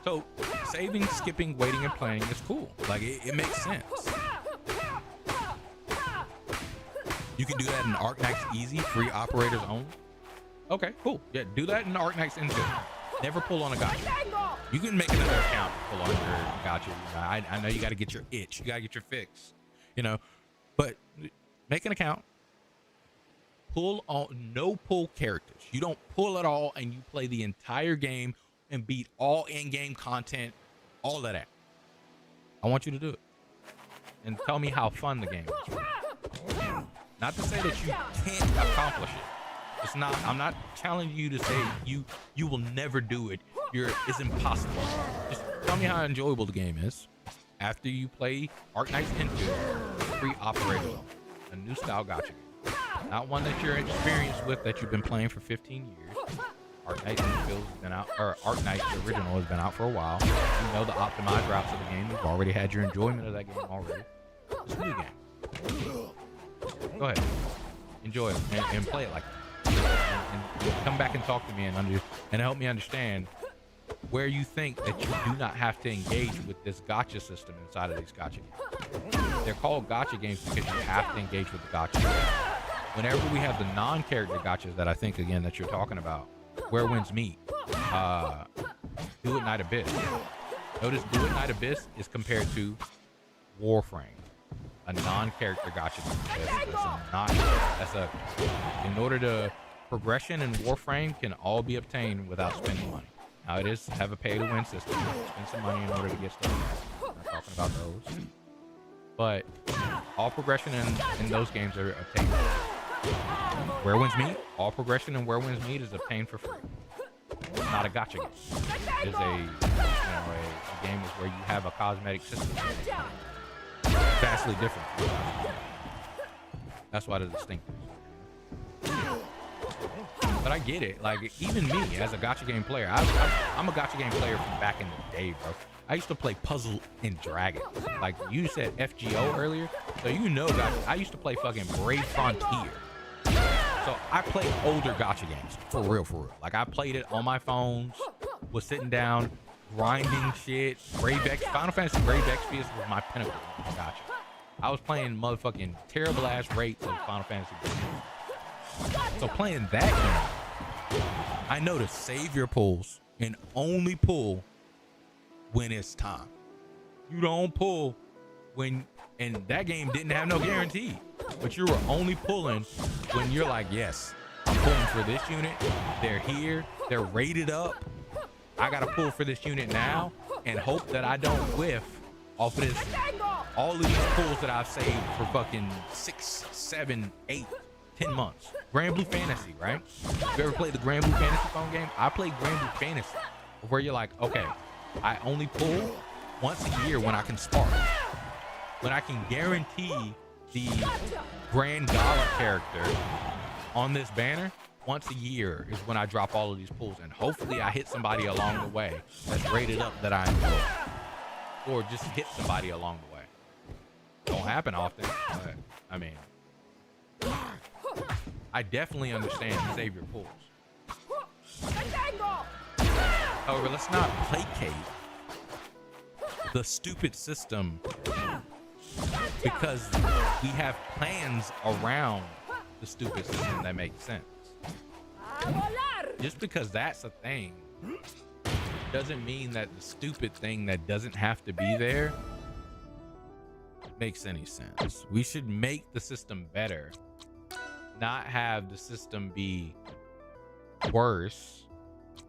So saving, skipping, waiting, and planning is cool. Like it makes sense. You can do that in Arknights easy, free operators only. Okay, cool. Yeah, do that in Arknights Into. Never pull on a gacha. You can make another account to pull on your gacha. I know you got to get your itch. You got to get your fix. You know, but make an account. Pull on no pull characters. You don't pull at all, and you play the entire game and beat all in-game content, all of that. I want you to do it and tell me how fun the game is. Not to say that you can't accomplish it. It's not. I'm not challenging you to say you will never do it. It's impossible. Just tell me how enjoyable the game is. After you play Arknights Into, free operator, a new style gacha game. Not one that you're experienced with, that you've been playing for 15 years. Arknights Infield's been out, or Arknights the original has been out for a while. You know the optimized routes of the game. You've already had your enjoyment of that game already. It's a new game. Go ahead, enjoy it and play it like that. And come back and talk to me and help me understand where you think that you do not have to engage with this gacha system inside of these gacha games. They're called gacha games because you have to engage with the gacha game. Whenever we have the non-character gachas that I think, again, that you're talking about, Where Winds Meet, Do It Night Abyss. Notice Do It Night Abyss is compared to Warframe, a non-character gacha game. In order to progression in Warframe can all be obtained without spending money. Now it is have a pay-to-win system. Spend some money in order to get stuff. I'm not talking about those, but all progression in those games are obtained. Where Winds Meet, all progression in Where Winds Meet is obtained for free. It's not a gacha game. It is a game is where you have a cosmetic system. Vastly different. That's why the distinct is. But I get it. Like, even me as a gacha game player, I'm a gacha game player from back in the day, bro. I used to play Puzzle and Dragon. Like, you said FGO earlier, so you know that I used to play fucking Brave Frontier. So I played older gacha games, for real, for real. Like, I played it on my phones, was sitting down, grinding shit. Final Fantasy Brave XP was my pinnacle of gacha. I was playing motherfucking terrible ass rates of Final Fantasy. So playing that game, I know to save your pulls and only pull when it's time. You don't pull when, and that game didn't have no guarantee, but you were only pulling when you're like, yes, I'm pulling for this unit. They're here. They're rated up. I got to pull for this unit now and hope that I don't whiff off of this. All of these pulls that I've saved for fucking 6, 7, 8, 10 months. Grand Blue Fantasy, right? You ever played the Grand Blue Fantasy phone game? I played Grand Blue Fantasy, where you're like, okay, I only pull once a year when I can spark. When I can guarantee the Grand Gala character on this banner, once a year is when I drop all of these pulls. And hopefully I hit somebody along the way that's rated up that I enjoy. Or just hit somebody along the way. Don't happen often, but I mean, I definitely understand save your pulls. However, let's not placate the stupid system because we have plans around the stupid system that make sense. Just because that's a thing doesn't mean that the stupid thing that doesn't have to be there makes any sense. We should make the system better, not have the system be worse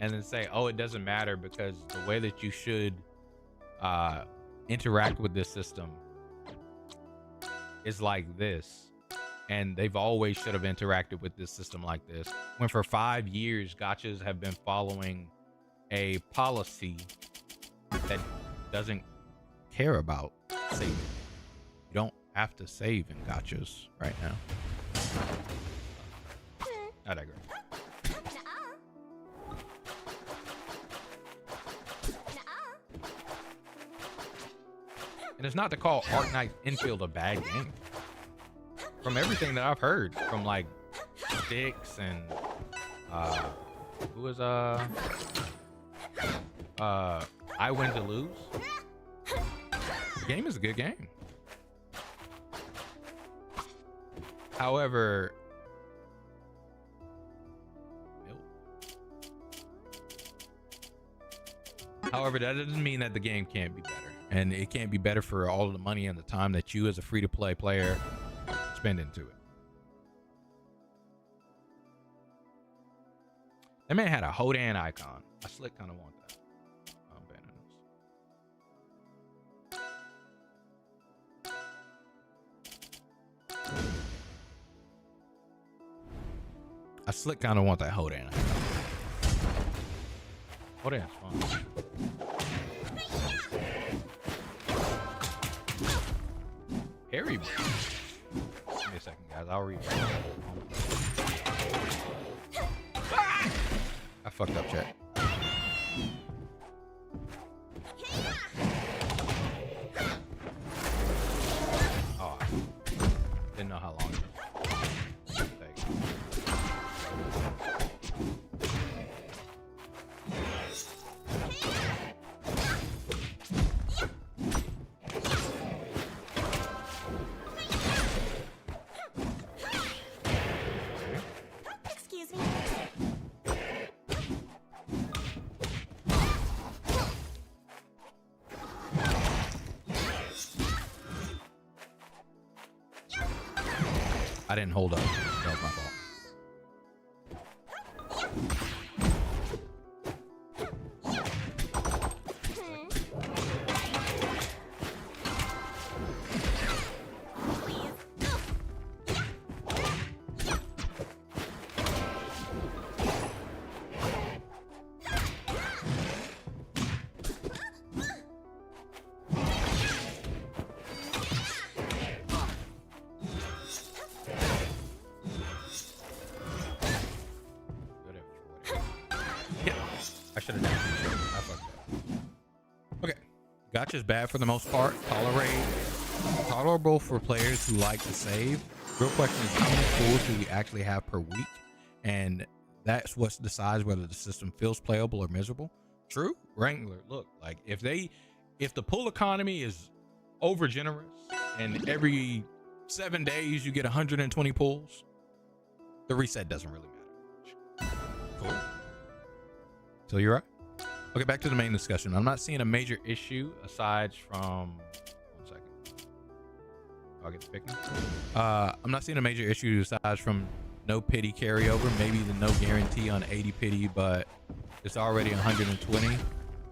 and then say, oh, it doesn't matter because the way that you should interact with this system is like this, and they've always should have interacted with this system like this, when for 5 years gachas have been following a policy that doesn't care about saving. You don't have to save in gachas right now. I digress. And it's not to call Arknights Infield a bad game. From everything that I've heard from like Sticks and who was I Win to Lose. The game is a good game. However, that doesn't mean that the game can't be better. And it can't be better for all of the money and the time that you as a free-to-play player spend into it. That man had a Hodan icon. I slick kind of want that. I'm banning this. I slick kind of want that Hodan icon. Hodan's fun. Harry, give me a second, guys. I'll read. I fucked up, chat. Oh, didn't know how long it would take. Excuse me. I didn't hold up. That was my fault. Okay, gotcha's bad for the most part. Tolerable for players who like to save. Real question is, how many pulls do we actually have per week? And that's what decides whether the system feels playable or miserable. True, Wrangler. Look, like if the pull economy is over generous and every 7 days you get 120 pulls, the reset doesn't really matter much. Cool. So you're right. Okay, back to the main discussion. I'm not seeing a major issue aside from 1 second. I'll get the pick now. I'm not seeing a major issue aside from no pity carryover, maybe the no guarantee on 80 pity, but it's already 120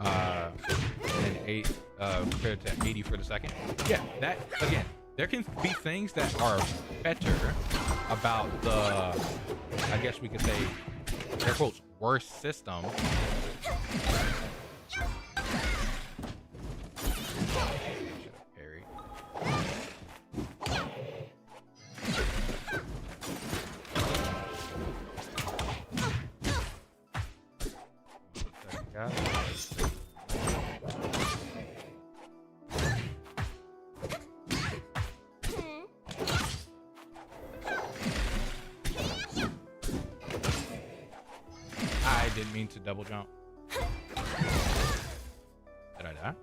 and 8 compared to 80 for the second. Yeah, that again, there can be things that are better about the, I guess we could say, air quotes, worse system. Parry. I didn't mean to double jump. Did I die?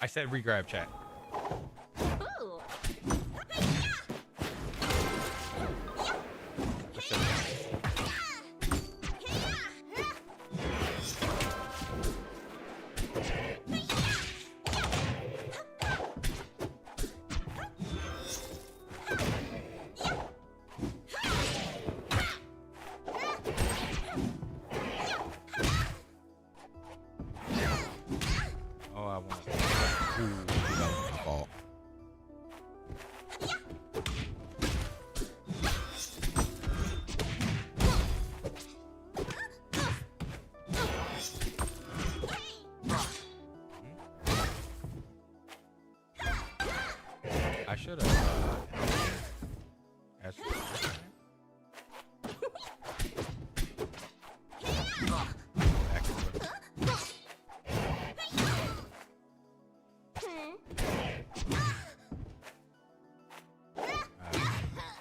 I said regrab chat. Ooh. Should have asked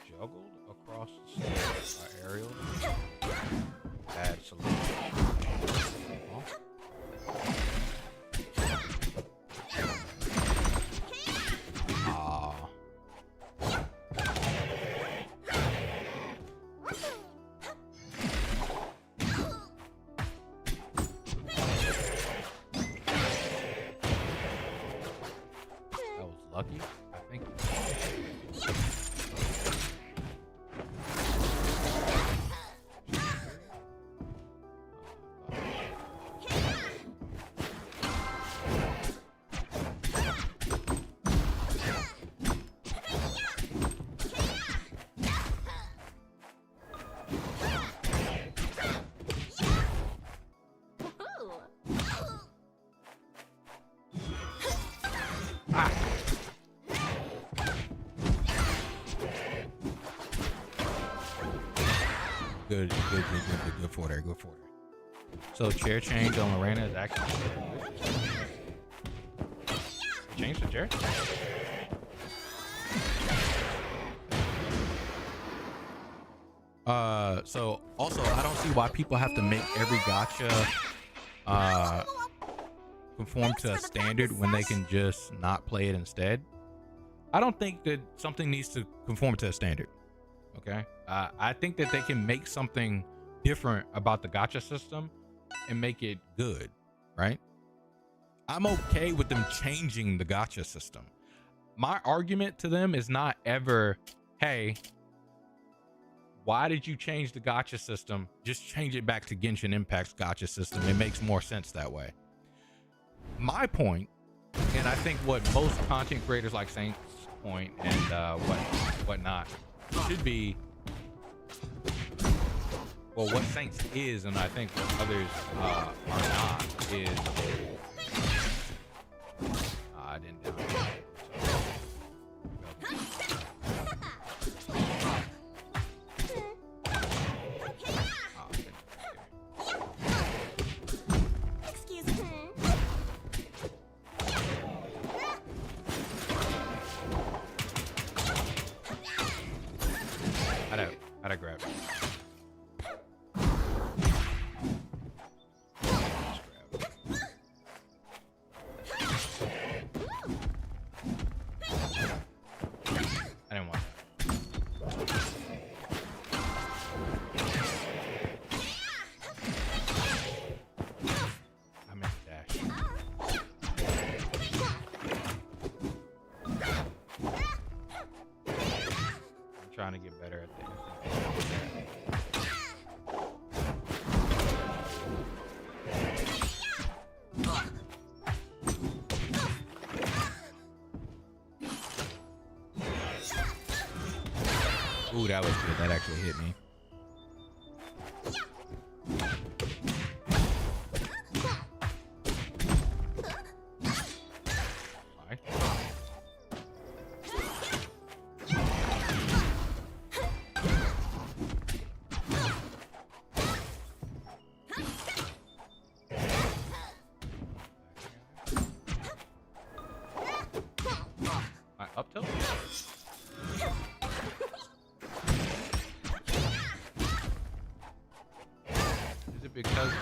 juggled across the stage by aerial. Bad solution. Lucky, I think. Good for there, good for there. So chair change on Reina is actually change the chair. So also I don't see why people have to make every gotcha conform to a standard when they can just not play it instead. I don't think that something needs to conform to a standard. Okay, I think that they can make something different about the gacha system and make it good, right? I'm okay with them changing the gacha system. My argument to them is not ever, hey, why did you change the gacha system? Just change it back to Genshin Impact's gacha system. It makes more sense that way. My point, and I think what most content creators like Saint's point and whatnot should be, well, what Saints is, and I think what others are not, is I didn't down it. Excuse me. How'd I grab it? I didn't want that. I meant to dash. I'm trying to get better at this. Ooh, that was good. That actually hit me. Alright. Alright, up tilt. Is it because the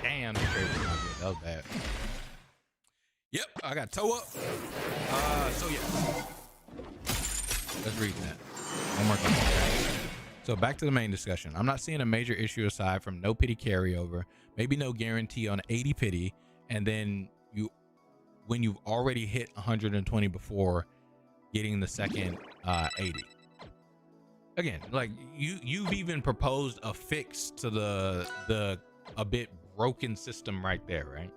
damn, that was bad. Yep, I got toe up. So yeah, let's read that one more time. So back to the main discussion. I'm not seeing a major issue aside from no pity carryover, maybe no guarantee on 80 pity, and then when you've already hit 120 before getting the second 80. Again, like you've even proposed a fix to the a bit broken system right there, right?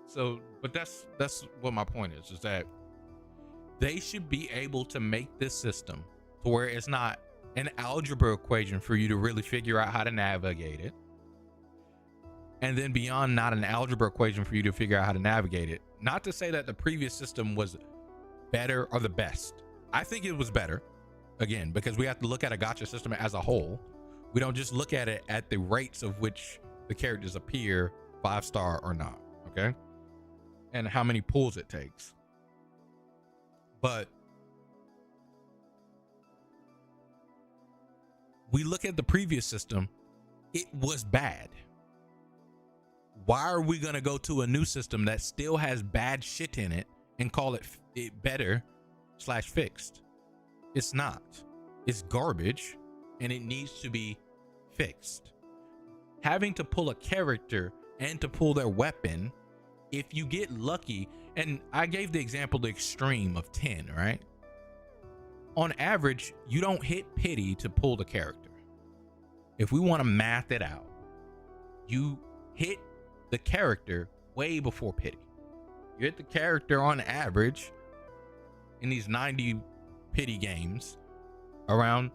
So, but that's what my point is that they should be able to make this system to where it's not an algebra equation for you to really figure out how to navigate it, and then beyond not an algebra equation for you to figure out how to navigate it. Not to say that the previous system was better or the best. I think it was better, again, because we have to look at a gacha system as a whole. We don't just look at it at the rates of which the characters appear, 5-star or not, okay? And how many pulls it takes. But we look at the previous system, it was bad. Why are we gonna go to a new system that still has bad shit in it and call it better / fixed? It's not. It's garbage, and it needs to be fixed. Having to pull a character and to pull their weapon, if you get lucky, and I gave the example, the extreme of 10, right? On average, you don't hit pity to pull the character. If we want to math it out, you hit the character way before pity. You hit the character on average in these 90 pity games around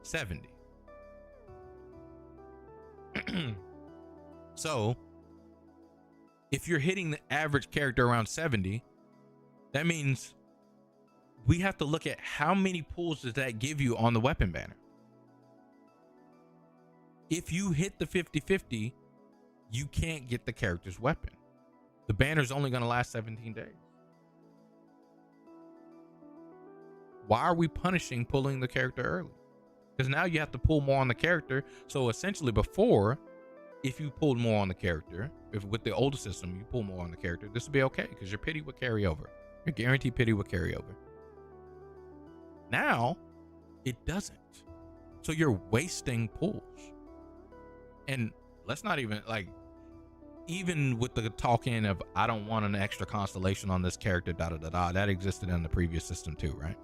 70. So if you're hitting the average character around 70, that means we have to look at how many pulls does that give you on the weapon banner. If you hit the 50-50, you can't get the character's weapon. The banner's only going to last 17 days. Why are we punishing pulling the character early? Because now you have to pull more on the character. So essentially before, if you pulled more on the character, if with the older system you pull more on the character, this would be okay because your pity would carry over. Your guaranteed pity would carry over. Now it doesn't. So you're wasting pulls. And let's not even like, even with the talking of I don't want an extra constellation on this character, that existed in the previous system too, right?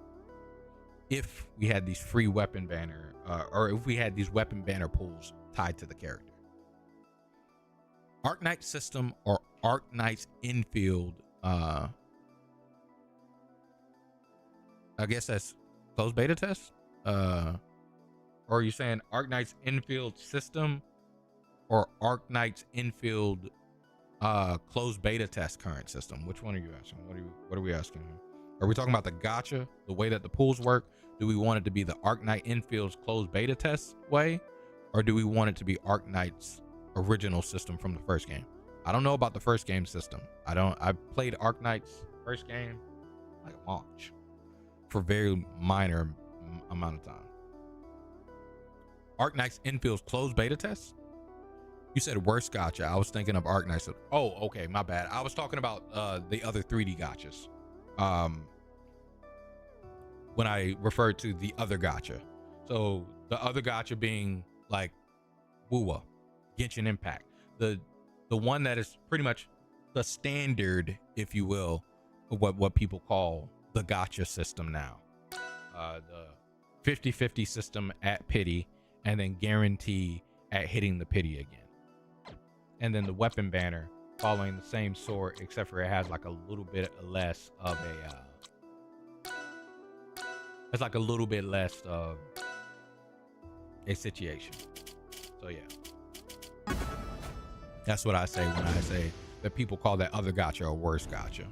If we had these free weapon banner, or if we had these weapon banner pools tied to the character. Arknights system or Arknights infield, I guess that's closed beta test? Or are you saying Arknights infield system or Arknights infield closed beta test current system? Which one are you asking? What are we asking here? Are we talking about the gacha, the way that the pools work? Do we want it to be the Arknight infield's closed beta test way? Or do we want it to be Arknight's original system from the first game? I don't know about the first game system. I played Arknight's first game like launch for very minor amount of time. Arknight's infield's closed beta test? You said worst gacha. I was thinking of Arknights. Oh, okay, my bad. I was talking about the other 3D gachas. When I referred to the other gacha. So the other gacha being like Wuwa, Genshin Impact. The one that is pretty much the standard, if you will, of what people call the gacha system now. The 50-50 system at pity and then guarantee at hitting the pity again. And then the weapon banner following the same sort, except for it has like a little bit less of it's like a little bit less of a situation. So yeah, that's what I say when I say that people call that other gacha a worse gacha.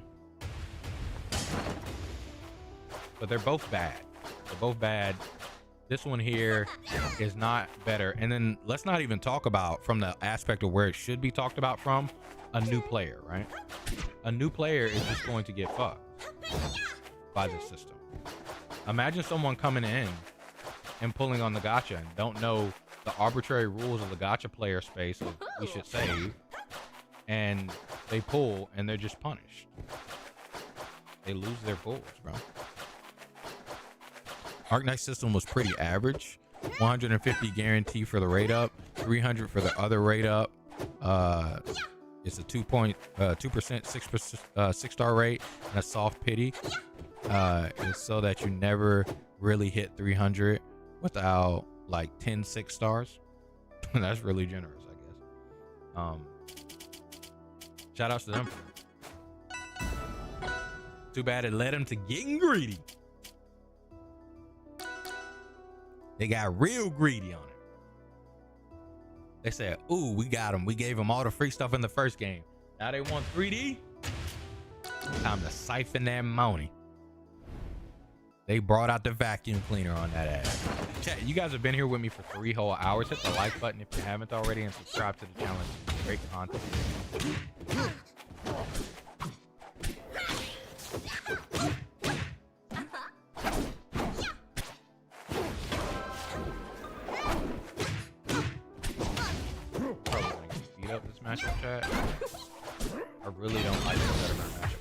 But they're both bad. They're both bad. This one here is not better. And then let's not even talk about from the aspect of where it should be talked about from, a new player, right? A new player is just going to get fucked by this system. Imagine someone coming in and pulling on the gacha and don't know the arbitrary rules of the gacha player space of we should save, and they pull and they're just punished. They lose their pulls, bro. Arknight system was pretty average. 150 guarantee for the rate up, 300 for the other rate up. It's a 2% 6-star rate and a soft pity. It's so that you never really hit 300 without like 10 6 stars. That's really generous, I guess. Shout outs to them. Too bad it led them to getting greedy. They got real greedy on it. They said, ooh, we got them. We gave them all the free stuff in the first game. Now they want 3D. Time to siphon that money. They brought out the vacuum cleaner on that ass. Chat, you guys have been here with me for 3 whole hours. Hit the like button if you haven't already and subscribe to the channel. Great content. matchup, chat. I really don't like the Veteran matchup.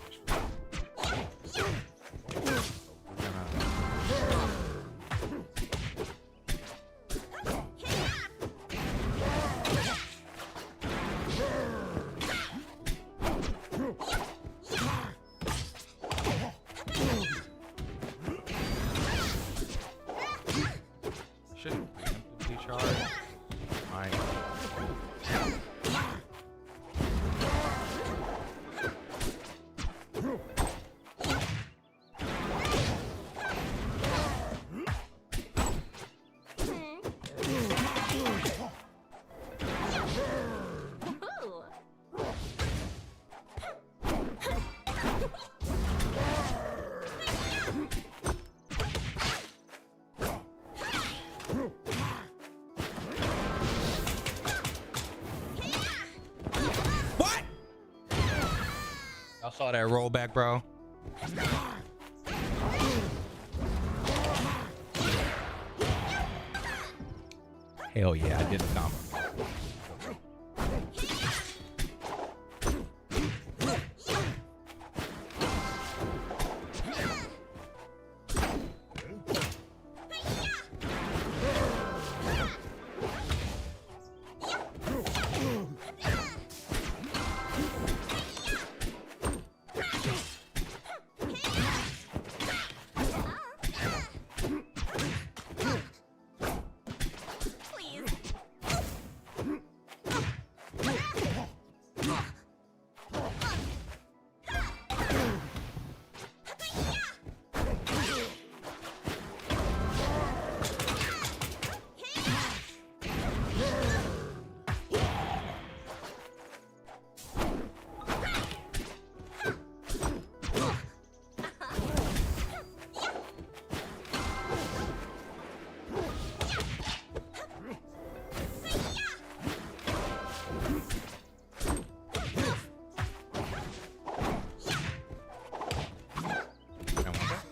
Should preemptively charge. Might. Ooh. What? Y'all saw that rollback, bro? Hell yeah, I did the combo. Please. Don't want that.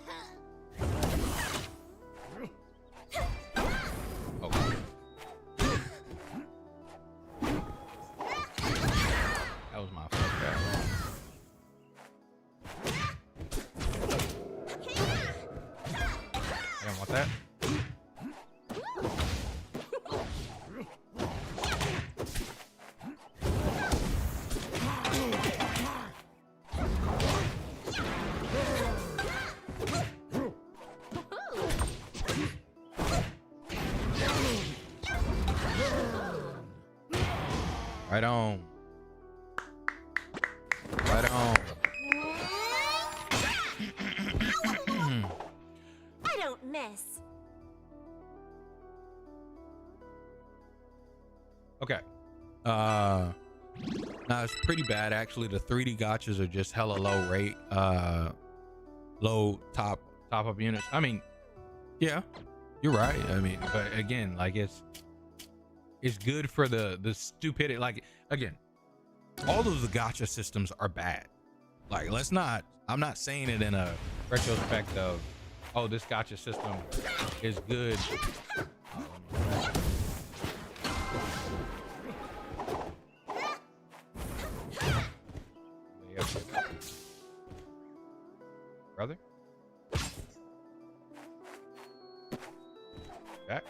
Oh. That was my fault. I didn't want that. Right on. Right on. I don't miss. Okay. Now it's pretty bad actually. The 3D gotchas are just hella low rate, low top up units. I mean, yeah, you're right. I mean, but again, like it's good for the stupidity. Like again, all of the gotcha systems are bad. Like I'm not saying it in a retrospect of, oh, this gotcha system is good. Brother? Back.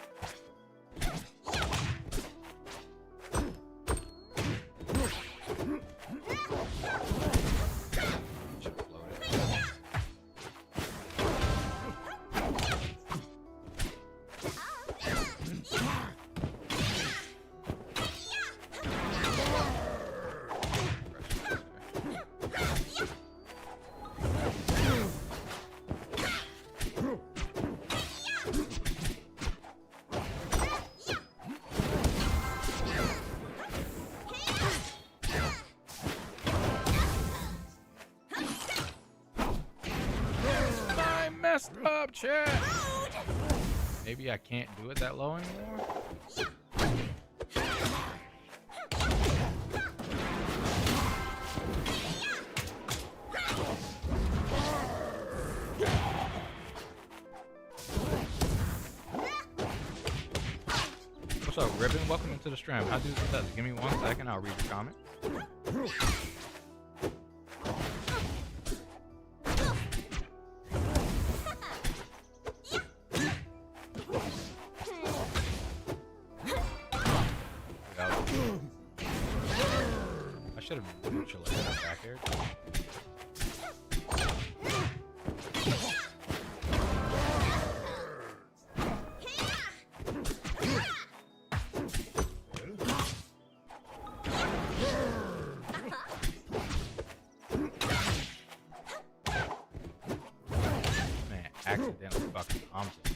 Messed up, chat. Maybe I can't do it that low anymore. What's up, Rick? Ribbon, welcome into the stream. How do it does it? Give me 1 second. I'll read your comment. I should have been Micheal H back here. Man, accidentally fucking bombs it.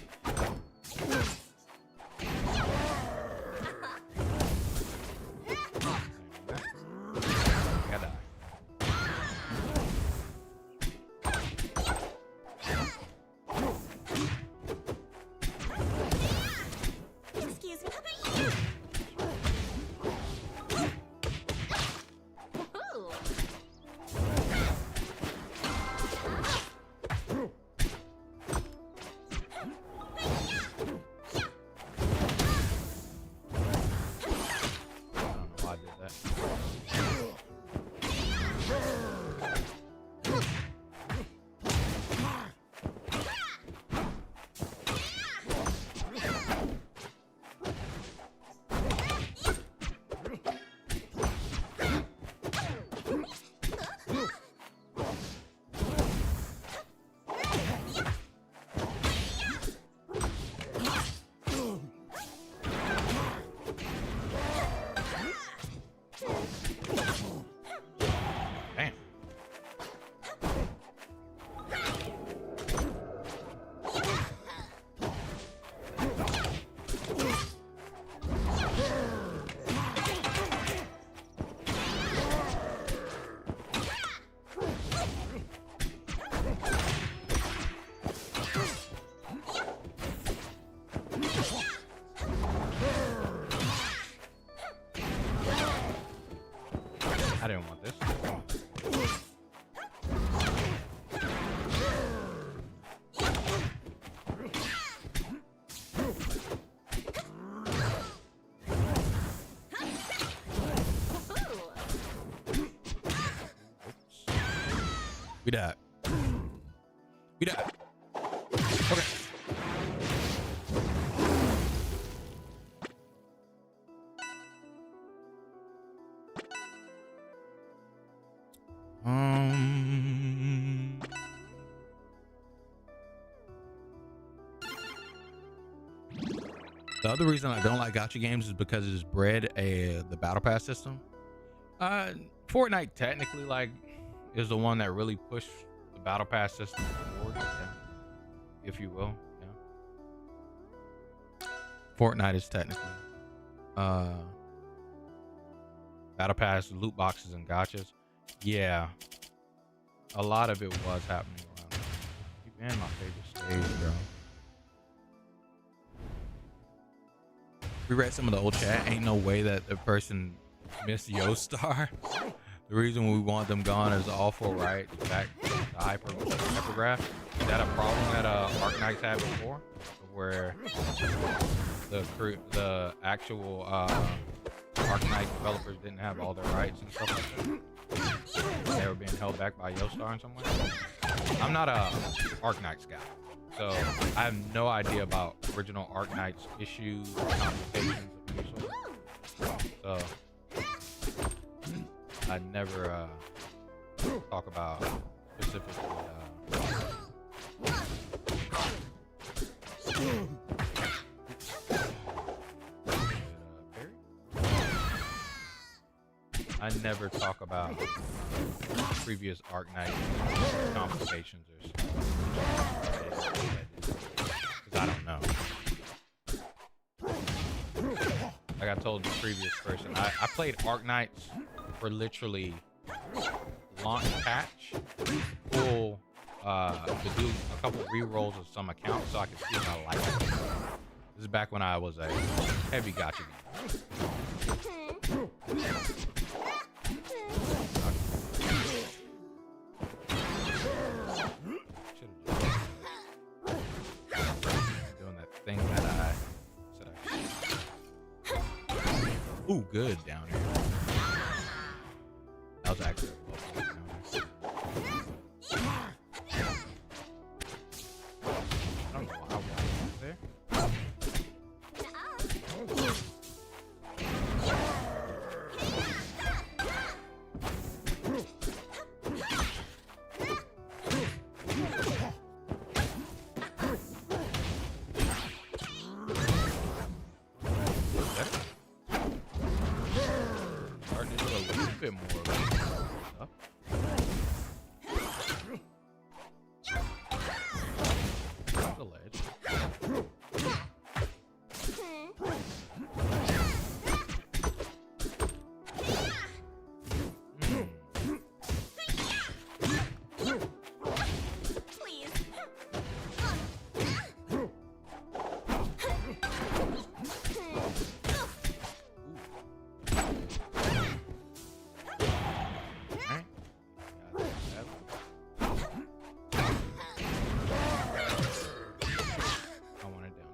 Excuse me. Woohoo! I don't know why I did that. Damn. I didn't want this. We died. We died. Okay. The other reason I don't like gacha games is because it's bred the battle pass system. Fortnite technically like is the one that really pushed the battle pass system forward, yeah, if you will. Yeah. Fortnite is technically battle pass, loot boxes, and gachas. Yeah, a lot of it was happening around. You banned my favorite stage, bro. We read some of the old chat. Ain't no way that the person missed Yoastar. The reason we want them gone is awful, right? Back to the hypergraph. Is that a problem that Arknights had before, where the actual Arknight developers didn't have all their rights and stuff like that? They were being held back by Yoastar in some way. I'm not a Arknights guy, so I have no idea about original Arknights issues or complications of any sort. So I never talk about specifically I never talk about previous Arknight complications or stuff. Because I don't know. Like I told the previous person, I played Arknights for literally launch patch, full to do a couple re-rolls of some accounts so I could see if I liked it. This is back when I was a heavy gacha gamer. Doing that thing that I said I Ooh, good down here. That was actually a close one down there. I don't know why I walked there. Starting to do a little bit more of that stuff. The ledge. Please. Alright. I want it down.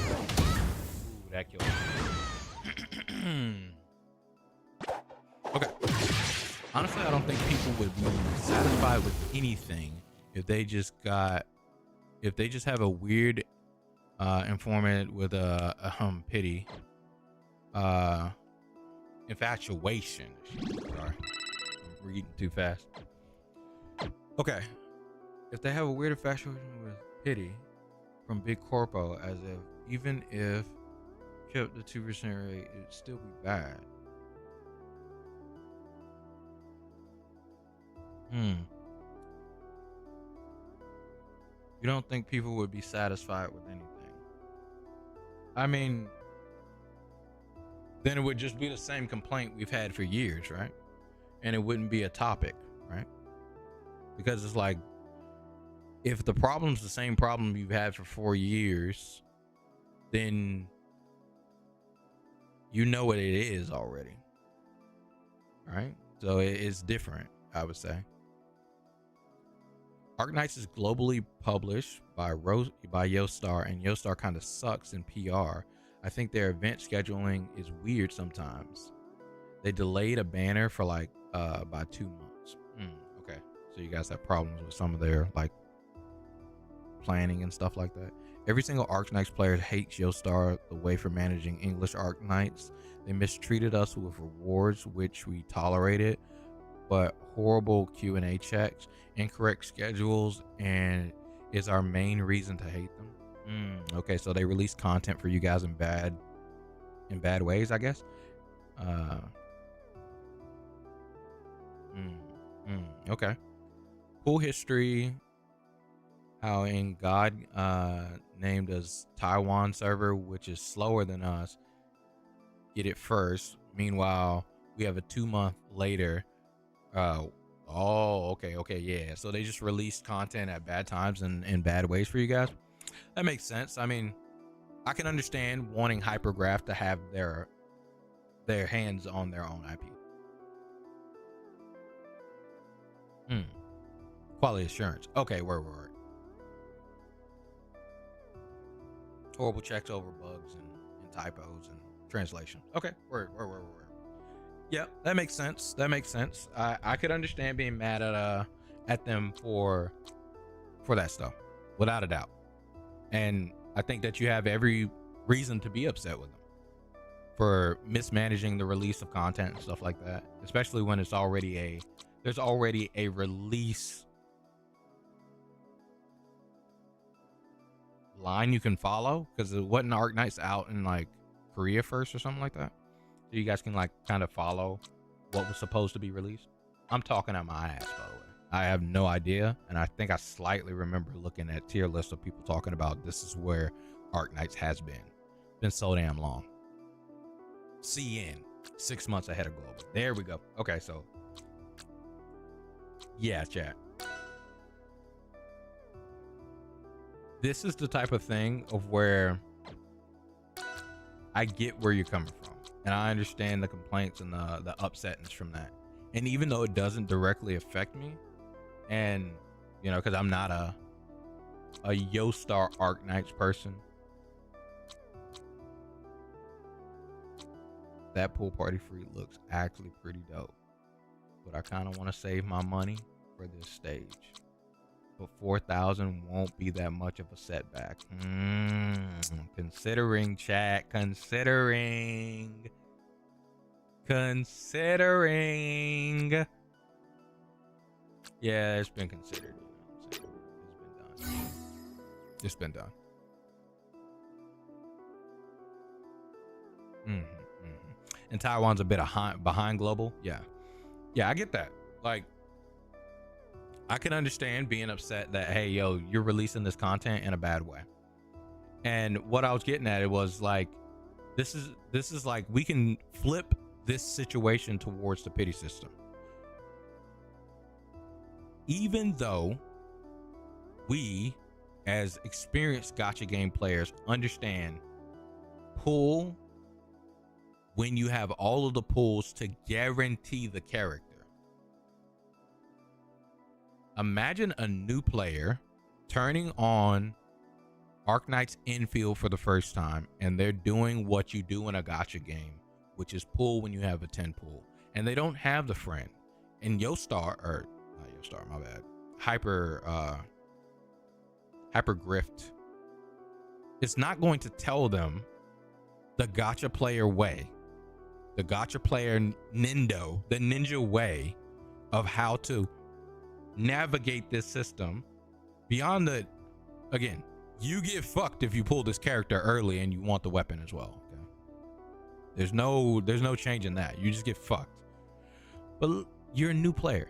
Ooh, that killed me. Okay. Honestly, I don't think people would be satisfied with anything if they just have a weird informant with a pity infatuation. Sorry, I'm reading too fast. Okay, if they have a weird infatuation with pity from Big Corpo, as if even if kept the 2% rate, it'd still be bad. You don't think people would be satisfied with anything? I mean, then it would just be the same complaint we've had for years, right? And it wouldn't be a topic, right? Because it's like, if the problem's the same problem you've had for 4 years, then you know what it is already, right? So it's different, I would say. Arknights is globally published by Yoastar, and Yoastar kind of sucks in PR. I think their event scheduling is weird sometimes. They delayed a banner for like by 2 months. Okay, so you guys have problems with some of their like planning and stuff like that. Every single Arknights player hates Yoastar the way for managing English Arknights. They mistreated us with rewards, which we tolerated, but horrible Q&A checks, incorrect schedules, and is our main reason to hate them. Okay, so they release content for you guys in bad ways, I guess. Okay. Cool history. How in God named us Taiwan server, which is slower than us, get it first. Meanwhile, we have a 2 month later. Okay, yeah. So they just released content at bad times and in bad ways for you guys. That makes sense. I mean, I can understand wanting Hypergraph to have their hands on their own IP. Quality assurance. Okay, word. Horrible checks over bugs and typos and translation. Okay, word. Yeah, that makes sense. I could understand being mad at them for that stuff, without a doubt. And I think that you have every reason to be upset with them for mismanaging the release of content and stuff like that, especially when there's already a release line you can follow, because it wasn't Arknights out in like Korea first or something like that, so you guys can like kind of follow what was supposed to be released. I'm talking out my ass, by the way. I have no idea, and I think I slightly remember looking at tier lists of people talking about this is where Arknights has been so damn long. CN 6 months ahead of global. There we go. Okay, so yeah, chat. This is the type of thing of where I get where you're coming from, and I understand the complaints and the upsetness from that. And even though it doesn't directly affect me, and you know, because I'm not a Yo-Star Arknights person, that pool party free looks actually pretty dope. But I kind of want to save my money for this stage. But 4,000 won't be that much of a setback. Considering, chat, considering. Yeah, it's been considered. It's been done. And Taiwan's a bit behind global. Yeah, I get that. Like, I can understand being upset that, hey, yo, you're releasing this content in a bad way. And what I was getting at, it was like, this is like, we can flip this situation towards the pity system. Even though we, as experienced gacha game players, understand pull when you have all of the pulls to guarantee the character. Imagine a new player turning on Arknights Infield for the first time, and they're doing what you do in a gacha game, which is pull when you have a 10 pull, and they don't have the friend. And Hyper Grift is not going to tell them the gacha player way, the gacha player the ninja way of how to navigate this system beyond the, again, you get fucked if you pull this character early and you want the weapon as well. Okay? There's no change in that. You just get fucked. But you're a new player.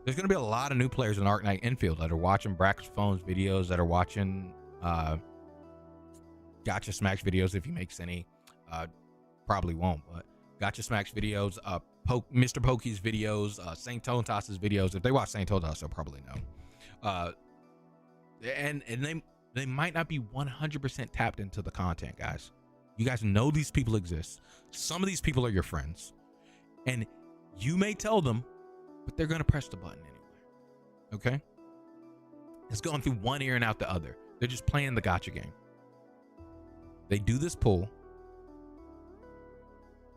There's going to be a lot of new players in Arknight Infield that are watching Brax Phone's videos, that are watching Gotcha Smacks videos, if he makes any. Probably won't, but Gotcha Smacks videos, Mr. Pokey's videos, Saint Tontas's videos. If they watch Saint Tontas, they'll probably know. And they might not be 100% tapped into the content, guys. You guys know these people exist. Some of these people are your friends, and you may tell them, but they're going to press the button anyway. Okay? It's going through one ear and out the other. They're just playing the gacha game. They do this pull,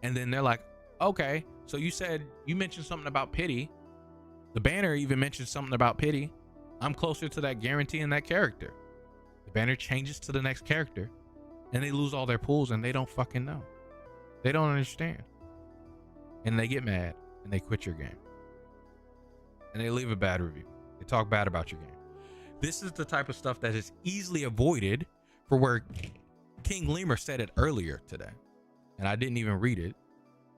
and then they're like, okay, so you mentioned something about pity. The banner even mentioned something about pity. I'm closer to that guarantee in that character. The banner changes to the next character, and they lose all their pulls, and they don't fucking know. They don't understand. And they get mad, and they quit your game. And they leave a bad review. They talk bad about your game. This is the type of stuff that is easily avoided, for where King Lemur said it earlier today. And I didn't even read it.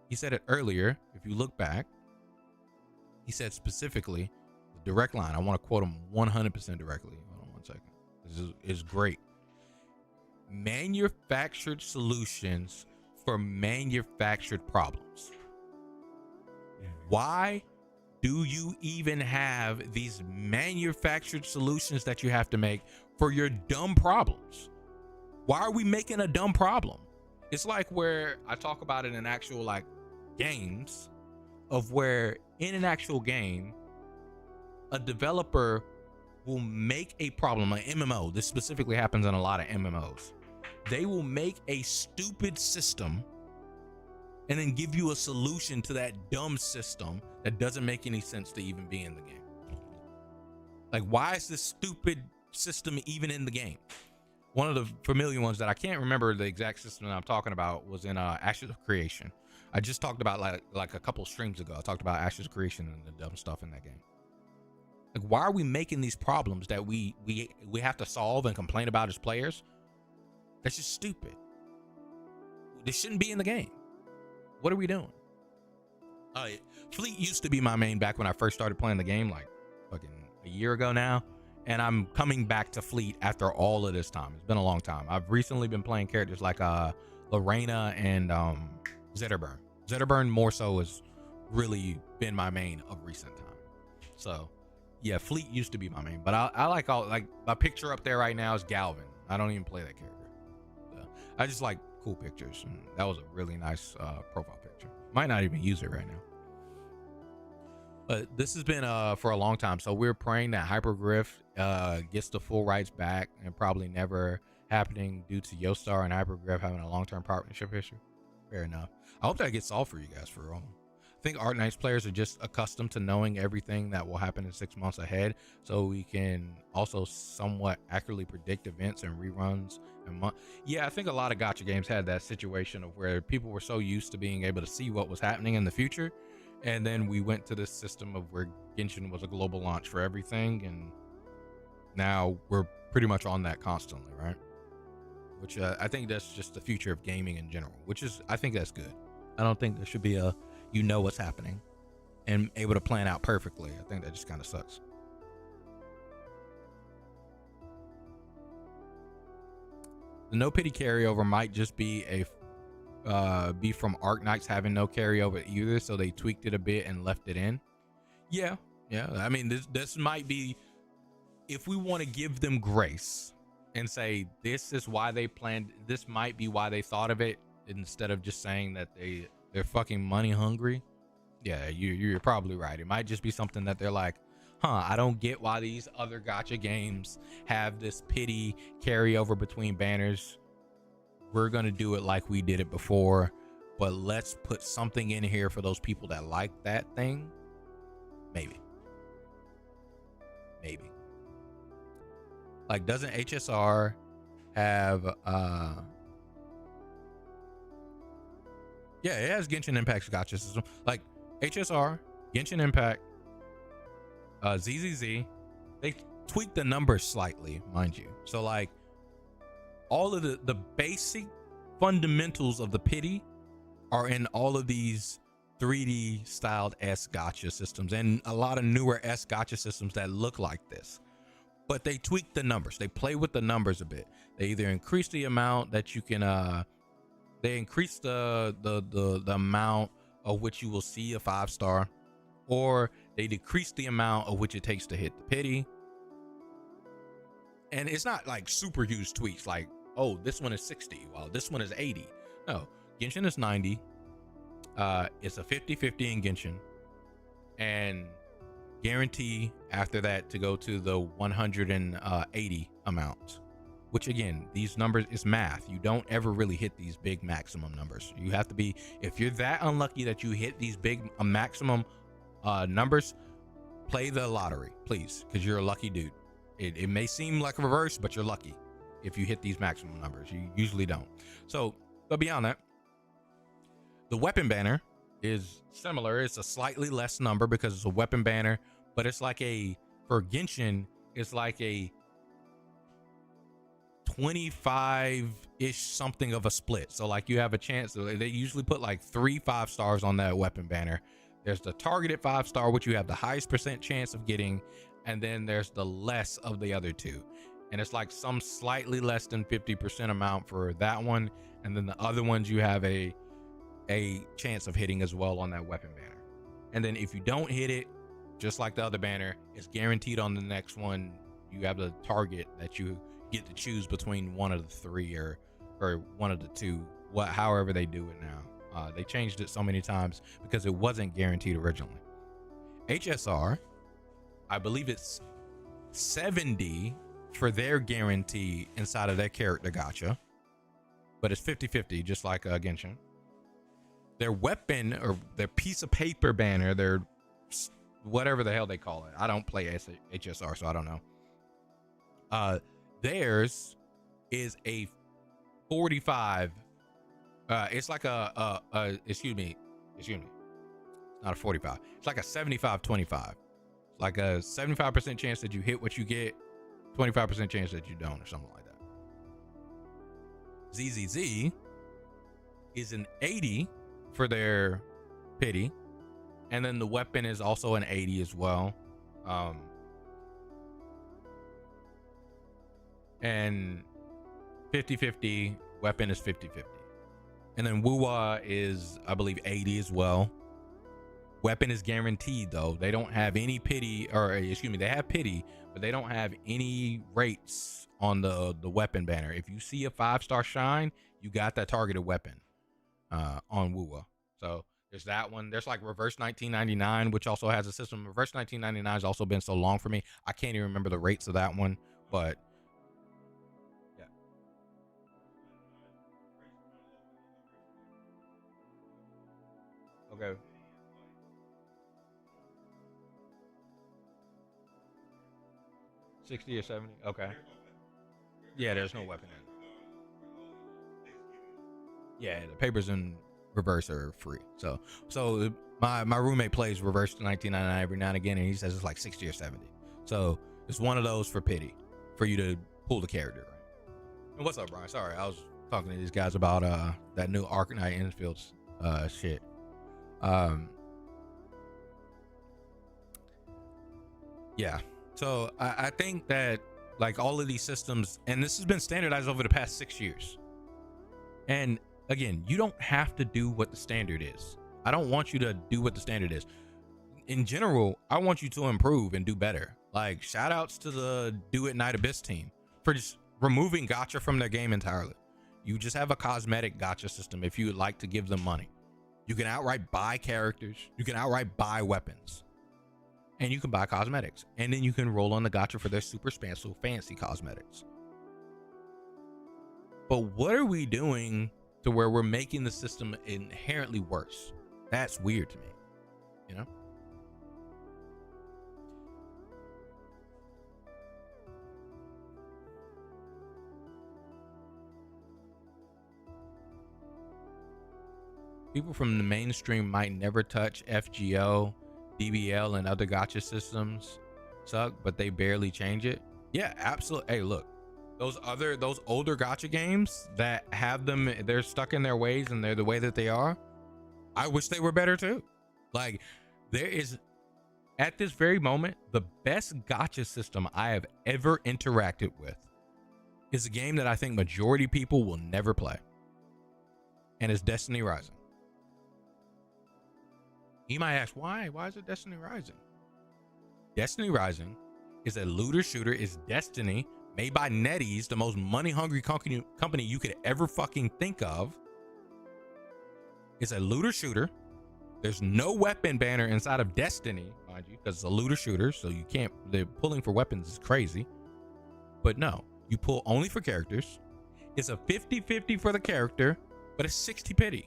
He said it earlier. If you look back, he said specifically, the direct line. I want to quote him 100% directly. Hold on one second. This is great. Manufactured solutions for manufactured problems. Why do you even have these manufactured solutions that you have to make for your dumb problems? Why are we making a dumb problem? It's like where I talk about it in actual like games, of where in an actual game, a developer will make a problem, an MMO. This specifically happens in a lot of MMOs. They will make a stupid system and then give you a solution to that dumb system that doesn't make any sense to even be in the game. Like, why is this stupid system even in the game? One of the familiar ones that I can't remember the exact system that I'm talking about was in Ashes of Creation. I just talked about like a couple streams ago. I talked about Ashes of Creation and the dumb stuff in that game. Like, why are we making these problems that we have to solve and complain about as players? That's just stupid. This shouldn't be in the game. What are we doing? Fleet used to be my main back when I first started playing the game, like fucking a year ago now. And I'm coming back to Fleet after all of this time. It's been a long time. I've recently been playing characters like Reina and Zetterburn. Zetterburn more so has really been my main of recent time. So yeah, Fleet used to be my main, but I like my picture up there right now is Galvin. I don't even play that character. So I just like cool pictures, and that was a really nice profile picture. Might not even use it right now. But this has been for a long time. So we're praying that Hypergriff gets the full rights back, and probably never happening due to Yostar and Hypergriff having a long-term partnership issue. Fair enough. I hope that gets solved for you guys for real. I think Arknights players are just accustomed to knowing everything that will happen in 6 months ahead, so we can also somewhat accurately predict events and reruns and yeah, I think a lot of gacha games had that situation of where people were so used to being able to see what was happening in the future, and then we went to this system of where Genshin was a global launch for everything, and now we're pretty much on that constantly, right? Which I think that's just the future of gaming in general, which is, I think that's good. I don't think there should be a, you know what's happening and able to plan out perfectly. I think that just kind of sucks. The no pity carryover might just be be from Arknights having no carryover either, so they tweaked it a bit and left it in. Yeah. I mean, this might be, if we want to give them grace and say this is why they planned, this might be why they thought of it, instead of just saying that they're fucking money hungry. Yeah, you're probably right. It might just be something that they're like, I don't get why these other gacha games have this pity carryover between banners. We're gonna do it like we did it before, but let's put something in here for those people that like that thing. Maybe. Like, doesn't HSR have yeah, it has Genshin Impact's gacha system. Like HSR, Genshin Impact, ZZZ, they tweaked the numbers slightly, mind you. So like all of the basic fundamentals of the pity are in all of these 3D styled S gacha systems, and a lot of newer S gacha systems that look like this. But they tweak the numbers. They play with the numbers a bit. They either increase the amount that you can they increase the amount of which you will see a 5-star, or they decrease the amount of which it takes to hit the pity. And it's not like super huge tweaks like, oh, this one is 60 while this one is 80. No, Genshin is 90. It's a 50-50 in Genshin, and guarantee after that to go to the 180 amount, which again, these numbers is math. You don't ever really hit these big maximum numbers. You have to be, if you're that unlucky that you hit these big maximum numbers, play the lottery, please, because you're a lucky dude. It may seem like a reverse, but you're lucky if you hit these maximum numbers. You usually don't. So, but beyond that, the weapon banner is similar. It's a slightly less number because it's a weapon banner, but it's like for Genshin, it's like a 25-ish something of a split. So like you have a chance, they usually put like 3 5-stars on that weapon banner. There's the targeted 5-star, which you have the highest percent chance of getting, and then there's the less of the other two, and it's like some slightly less than 50% amount for that one, and then the other ones you have a chance of hitting as well on that weapon banner. And then if you don't hit it, just like the other banner, it's guaranteed on the next one. You have the target that you get to choose between one of the 3 or one of the 2, however they do it now. They changed it so many times because it wasn't guaranteed originally. HSR, I believe it's 70 for their guarantee inside of their character gacha, but it's 50-50, just like Genshin. Their weapon or their piece of paper banner, their whatever the hell they call it. I don't play HSR, so I don't know. Theirs is a 45. It's like excuse me. It's not a 45. It's like a 75-25. Like a 75% chance that you hit what you get, 25% chance that you don't, or something like that. ZZZ is an 80 for their pity, and then the weapon is also an 80 as well. And 50-50, weapon is 50-50. And then Wuwa is, I believe, 80 as well. Weapon is guaranteed though. They don't have any pity, or excuse me, they have pity, but they don't have any rates on the weapon banner. If you see a 5-star shine, you got that targeted weapon on Wuwa. So There's that one. There's like Reverse 1999, which also has a system. Reverse 1999 has also been so long for me. I can't even remember the rates of that one, but yeah. Okay. $60 or $70. Okay. Yeah, there's no weapon in it. Yeah, the papers in Reverse are free. So my roommate plays Reverse 1999 every now and again, and he says it's like 60 or 70. So it's one of those for pity, for you to pull the character. Right? And what's up, Brian? Sorry, I was talking to these guys about that new Arknight Infield's shit. Yeah. So I think that like all of these systems, and this has been standardized over the past 6 years. And again, you don't have to do what the standard is. I don't want you to do what the standard is. In general, I want you to improve and do better. Like shout outs to the Do It Night Abyss team for just removing gacha from their game entirely. You just have a cosmetic gacha system if you would like to give them money. You can outright buy characters. You can outright buy weapons. And you can buy cosmetics. And then you can roll on the gacha for their super fancy cosmetics. But what are we doing to where we're making the system inherently worse? That's weird to me, you know? People from the mainstream might never touch FGO, DBL, and other gacha systems suck, but they barely change it. Yeah, absolutely. Hey, look, those older gacha games that have them, they're stuck in their ways and they're the way that they are. I wish they were better too. Like there is at this very moment, the best gacha system I have ever interacted with is a game that I think majority people will never play. And it's Destiny Rising. You might ask, why? Why is it Destiny Rising? Destiny Rising is a looter shooter. It's Destiny made by NetEase, the most money-hungry company you could ever fucking think of. It's a looter shooter. There's no weapon banner inside of Destiny, mind you, because it's a looter shooter, so you can't, the pulling for weapons is crazy. But no, you pull only for characters. It's a 50-50 for the character, but it's 60 pity.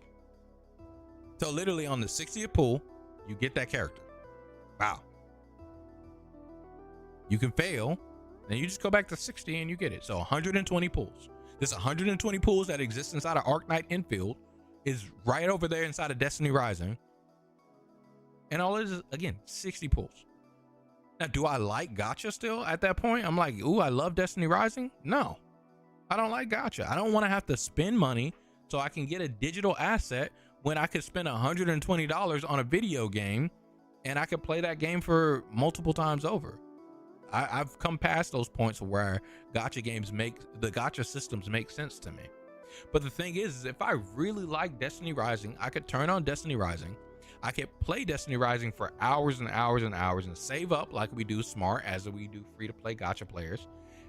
So literally on the 60th pull, you get that character. Wow. You can fail, and you just go back to 60 and you get it. So 120 pulls. This 120 pulls that exists inside of Arknight Infield is right over there inside of Destiny Rising. And all it is, again, 60 pulls. Now, do I like gacha still at that point? I'm like, ooh, I love Destiny Rising. No, I don't like gacha. I don't want to have to spend money so I can get a digital asset when I could spend $120 on a video game and I could play that game for multiple times over. I've come past those points where gacha games the gacha systems make sense to me. But the thing is if I really like Destiny Rising, I could turn on Destiny Rising. I could play Destiny Rising for hours and hours and hours and save up like we do smart as we do free to play gacha players.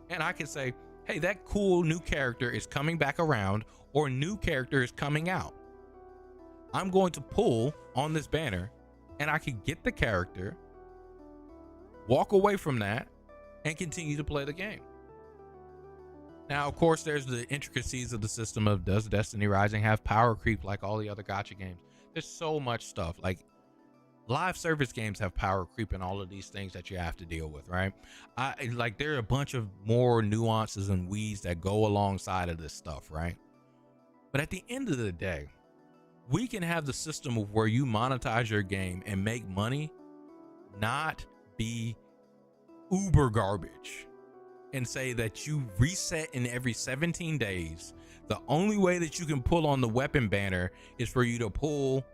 And I could say, hey, that cool new character is coming back around or new character is coming out. I'm going to pull on this banner and I can get the character, walk away from that, and continue to play the game. Now, of course, there's the intricacies of the system of does Destiny Rising have power creep like all the other gacha games? There's so much stuff. Like live service games have power creep and all of these things that you have to deal with, right? Like there are a bunch of more nuances and weeds that go alongside of this stuff, right? But at the end of the day, we can have the system of where you monetize your game and make money, not be uber garbage, and say that you reset in every 17 days. The only way that you can pull on the weapon banner is for you to pull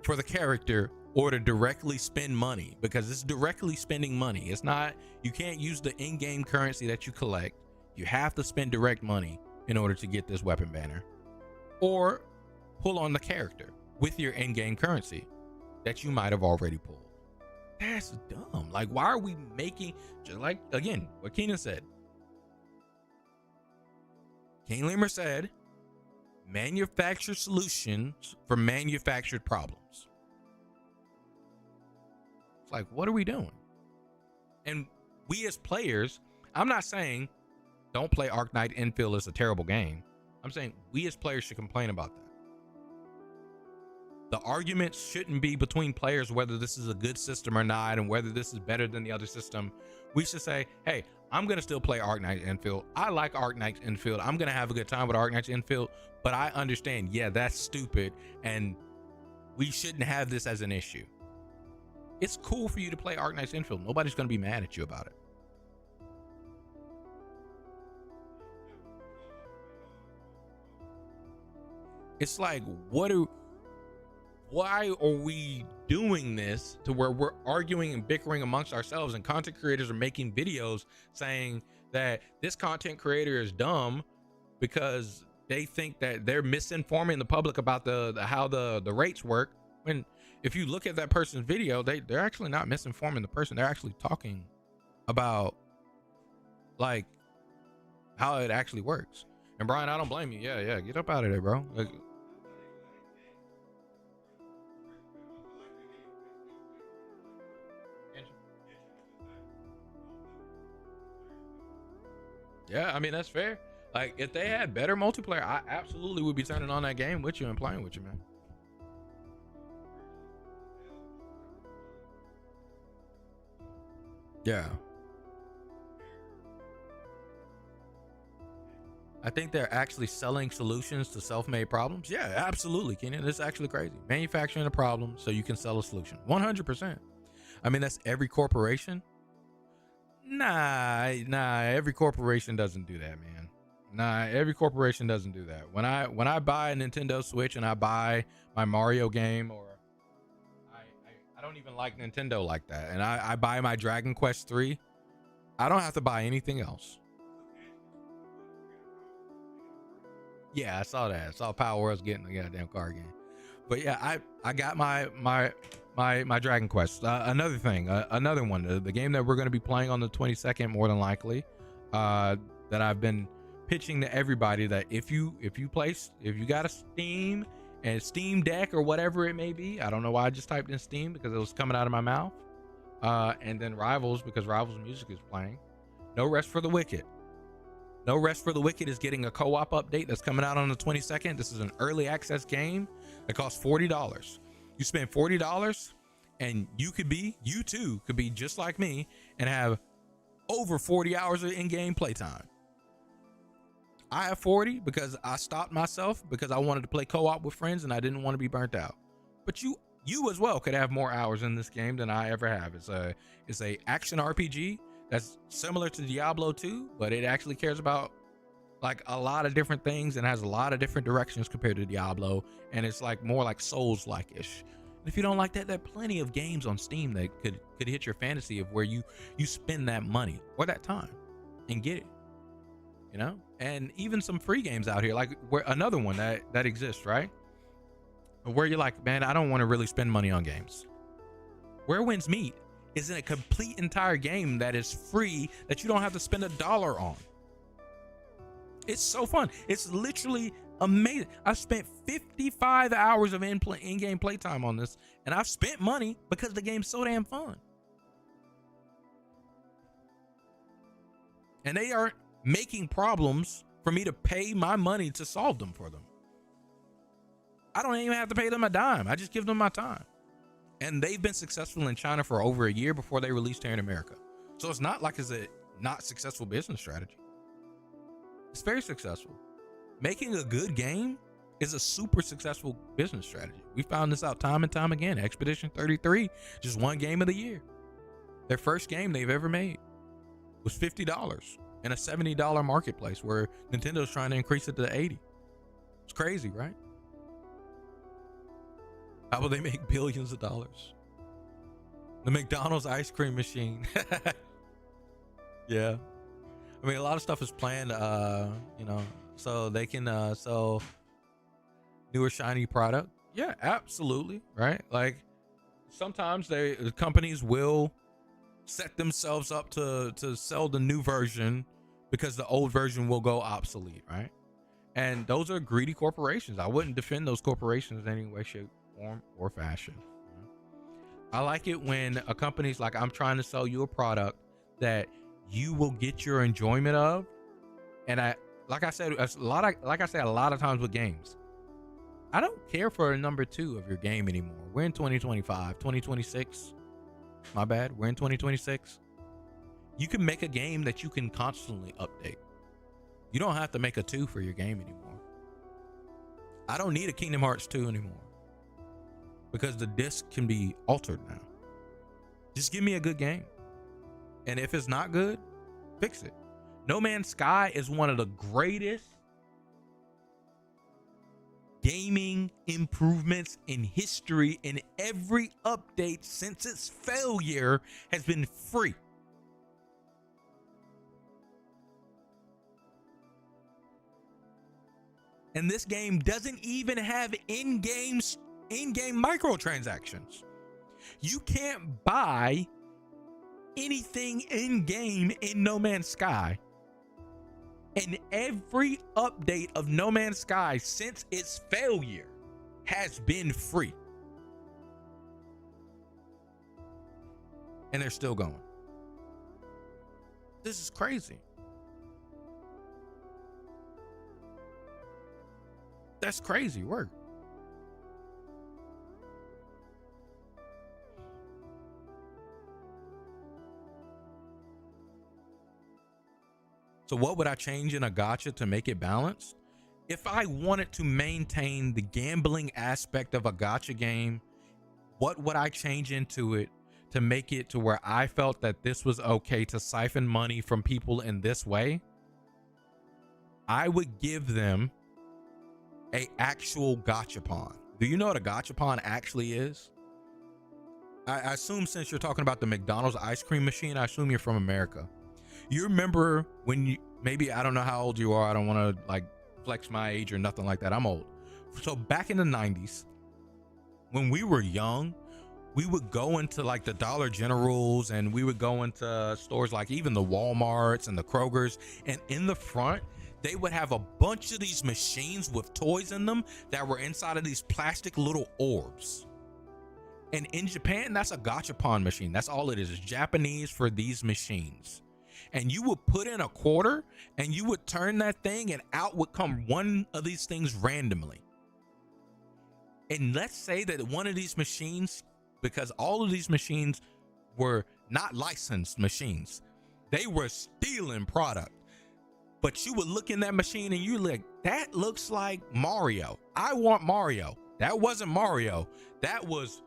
for the character or to directly spend money, because it's directly spending money. It's not, you can't use the in-game currency that you collect. You have to spend direct money in order to get this weapon banner, or pull on the character with your in-game currency that you might have already pulled. That's dumb. Like, why are we making, just like, again, what Keenan said. King Lemur said, manufactured solutions for manufactured problems. It's like, what are we doing? And we as players, I'm not saying don't play Arknight Infield is a terrible game. I'm saying we as players should complain about that. The argument shouldn't be between players whether this is a good system or not and whether this is better than the other system. We should say, hey, I'm going to still play Arknight Infield. I like Arknight Infield. I'm going to have a good time with Arknight Infield, but I understand, yeah, that's stupid and we shouldn't have this as an issue. It's cool for you to play Arknights Infield. Nobody's going to be mad at you about it. It's like, why are we doing this to where we're arguing and bickering amongst ourselves, and content creators are making videos saying that this content creator is dumb because they think that they're misinforming the public about how the rates work, when if you look at that person's video, they're actually not misinforming the person. They're actually talking about like how it actually works. And Brian, I don't blame you. Yeah, get up out of there, bro. Like, yeah, I mean, that's fair. Like, if they had better multiplayer, I absolutely would be turning on that game with you and playing with you, man. Yeah. I think they're actually selling solutions to self-made problems. Yeah, absolutely, Kenyon. It's actually crazy. Manufacturing a problem so you can sell a solution. 100%. I mean, that's every corporation. Nah, every corporation doesn't do that, man. Nah, every corporation doesn't do that. When I buy a Nintendo Switch and I buy my Mario game, or I don't even like Nintendo like that, and I buy my Dragon Quest 3, I don't have to buy anything else. Yeah, I saw that. I saw Power World's getting a goddamn card game. But yeah, I got my Dragon Quest. Another thing, another one, the game that we're going to be playing on the 22nd, more than likely, that I've been pitching to everybody, that if you got a Steam and Steam Deck or whatever it may be, I don't know why I just typed in Steam because it was coming out of my mouth, and then Rivals because Rivals music is playing. No Rest for the Wicked. No Rest for the Wicked is getting a co-op update that's coming out on the 22nd. This is an early access game that costs $40. You spend $40 and you too could be just like me and have over 40 hours of in-game playtime. I have 40 because I stopped myself because I wanted to play co-op with friends and I didn't want to be burnt out. But you as well could have more hours in this game than I ever have. It's a action RPG that's similar to Diablo 2, but it actually cares about like a lot of different things and has a lot of different directions compared to Diablo, and it's like more like Souls-like ish. If you don't like that, there are plenty of games on Steam that could hit your fantasy of where you spend that money or that time and get it, you know. And even some free games out here, like where another one that exists, right, where you're like, man, I don't want to really spend money on games. Where Winds Meet is in a complete entire game that is free that you don't have to spend $1 on. It's so fun. It's literally amazing. I've spent 55 hours of in-game playtime on this, and I've spent money because the game's so damn fun. And they aren't making problems for me to pay my money to solve them for them. I don't even have to pay them a dime. I just give them my time. And they've been successful in China for over a year before they released here in America. So it's not like it's a not successful business strategy. It's very successful. Making a good game is a super successful business strategy. We found this out time and time again. Expedition 33 just won game of the year. Their first game they've ever made was $50 in a $70 marketplace where Nintendo's trying to increase it to $80. It's crazy, right? How will they make billions of dollars? The McDonald's ice cream machine. Yeah. I mean, a lot of stuff is planned, so they can sell newer shiny product. Yeah, absolutely. Right. Like sometimes companies will set themselves up to sell the new version because the old version will go obsolete. Right. And those are greedy corporations. I wouldn't defend those corporations in any way, shape, form, or fashion. I like it when a company's like, I'm trying to sell you a product that you will get your enjoyment of. And like I said a lot of times with games, I don't care for a number 2 of your game anymore. We're in 2025, 2026. My bad. We're in 2026. You can make a game that you can constantly update. You don't have to make a 2 for your game anymore. I don't need a Kingdom Hearts 2 anymore because the disc can be altered now. Just give me a good game. And if it's not good, fix it. No Man's Sky is one of the greatest gaming improvements in history, and every update since its failure has been free. And this game doesn't even have in-game microtransactions. You can't buy anything in-game in No Man's Sky. And every update of No Man's Sky since its failure has been free. And they're still going. This is crazy. That's crazy work. So what would I change in a gacha to make it balanced? If I wanted to maintain the gambling aspect of a gacha game, what would I change into it to make it to where I felt that this was okay to siphon money from people in this way? I would give them a actual gachapon. Do you know what a gachapon actually is? I assume since you're talking about the McDonald's ice cream machine, I assume you're from America. You remember when you, maybe, I don't know how old you are. I don't want to like flex my age or nothing like that. I'm old. So back in the 90s, when we were young, we would go into like the Dollar Generals, and we would go into stores like even the Walmarts and the Krogers, and in the front, they would have a bunch of these machines with toys in them that were inside of these plastic little orbs. And in Japan, that's a gachapon machine. That's all it is. It's Japanese for these machines. And you would put in a quarter and you would turn that thing, and out would come one of these things randomly. And let's say that one of these machines, because all of these machines were not licensed machines, they were stealing product. But you would look in that machine and you're like, that looks like Mario. I want Mario. That wasn't Mario. That was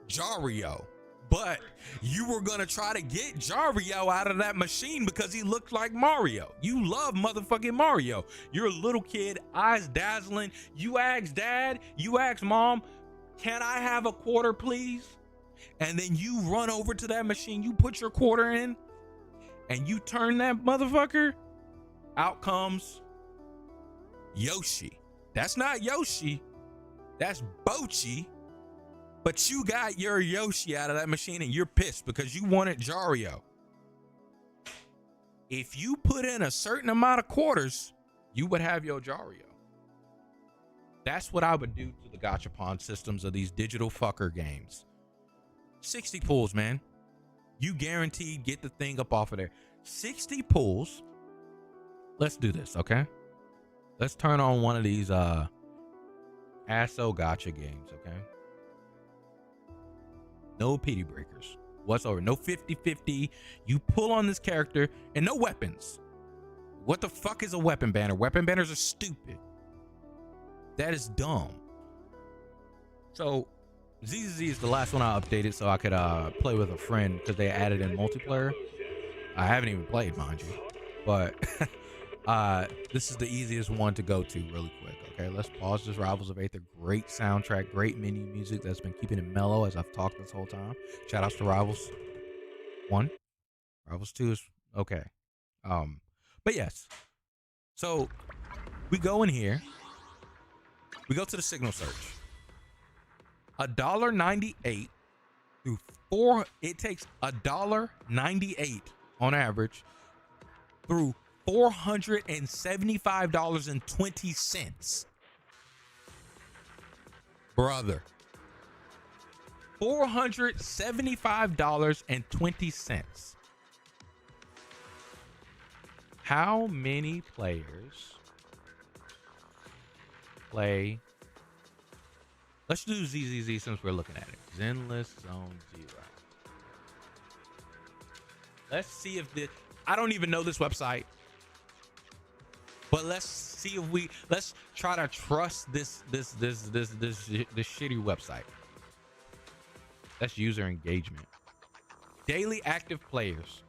Jario. But you were going to try to get Jario out of that machine because he looked like Mario. You love motherfucking Mario. You're a little kid, eyes dazzling. You ask dad, you ask mom, can I have a quarter, please? And then you run over to that machine, you put your quarter in, and you turn that motherfucker. Out comes Yoshi. That's not Yoshi. That's Bochi. But you got your Yoshi out of that machine and you're pissed because you wanted Jario. If you put in a certain amount of quarters, you would have your Jario. That's what I would do to the gachapon systems of these digital fucker games. 60 pulls, man. You guaranteed get the thing up off of there. 60 pulls. Let's do this, okay? Let's turn on one of these ASO gacha games, okay? No pity breakers whatsoever. No 50-50. You pull on this character and no weapons. What the fuck is a weapon banner? Weapon banners are stupid. That is dumb. So ZZZ is the last one I updated so I could play with a friend because they added in multiplayer. I haven't even played, mind you, but this is the easiest one to go to really quick. Okay, let's pause this. Rivals of 8th, a great soundtrack, great menu music that's been keeping it mellow as I've talked this whole time. Shout outs to Rivals 1. Rivals 2 is okay. But yes. So we go in here. We go to the signal search. $1.98 through 4. It takes $1.98 on average through $475.20. Brother. $475.20. How many players play? Let's do ZZZ since we're looking at it. Zenless Zone 0. Let's see if this, I don't even know this website, but let's see if let's try to trust this shitty website. That's user engagement. Daily active players.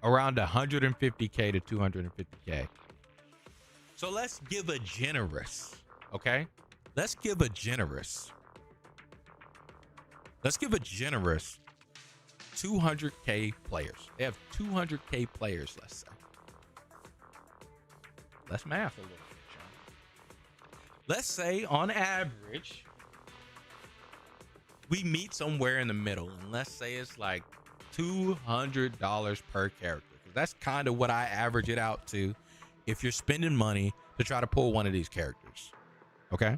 Around 150K to 250K. So let's give a generous, okay? Let's give a generous 200K players. They have 200K players, let's say. Let's math a little bit, Sean. Let's say on average, we meet somewhere in the middle, and let's say it's like $200 per character. That's kind of what I average it out to if you're spending money to try to pull one of these characters. Okay?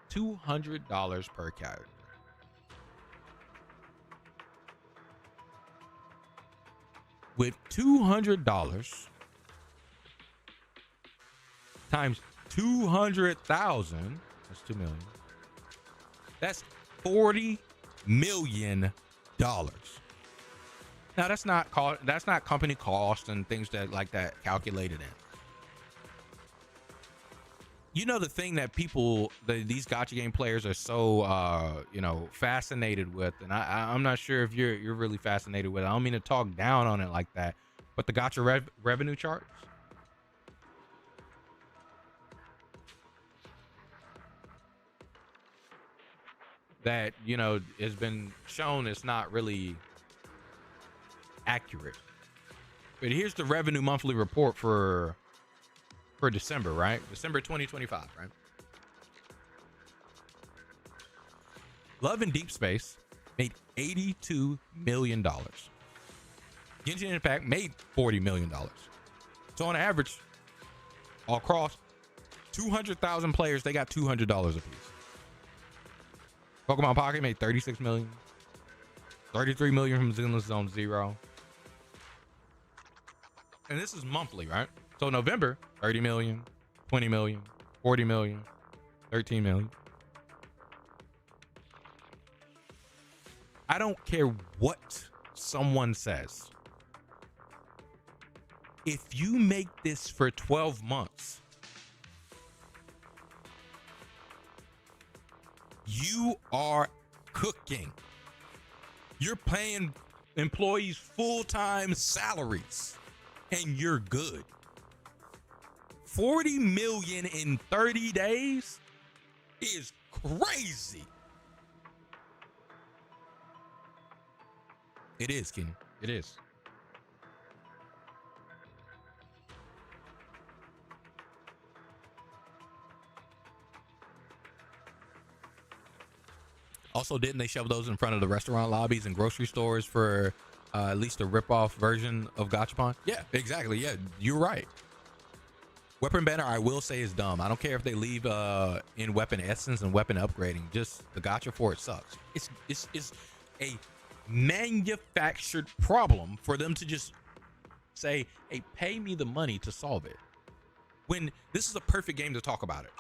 $200 per character. With $200 times 200,000, that's 2 million. That's $40 million. Now that's not company cost and things that like that calculated in. You know, the thing that these gacha game players are so fascinated with, and I'm not sure if you're really fascinated with it. I don't mean to talk down on it like that, but the gacha revenue charts. That, you know, has been shown it's not really accurate. But here's the revenue monthly report for December, right? December 2025, right? Love and Deep Space made $82 million. Genshin Impact made $40 million. So on average, all across 200,000 players, they got $200 a piece. Pokemon Pocket made $36 million. $33 million from Zenless Zone 0. And this is monthly, right? So November, 30 million, 20 million, 40 million, 13 million. I don't care what someone says. If you make this for 12 months, you are cooking. You're paying employees full-time salaries and you're good. 40 million in 30 days is crazy. It is, Kenny. It is. Also, didn't they shove those in front of the restaurant lobbies and grocery stores for at least a rip-off version of Gachapon? Yeah, exactly. Yeah, you're right. Weapon banner, I will say, is dumb. I don't care if they leave in weapon essence and weapon upgrading. Just the gacha for it sucks. It's a manufactured problem for them to just say, hey, pay me the money to solve it. When this is a perfect game to talk about it.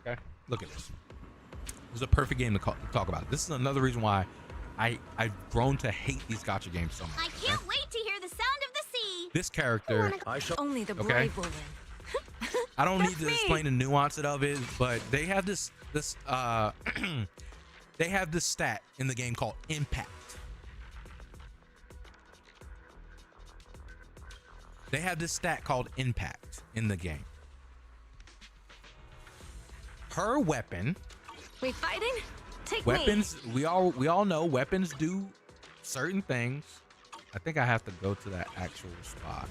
Okay, look at this. This is a perfect game to talk about. This is another reason why I've grown to hate these gacha games so much. I can't wait to hear the sound of the sea. This character, Only the okay, brave will win. I don't need to explain the nuance of it, but they have this they have this stat in the game called impact. They have this stat called impact in the game. Her weapon. We fighting? Take Weapons, we all know weapons do certain things. I think I have to go to that actual spot.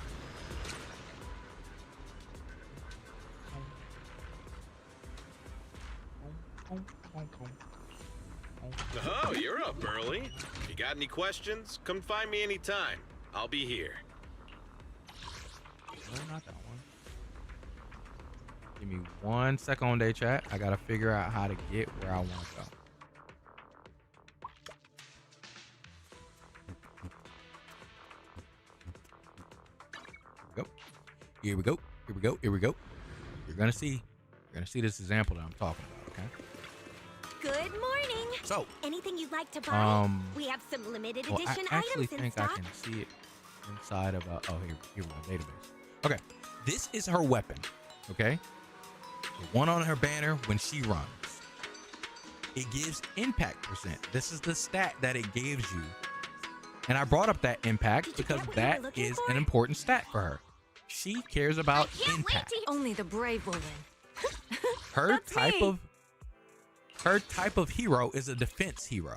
Oh, you're up early. You got any questions? Come find me anytime. I'll be here. No, not that one. Give me 1 second on day chat. I gotta figure out how to get where I want to go. Here we go. Here we go. Here we go. You're gonna see this example that I'm talking about. Okay. Good morning. So, Anything you'd like to buy? We have some limited well, I edition actually items in think I stock. can see it inside of a. Oh, here we go. Database. Okay, this is her weapon. Okay, the one on her banner when she runs. It gives impact %. This is the stat that it gives you, and I brought up that impact because that is an important stat for her. She cares about impact. Only the brave will win. Her type of hero is a defense hero.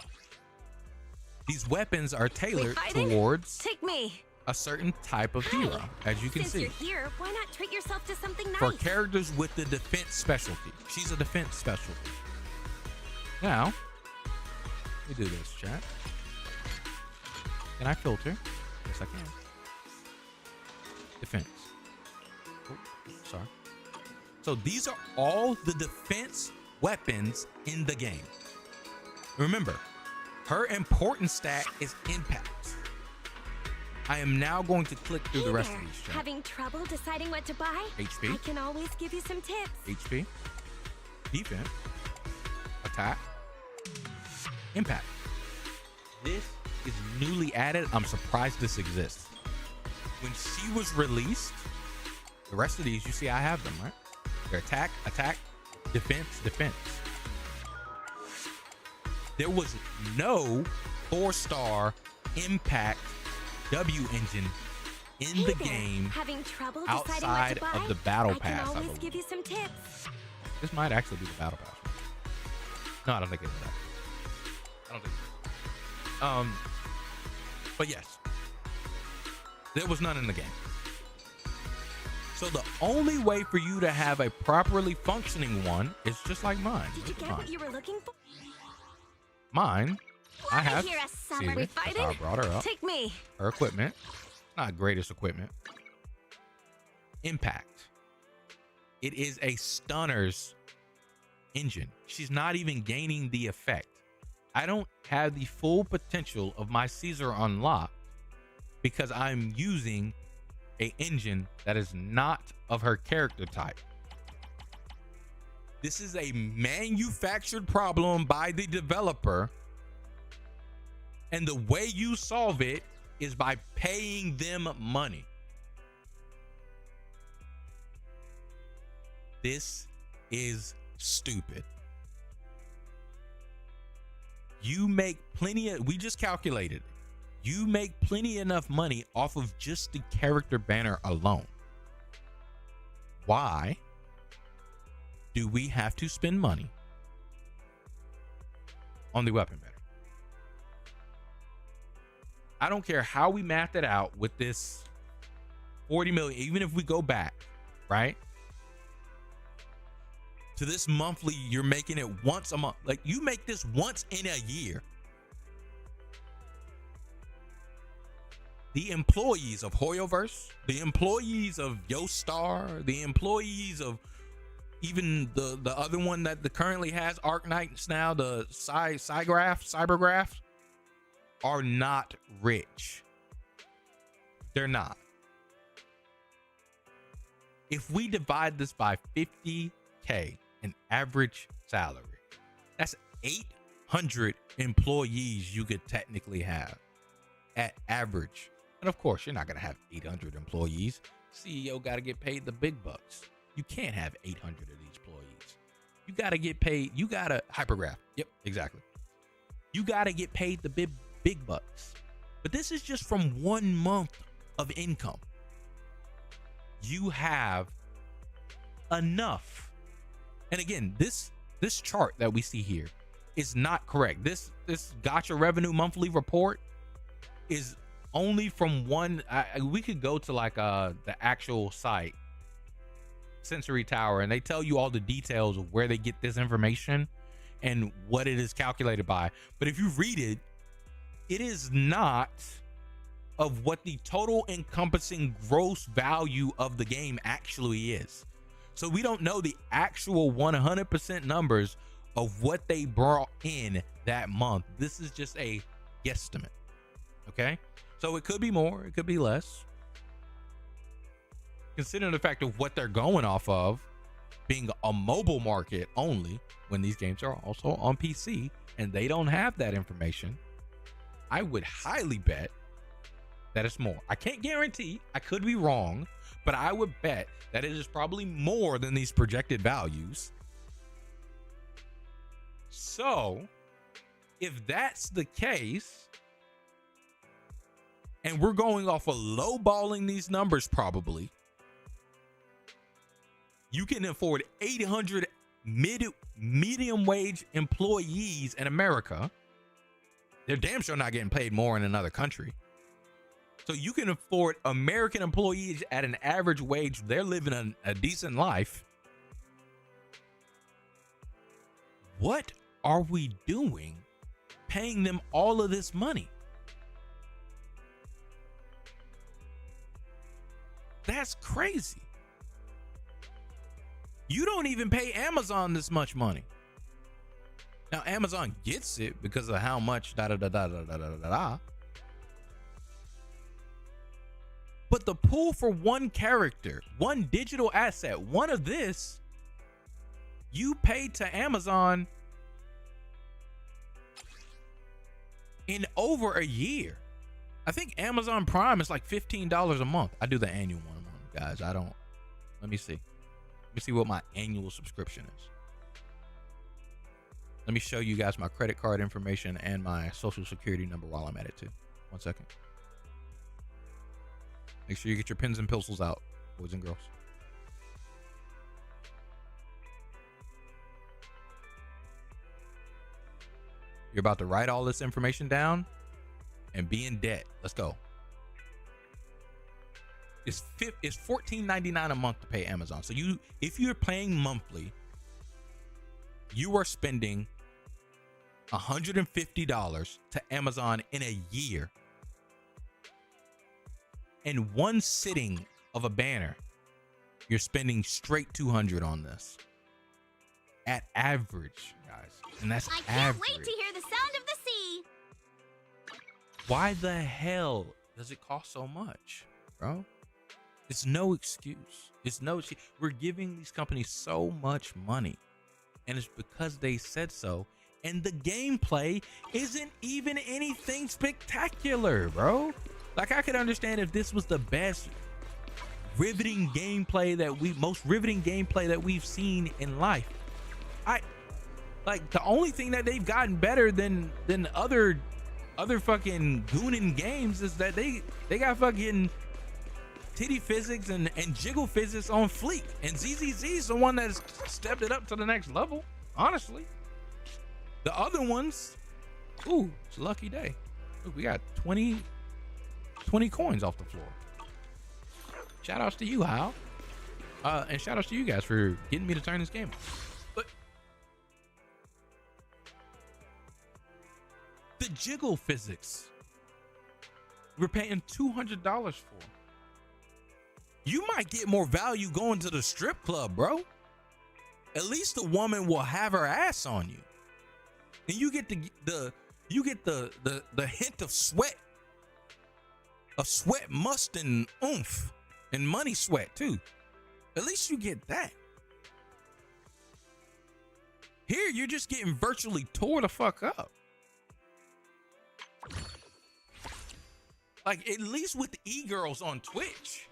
These weapons are tailored towards Take me. a certain type of hero, as you can Since see. you're here, why not treat yourself to something nice? For characters with the defense specialty. She's a defense specialty. Now, let me do this, chat. Can I filter? Yes, I can. Defense. Oh, sorry. So these are all the defense weapons in the game. Remember, her important stat is impact. I am now going to click through the rest of these. Chat. Having trouble deciding what to buy? HP. I can always give you some tips. HP, defense, attack, impact. This is newly added. I'm surprised this exists. When she was released, the rest of these, you see I have them, right? They're attack, attack, defense, defense. There was no 4-star impact W engine in the game Having trouble outside deciding what to buy? of the battle I pass. can I always believe. give you some tips. This might actually be the battle pass. No, I don't think it's that. I don't think so. But yes, there was none in the game. So the only way for you to have a properly functioning one is just like mine. Did you Look at get mine. what you were looking for? Mine, I Wanna have hear a see summary it. That's fighting? how I brought her up. Take me. Her equipment, not greatest equipment. Impact. It is a stunner's engine. She's not even gaining the effect. I don't have the full potential of my Caesar unlocked because I'm using an engine that is not of her character type. This is a manufactured problem by the developer, and the way you solve it is by paying them money. This is stupid. You make plenty of, we just calculated, you make plenty enough money off of just the character banner alone. Why do we have to spend money on the weapon banner? I don't care how we math it out with this 40 million, even if we go back, right? To this monthly, you're making it once a month. Like, you make this once in a year. The employees of Hyoirei, the employees of Joestar, the employees of even the other one that currently has Arknights now, the Cybergraph, are not rich. They're not. If we divide this by 50K, an average salary, that's 800 employees you could technically have at average. And of course, you're not going to have 800 employees. CEO got to get paid the big bucks. You can't have 800 of these employees. You got to get paid. You got to hypergraph. Yep, exactly. You got to get paid the big bucks. But this is just from 1 month of income. You have enough. And again, this chart that we see here is not correct. This gotcha revenue monthly report is only from one. We could go to like the actual site, Sensory Tower, and they tell you all the details of where they get this information and what it is calculated by. But if you read it, it is not of what the total encompassing gross value of the game actually is. So we don't know the actual 100% numbers of what they brought in that month. This is just a guesstimate. Okay? So it could be more, it could be less. Considering the fact of what they're going off of being a mobile market only, when these games are also on PC and they don't have that information, I would highly bet that it's more. I can't guarantee, I could be wrong, but I would bet that it is probably more than these projected values. So, if that's the case, and we're going off of lowballing these numbers, probably, you can afford 800 medium wage employees in America. They're damn sure not getting paid more in another country. So you can afford American employees at an average wage. They're living a decent life. What are we doing paying them all of this money? That's crazy. You don't even pay Amazon this much money. Now Amazon gets it because of how much da da da da da da da da. But the pool for one character, one digital asset, one of this, you pay to Amazon in over a year. I think Amazon Prime is like $15 a month. I do the annual one, guys. I don't. Let me see. Let me see what my annual subscription is. Let me show you guys my credit card information and my social security number while I'm at it too. 1 second. Make sure you get your pens and pencils out, boys and girls. You're about to write all this information down and be in debt. Let's go. It's $14.99 a month to pay Amazon. So if you're paying monthly, you are spending $150 to Amazon in a year. In one sitting of a banner, you're spending straight $200 on this. At average, guys. And that's average. I can't wait to hear the sound of the sea. Why the hell does it cost so much, bro? It's no excuse. It's no excuse. We're giving these companies so much money, and it's because they said so. And the gameplay isn't even anything spectacular, bro. Like, I could understand if this was the best riveting gameplay most riveting gameplay that we've seen in life. Like, the only thing that they've gotten better than other fucking goonin games is that they got fucking titty physics and jiggle physics on fleek, and ZZZ is the one that's stepped it up to the next level, honestly. The other ones, ooh, it's a lucky day. Ooh, we got 20 coins off the floor. Shout outs to you, Hal. And shout outs to you guys for getting me to turn this game on. But the jiggle physics, we're paying $200 for. You might get more value going to the strip club, bro. At least the woman will have her ass on you, and you get the hint of sweat, must, and oomph, and money sweat too. At least you get that. Here, you're just getting virtually tore the fuck up. Like, at least with the e-girls on Twitch,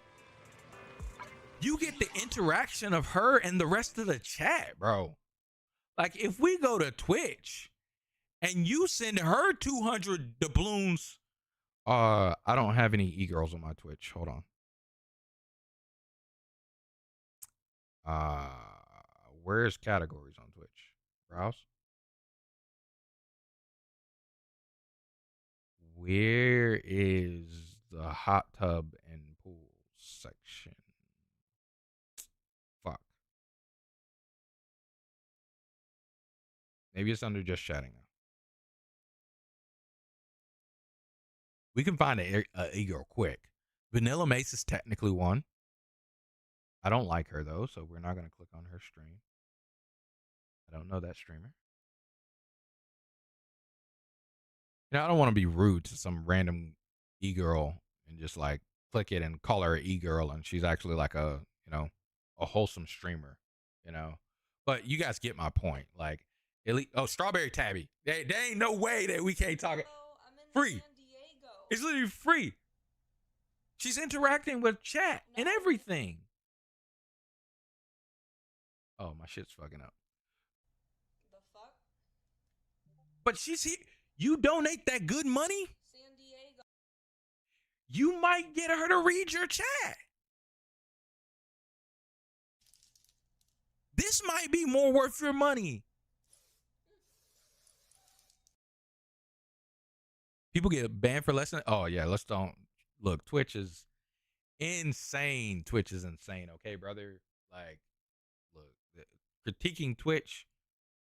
you get the interaction of her and the rest of the chat, bro. Like, if we go to Twitch and you send her 200 doubloons, I don't have any e-girls on my Twitch. Hold on. Where's categories on Twitch? Browse. Where is the hot tub and pool section? Fuck. Maybe it's under just chatting now. We can find a e-girl quick. Vanilla Mace is technically one. I don't like her though, so we're not gonna click on her stream. I don't know that streamer. You know, I don't want to be rude to some random e-girl and just like click it and call her an e-girl, and she's actually like a, you know, a wholesome streamer, you know. But you guys get my point. Like, at least, oh, Strawberry Tabby. There ain't no way that we can't talk. Free. It's literally free. She's interacting with chat and everything. Oh, my shit's fucking up. The fuck? But she's here. You donate that good money, San Diego. you might get her to read your chat. This might be more worth your money. People get banned for less than, oh yeah, let's don't look. Twitch is insane. Twitch is insane. Okay, brother. Like, look, critiquing Twitch.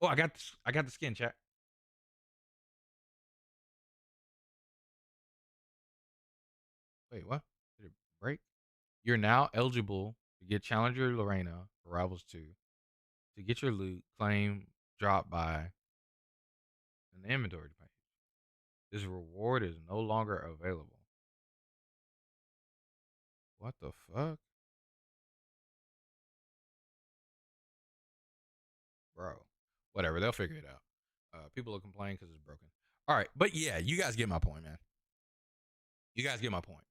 Oh, I got the skin, chat. Wait, what? Did it break? You're now eligible to get Challenger Reina for Rivals 2 to get your loot claim dropped by an inventory page. This reward is no longer available. What the fuck? Bro. Whatever, they'll figure it out. People will complain because it's broken. All right, but yeah, you guys get my point, man. You guys get my point.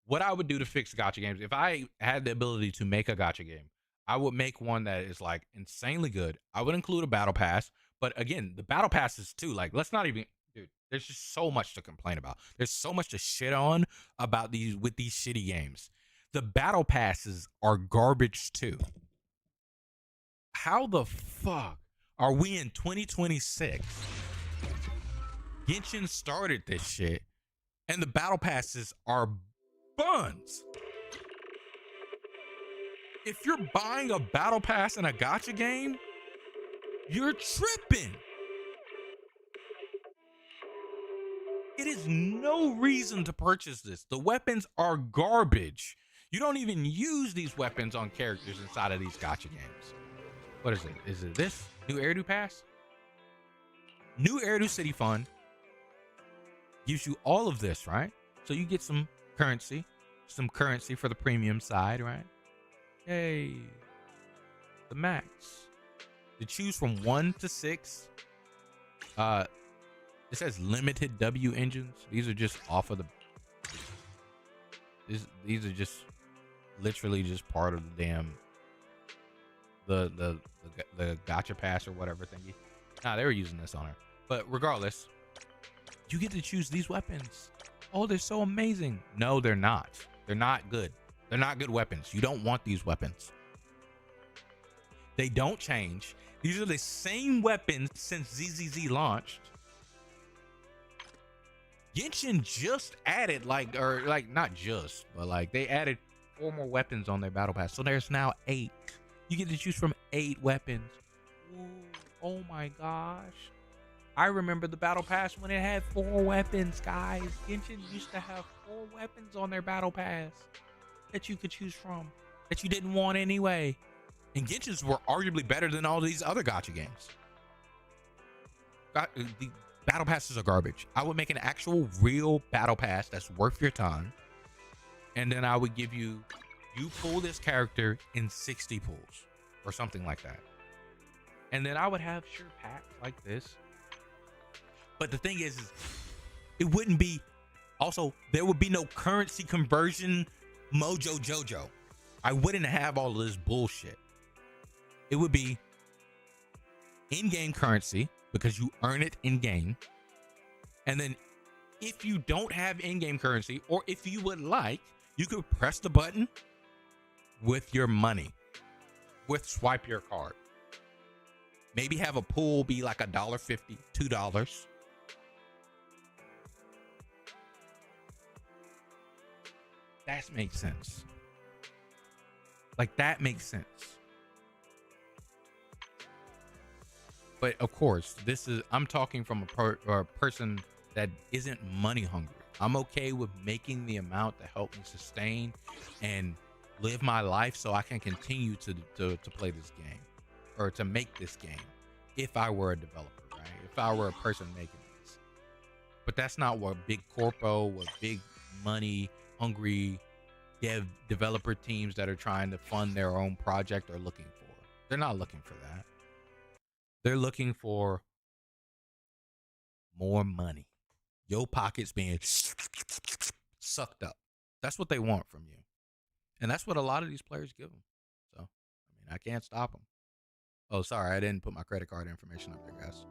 What I would do to fix gacha games, if I had the ability to make a gacha game, I would make one that is like insanely good. I would include a battle pass, but again, the battle passes too. Like, let's not even, dude. There's just so much to complain about. There's so much to shit on about these shitty games. The battle passes are garbage too. How the fuck are we in 2026? Genshin started this shit, and the battle passes are buns. If you're buying a battle pass in a gacha game, you're tripping. It is no reason to purchase this. The weapons are garbage. You don't even use these weapons on characters inside of these gacha games. What is it? Is it this? New Eridu Pass? New Eridu City Fund gives you all of this, right? So you get some currency for the premium side, right? Yay. The max. To choose from 1 to 6. It says limited W engines. These are just off of the. These are just literally just part of the damn. The gacha pass or whatever thingy. Nah, they were using this on her. But regardless, you get to choose these weapons. Oh, they're so amazing. No, they're not. They're not good. They're not good weapons. You don't want these weapons. They don't change. These are the same weapons since ZZZ launched. Genshin just added not just, but like they added 4 more weapons on their battle pass. So there's now 8. You get to choose from 8 weapons. Ooh, oh my gosh. I remember the battle pass when it had 4 weapons, guys. Genshin used to have 4 weapons on their battle pass that you could choose from that you didn't want anyway. And Genshin's were arguably better than all these other gacha games. The battle passes are garbage. I would make an actual real battle pass that's worth your time. And then I would give you pull this character in 60 pulls or something like that. And then I would have sure packs like this. But the thing is it wouldn't be, also, there would be no currency conversion mojo jojo. I wouldn't have all of this bullshit. It would be in-game currency because you earn it in-game. And then if you don't have in-game currency, or if you would like, you could press the button with your money, with swipe your card. Maybe have a pool be like $1.50, $2. That makes sense. Like, that makes sense. But of course, I'm talking from a person that isn't money hungry. I'm okay with making the amount to help me sustain and live my life so I can continue to play this game or to make this game if I were a developer, right? If I were a person making this. But that's not what big corpo, what big money hungry developer teams that are trying to fund their own project are looking for. They're not looking for that. They're looking for more money. Your pockets being sucked up. That's what they want from you. And that's what a lot of these players give them. So, I mean, I can't stop them. Oh, sorry, I didn't put my credit card information up there, guys.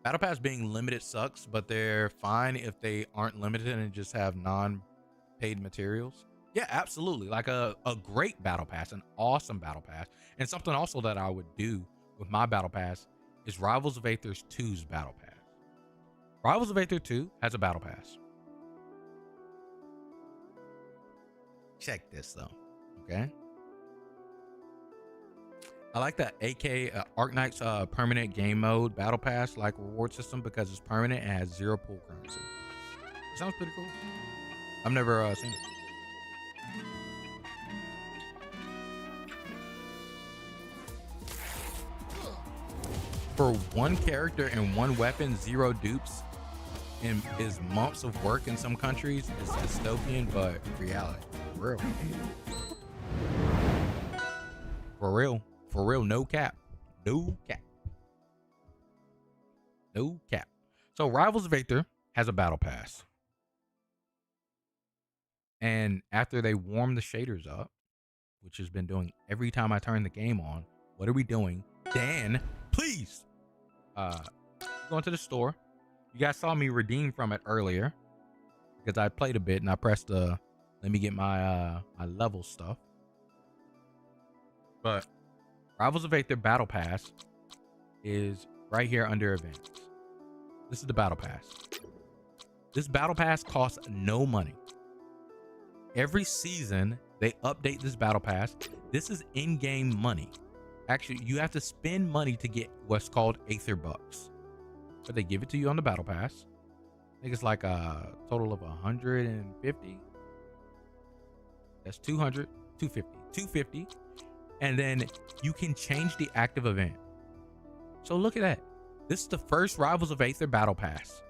Battle Pass being limited sucks, but they're fine if they aren't limited and just have non-paid materials. Yeah, absolutely. Like a great Battle Pass, an awesome Battle Pass. And something also that I would do with my Battle Pass is Rivals of Aether's 2's Battle Pass. Rivals of Aether 2 has a Battle Pass. Check this though, okay? I like the Arknights permanent game mode battle pass like reward system because it's permanent and has 0 pool currency. It sounds pretty cool. I've never seen it. For one character and one weapon, 0 dupes and is months of work in some countries. It's dystopian, but reality. For real. For real. For real, no cap. No cap. No cap. So Rivals of Aether has a battle pass. And after they warm the shaders up, which has been doing every time I turn the game on, what are we doing? Dan, please. Go into the store. You guys saw me redeem from it earlier because I played a bit and I pressed let me get my my level stuff. But Rivals of Aether Battle Pass is right here under events. This is the Battle Pass. This Battle Pass costs no money. Every season they update this Battle Pass. This is in-game money. Actually, you have to spend money to get what's called Aether Bucks. But they give it to you on the Battle Pass. I think it's like a total of 150. That's 200, 250, 250. And then you can change the active event. So look at that. This is the first Rivals of Aether Battle Pass.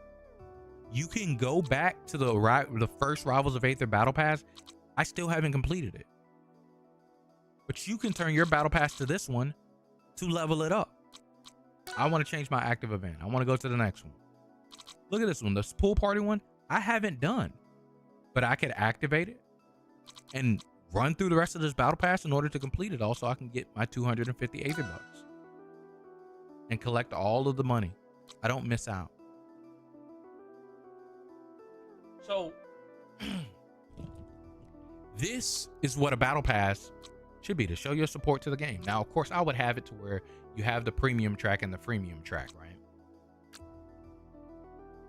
You can go back to the first Rivals of Aether Battle Pass. I still haven't completed it. But you can turn your Battle Pass to this one to level it up. I want to change my active event. I want to go to the next one. Look at this one. This pool party one, I haven't done. But I could activate it and run through the rest of this battle pass in order to complete it all so I can get my 250 Aether Bucks and collect all of the money. I don't miss out. So this is what a battle pass should be, to show your support to the game. Now, of course, I would have it to where you have the premium track and the freemium track, right?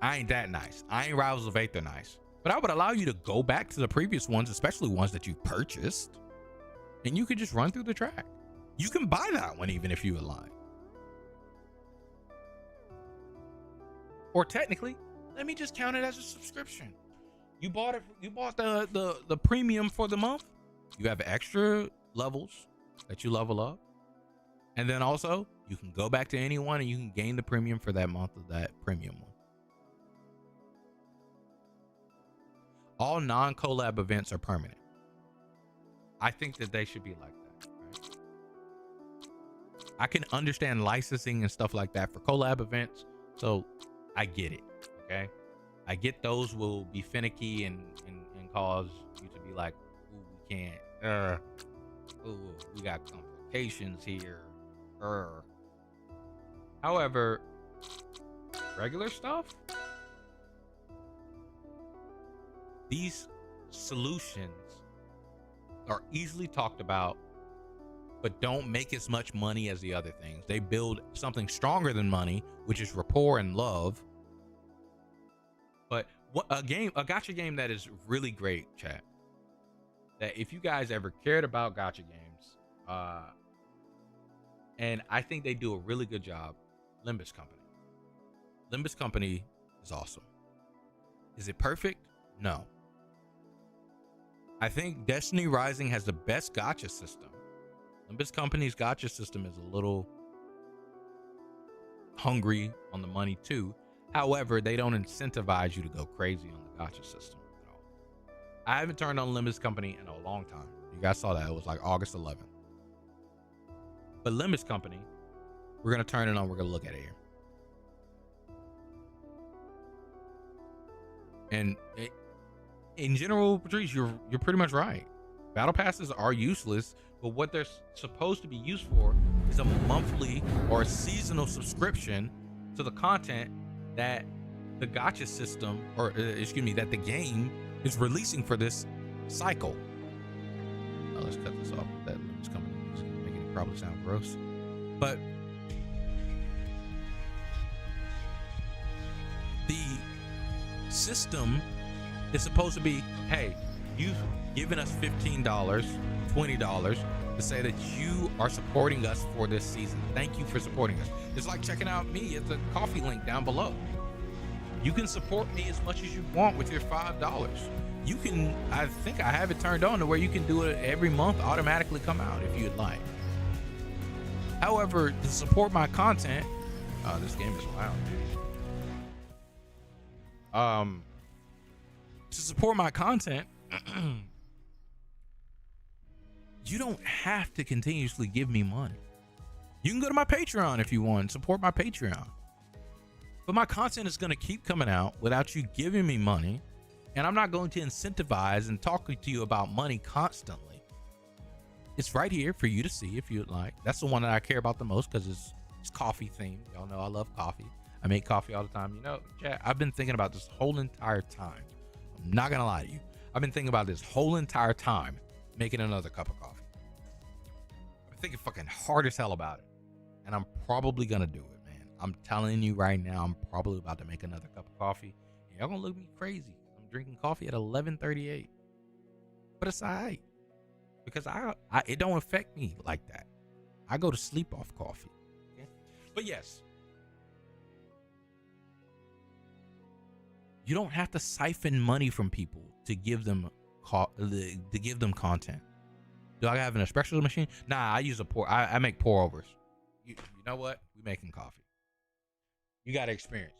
I ain't that nice. I ain't Rivals of Aether nice. But I would allow you to go back to the previous ones, especially ones that you purchased, and you could just run through the track. You can buy that one even if you align. Or technically, let me just count it as a subscription. You bought it. You bought the premium for the month. You have extra levels that you level up, and then also you can go back to anyone and you can gain the premium for that month of that premium one. All non-collab events are permanent. I think that they should be like that, right? I can understand licensing and stuff like that for collab events, so I get it, okay? I get those will be finicky and cause you to be like, ooh, we can't, ooh, we got complications here, However, regular stuff, these solutions are easily talked about, but don't make as much money as the other things. They build something stronger than money, which is rapport and love. But a gacha game that is really great, chat, that if you guys ever cared about gacha games, and I think they do a really good job, Limbus Company. Limbus Company is awesome. Is it perfect? No. I think Destiny Rising has the best gacha system. Limbus Company's gacha system is a little hungry on the money too. However, they don't incentivize you to go crazy on the gacha system at all. I haven't turned on Limbus Company in a long time. You guys saw that. It was like August 11th. But Limbus Company, we're going to turn it on. We're going to look at it here. And in general, Patrice, you're pretty much right. Battle passes are useless, but what they're supposed to be used for is a monthly or a seasonal subscription to the content that the gacha system, or excuse me, that the game is releasing for this cycle. Now let's cut this off. That is coming, making it probably sound gross, but the system is supposed to be, hey, you've given us $15, $20 to say that you are supporting us for this season. Thank you for supporting us. It's like checking out me at the coffee link down below. You can support me as much as you want with your $5. You can, I think I have it turned on to where you can do it every month, automatically come out if you'd like. However, to support my content, this game is loud, dude. To support my content, you don't have to continuously give me money. You can go to my Patreon if you want, support my Patreon. But my content is going to keep coming out without you giving me money, and I'm not going to incentivize and talk to you about money constantly. It's right here for you to see if you'd like. That's the one that I care about the most because it's coffee themed. Y'all know I love coffee. I make coffee all the time. You know, chat, I've been thinking about this whole entire time. I'm not gonna lie to you. I've been thinking about this whole entire time making another cup of coffee. I've been thinking fucking hard as hell about it. And I'm probably gonna do it, man. I'm telling you right now, I'm probably about to make another cup of coffee. And y'all gonna look at me crazy. I'm drinking coffee at 11:38. But it's alright. Because it don't affect me like that. I go to sleep off coffee. Okay? But yes. You don't have to siphon money from people to give them content. Do I have an espresso machine? Nah, I use I make pour overs. You know what? We making coffee. You got to experience.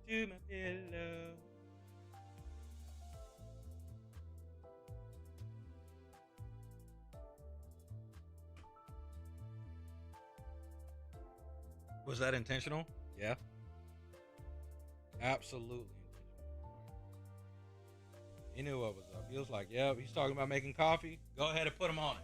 To my pillow. Was that intentional? Yeah. Absolutely. He knew what was up. He was like, yep, he's talking about making coffee. Go ahead and put him on it.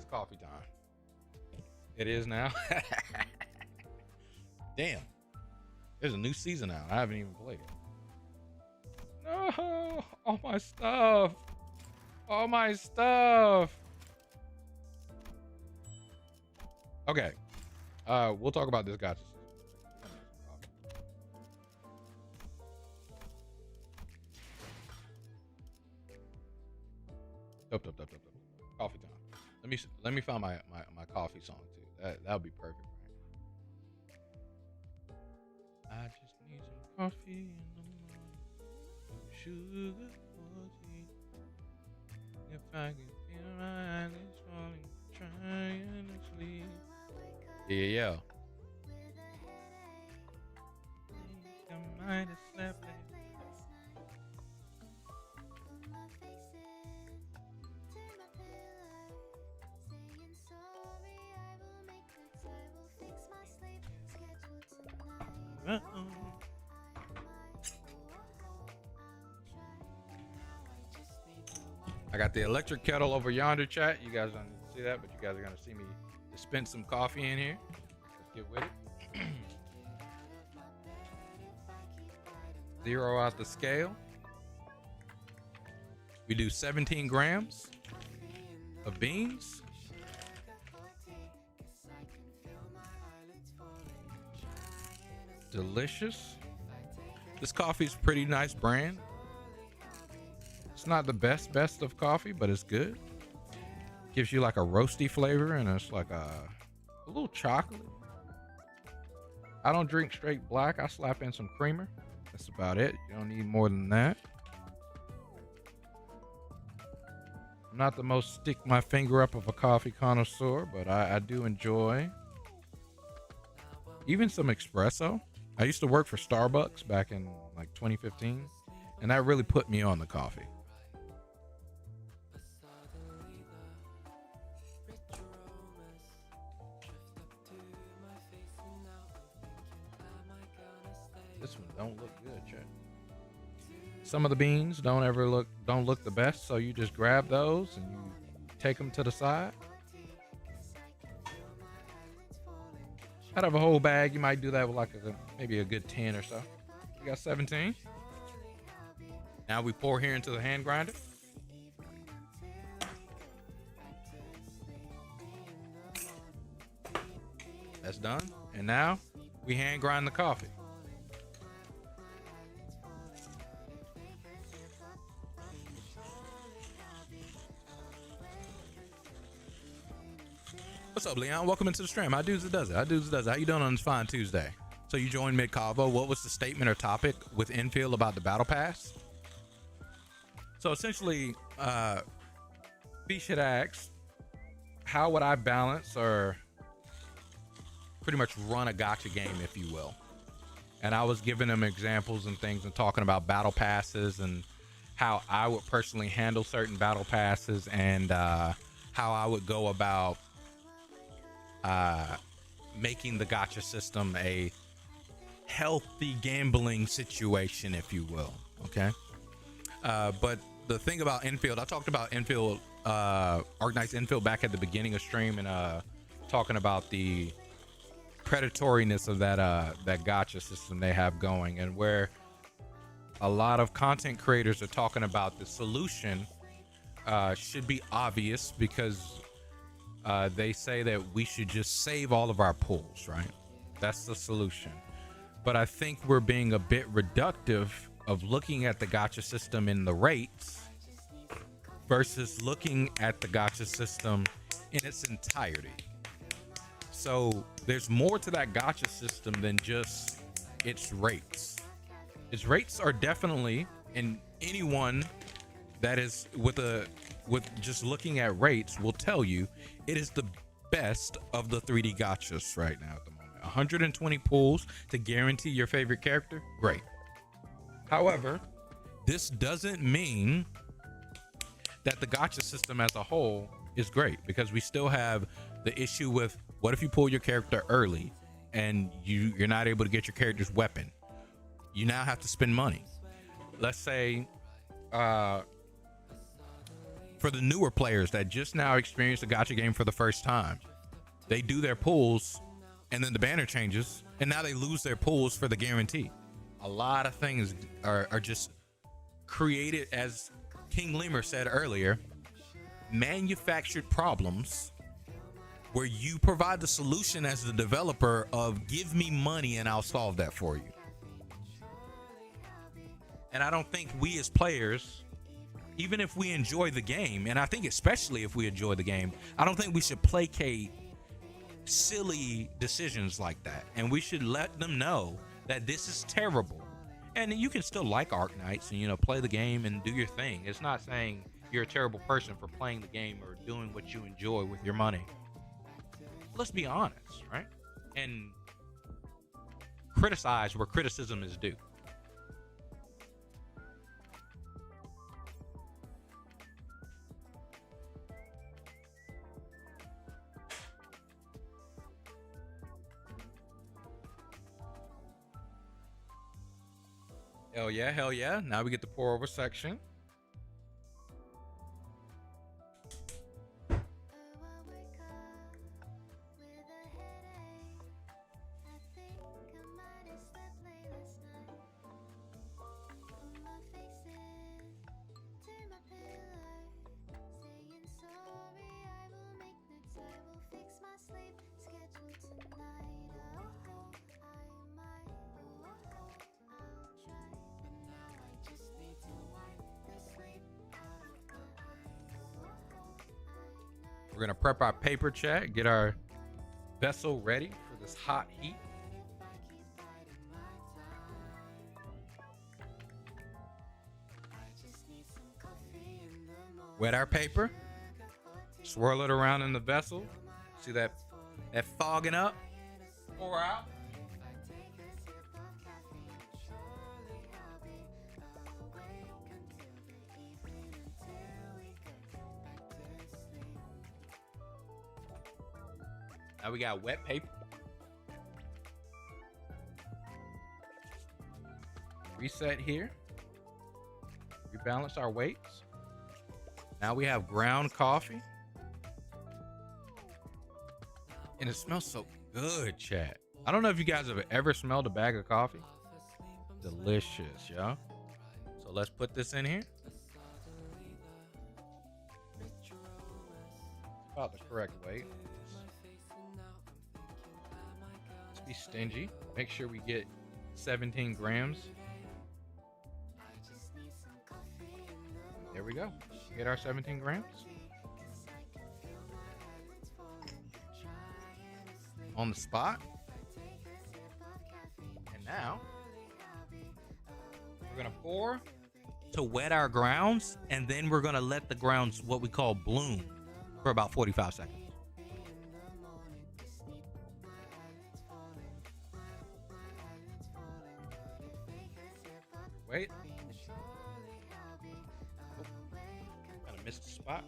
Coffee time. It is now. Damn. There's a new season out. I haven't even played it. No. All my stuff. All my stuff. Okay. We'll talk about this gacha system. Dope. Coffee time. Let me find my coffee song too. That would be perfect. Right? I just need some coffee in the morning. Sugar or tea. If I can feel my eyelids falling, trying to sleep. Yeah. I might have slept late. I got the electric kettle over yonder, chat. You guys don't see that, but you guys are gonna see me dispense some coffee in here. Let's get with it. Zero out the scale. We do 17 grams of beans. Delicious. This coffee's pretty nice brand. It's not the best of coffee, but it's good. Gives you like a roasty flavor, and it's like a little chocolate. I don't drink straight black. I slap in some creamer. That's about it. You don't need more than that. I'm not the most stick my finger up of a coffee connoisseur, but I do enjoy even some espresso. I used to work for Starbucks back in like 2015, and that really put me on the coffee. This one don't look good, chat. Some of the beans don't look the best, so you just grab those and you take them to the side. Out of a whole bag, you might do that with like maybe a good 10 or so. We got 17. Now we pour here into the hand grinder. That's done. And now we hand grind the coffee. What's up, Leon? Welcome into the stream. How does it does it? How you doing on this fine Tuesday? So you joined mid-convo. What was the statement or topic with Infield about the battle pass? So essentially, Fish had asked, how would I balance or pretty much run a gotcha game, if you will? And I was giving them examples and things and talking about battle passes and how I would personally handle certain battle passes and how I would go about making the gotcha system a healthy gambling situation, if you will. Okay. But the thing about infield, I talked about infield, Arknights infield back at the beginning of stream and talking about the predatoriness of that gotcha system they have going, and where a lot of content creators are talking about the solution should be obvious, because they say that we should just save all of our pools, right? That's the solution. But I think we're being a bit reductive of looking at the gotcha system in the rates versus looking at the gotcha system in its entirety. So there's more to that gotcha system than just its rates. Its rates are definitely, and anyone that is with just looking at rates will tell you it is the best of the 3D gotchas right now at the moment. 120 pulls to guarantee your favorite character, great. However, this doesn't mean that the gotcha system as a whole is great, because we still have the issue with, what if you pull your character early and you're not able to get your character's weapon? You now have to spend money. Let's say for the newer players that just now experienced a gotcha game for the first time, they do their pulls and then the banner changes and now they lose their pulls for the guarantee. A lot of things are just created, as King Lemur said earlier, manufactured problems where you provide the solution as the developer of, give me money and I'll solve that for you. And I don't think we as players, even if we enjoy the game, and I think especially if we enjoy the game, I don't think we should placate silly decisions like that. And we should let them know that this is terrible. And you can still like Arknights and, you know, play the game and do your thing. It's not saying you're a terrible person for playing the game or doing what you enjoy with your money. Let's be honest, right? And criticize where criticism is due. Hell yeah, hell yeah. Now we get the pour over section. We're gonna prep our paper chat, get our vessel ready for this hot heat. Wet our paper, swirl it around in the vessel. See that fogging up? Pour out. Now we got wet paper. Reset here. Rebalance our weights. Now we have ground coffee. And it smells so good, chat. I don't know if you guys have ever smelled a bag of coffee. Delicious, y'all. So let's put this in here. About the correct weight. Be stingy. Make sure we get 17 grams. There we go. Get our 17 grams. On the spot. And now we're gonna pour to wet our grounds, and then we're gonna let the grounds, what we call, bloom for about 45 seconds. Wait. Oh, kind of missed the spot.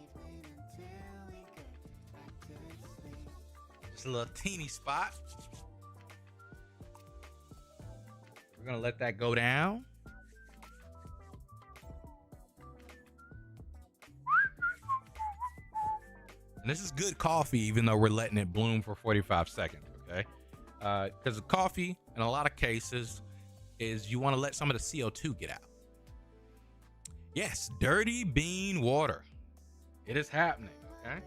Just a little teeny spot. We're gonna let that go down. And this is good coffee, even though we're letting it bloom for 45 seconds, okay? Because the coffee, in a lot of cases, is you want to let some of the CO2 get out. Yes, dirty bean water. It is happening, okay?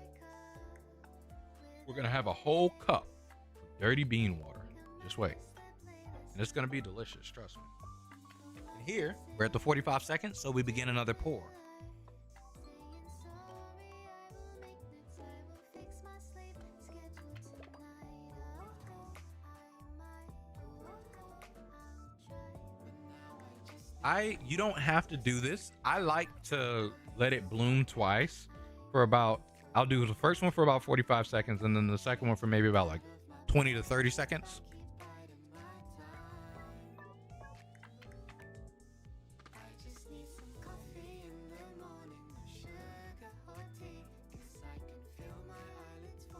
We're going to have a whole cup of dirty bean water. Just wait. And it's going to be delicious, trust me. And here, we're at the 45 seconds, so we begin another pour. You don't have to do this. I like to let it bloom twice for about, I'll do the first one for about 45 seconds and then the second one for maybe about like 20 to 30 seconds.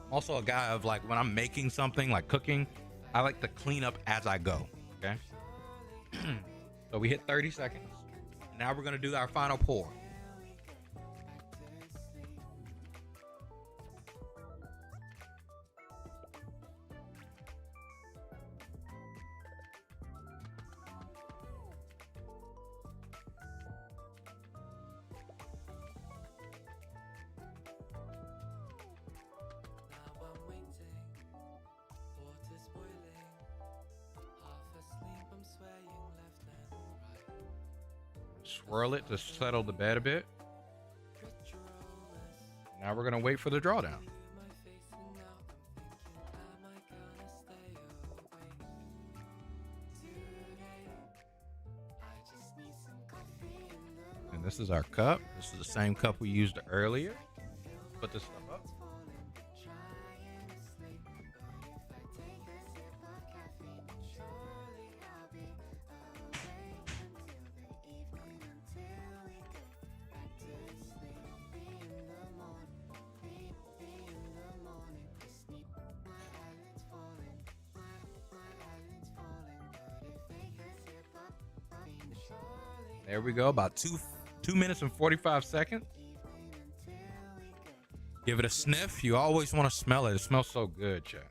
I'm also a guy of, like, when I'm making something like cooking, I like to clean up as I go, okay? So we hit 30 seconds. Now we're gonna do our final pour. Swirl it to settle the bed a bit. Now we're gonna wait for the drawdown. And this is our cup. This is the same cup we used earlier. Put this stuff up. There we go. About 2 minutes and 45 seconds. Give it a sniff. You always want to smell it. It smells so good, chat.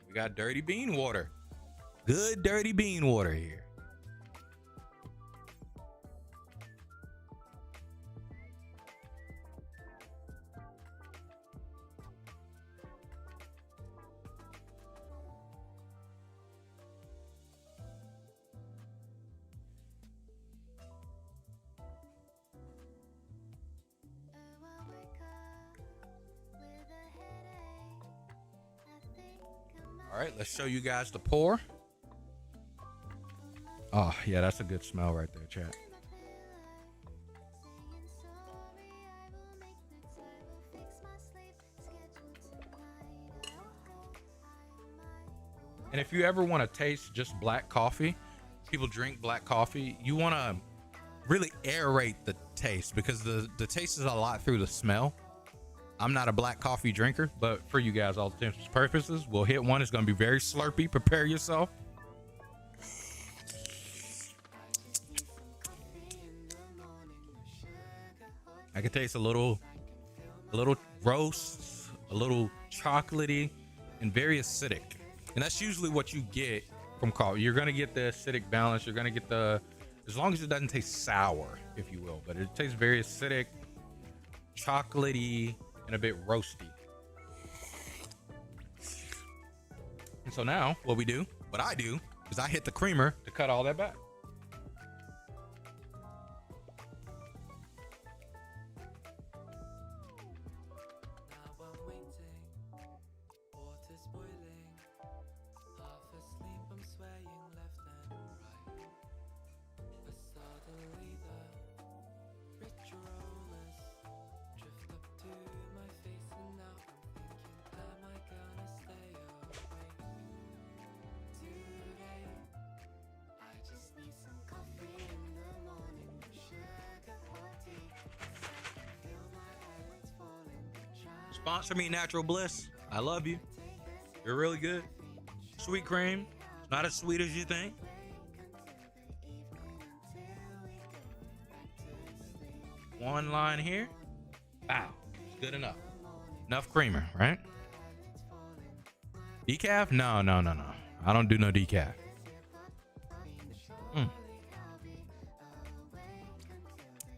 We got dirty bean water. Good dirty bean water here. All right, let's show you guys the pour. Oh, yeah, that's a good smell right there, chat. And if you ever want to taste just black coffee, people drink black coffee, you want to really aerate the taste because the taste is a lot through the smell. I'm not a black coffee drinker, but for you guys, all intents and purposes, we'll hit one. It's going to be very slurpy. Prepare yourself. I can taste a little roast, a little chocolatey, and very acidic. And that's usually what you get from coffee. You're going to get the acidic balance. You're going to get as long as it doesn't taste sour, if you will, but it tastes very acidic, chocolatey, and a bit roasty. And so now what I do is I hit the creamer to cut all that back. Sponsor me, Natural Bliss. I love you. You're really good. Sweet cream. It's not as sweet as you think. One line here. Wow. It's good enough. Enough creamer, right? Decaf? No. I don't do no decaf.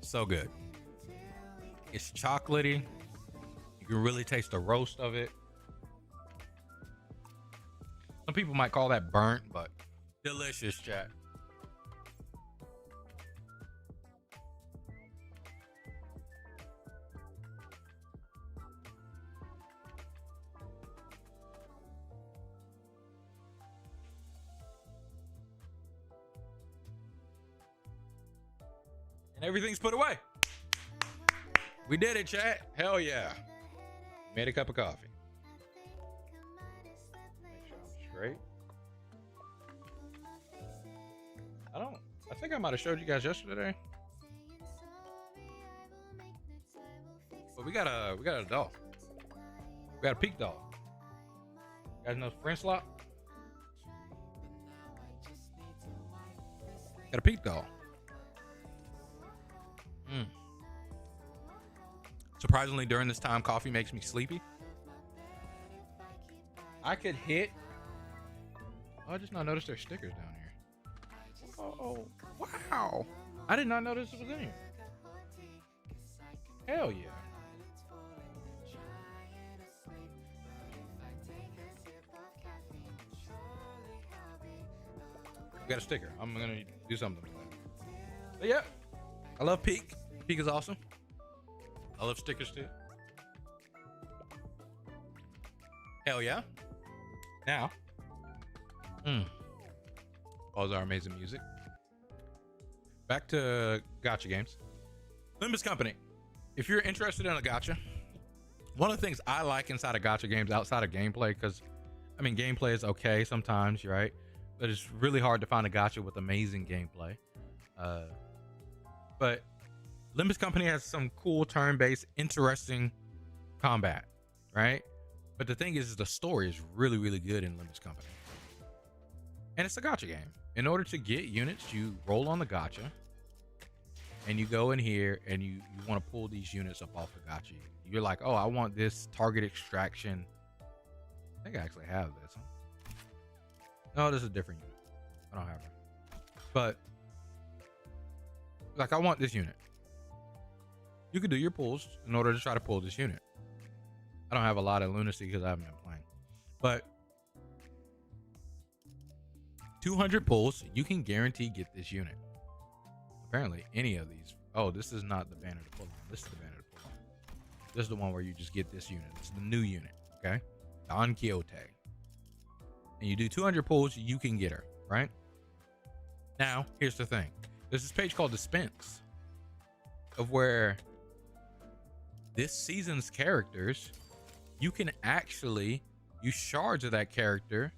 So good. It's chocolatey. You can really taste the roast of it. Some people might call that burnt, but delicious, chat. And everything's put away. We did it, chat. Hell yeah. Made a cup of coffee. Make sure I'm straight. I think I might have showed you guys yesterday. But we got a doll. We got a peak doll. You guys know French slop? Got a peak doll. Surprisingly, during this time, coffee makes me sleepy. I could hit. Oh, I just not noticed there's stickers down here. Oh, wow. I did not notice it was in here. Hell yeah. We got a sticker. I'm going to do something with that. But yeah, I love Peak. Peak is awesome. I love stickers too. Hell yeah. Now, all our amazing music. Back to gacha games. Limbus Company. If you're interested in a gacha, one of the things I like inside of gacha games outside of gameplay, because I mean, gameplay is okay sometimes, right? But it's really hard to find a gacha with amazing gameplay. But Limbus Company has some cool turn-based, interesting combat, right? But the thing is the story is really, really good in Limbus Company. And it's a gacha game. In order to get units, you roll on the gacha, and you go in here and you want to pull these units up off the gacha. You're like, oh, I want this target extraction. I think I actually have this. No, this is a different unit. I don't have it. But like, I want this unit. You could do your pulls in order to try to pull this unit. I don't have a lot of lunacy because I haven't been playing. But 200 pulls, you can guarantee get this unit. Apparently, any of these. Oh, this is not the banner to pull on. This is the banner to pull on. This is the one where you just get this unit. It's the new unit, okay? Don Quixote. And you do 200 pulls, you can get her, right? Now, here's the thing. There's this page called Dispense, of where this season's characters, you can actually use shards of that character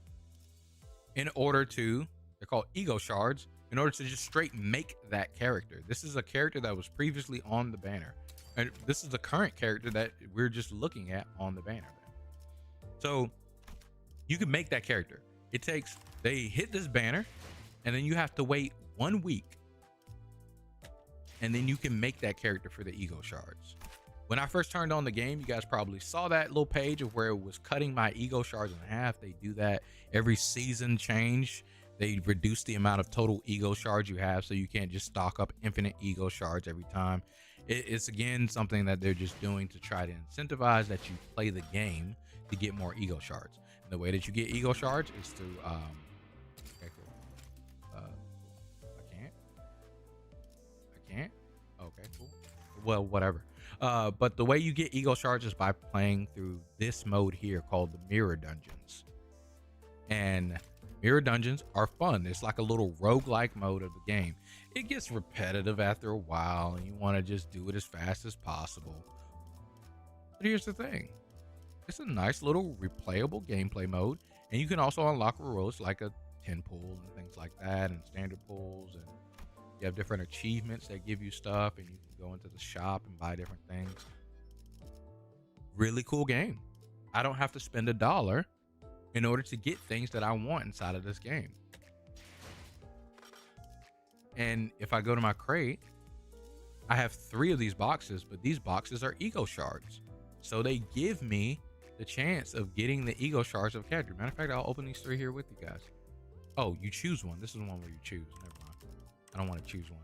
in order to, they're called ego shards, in order to just straight make that character. This is a character that was previously on the banner. And this is the current character that we're just looking at on the banner. So you can make that character. It takes, they hit this banner, and then you have to wait 1 week. And then you can make that character for the ego shards. When I first turned on the game, you guys probably saw that little page of where it was cutting my ego shards in half. They do that every season change. They reduce the amount of total ego shards you have, so you can't just stock up infinite ego shards every time. It's again something that they're just doing to try to incentivize that you play the game to get more ego shards. And the way that you get ego shards is through okay, cool. I can't. Okay, cool. Well, whatever. But the way you get ego shards is by playing through this mode here called the mirror dungeons. And mirror dungeons are fun. It's like a little roguelike mode of the game. It gets repetitive after a while, and you want to just do it as fast as possible. But here's the thing. It's a nice little replayable gameplay mode, and you can also unlock rewards like a 10 pull and things like that, and standard pulls, and you have different achievements that give you stuff, and you can go into the shop and buy different things. Really cool game. I don't have to spend $1 in order to get things that I want inside of this game. And if I go to my crate, I have 3 of these boxes, but these boxes are ego shards. So they give me the chance of getting the ego shards of character. Matter of fact, I'll open these 3 here with you guys. Oh, you choose one. This is the one where you choose. Never mind. I don't want to choose one.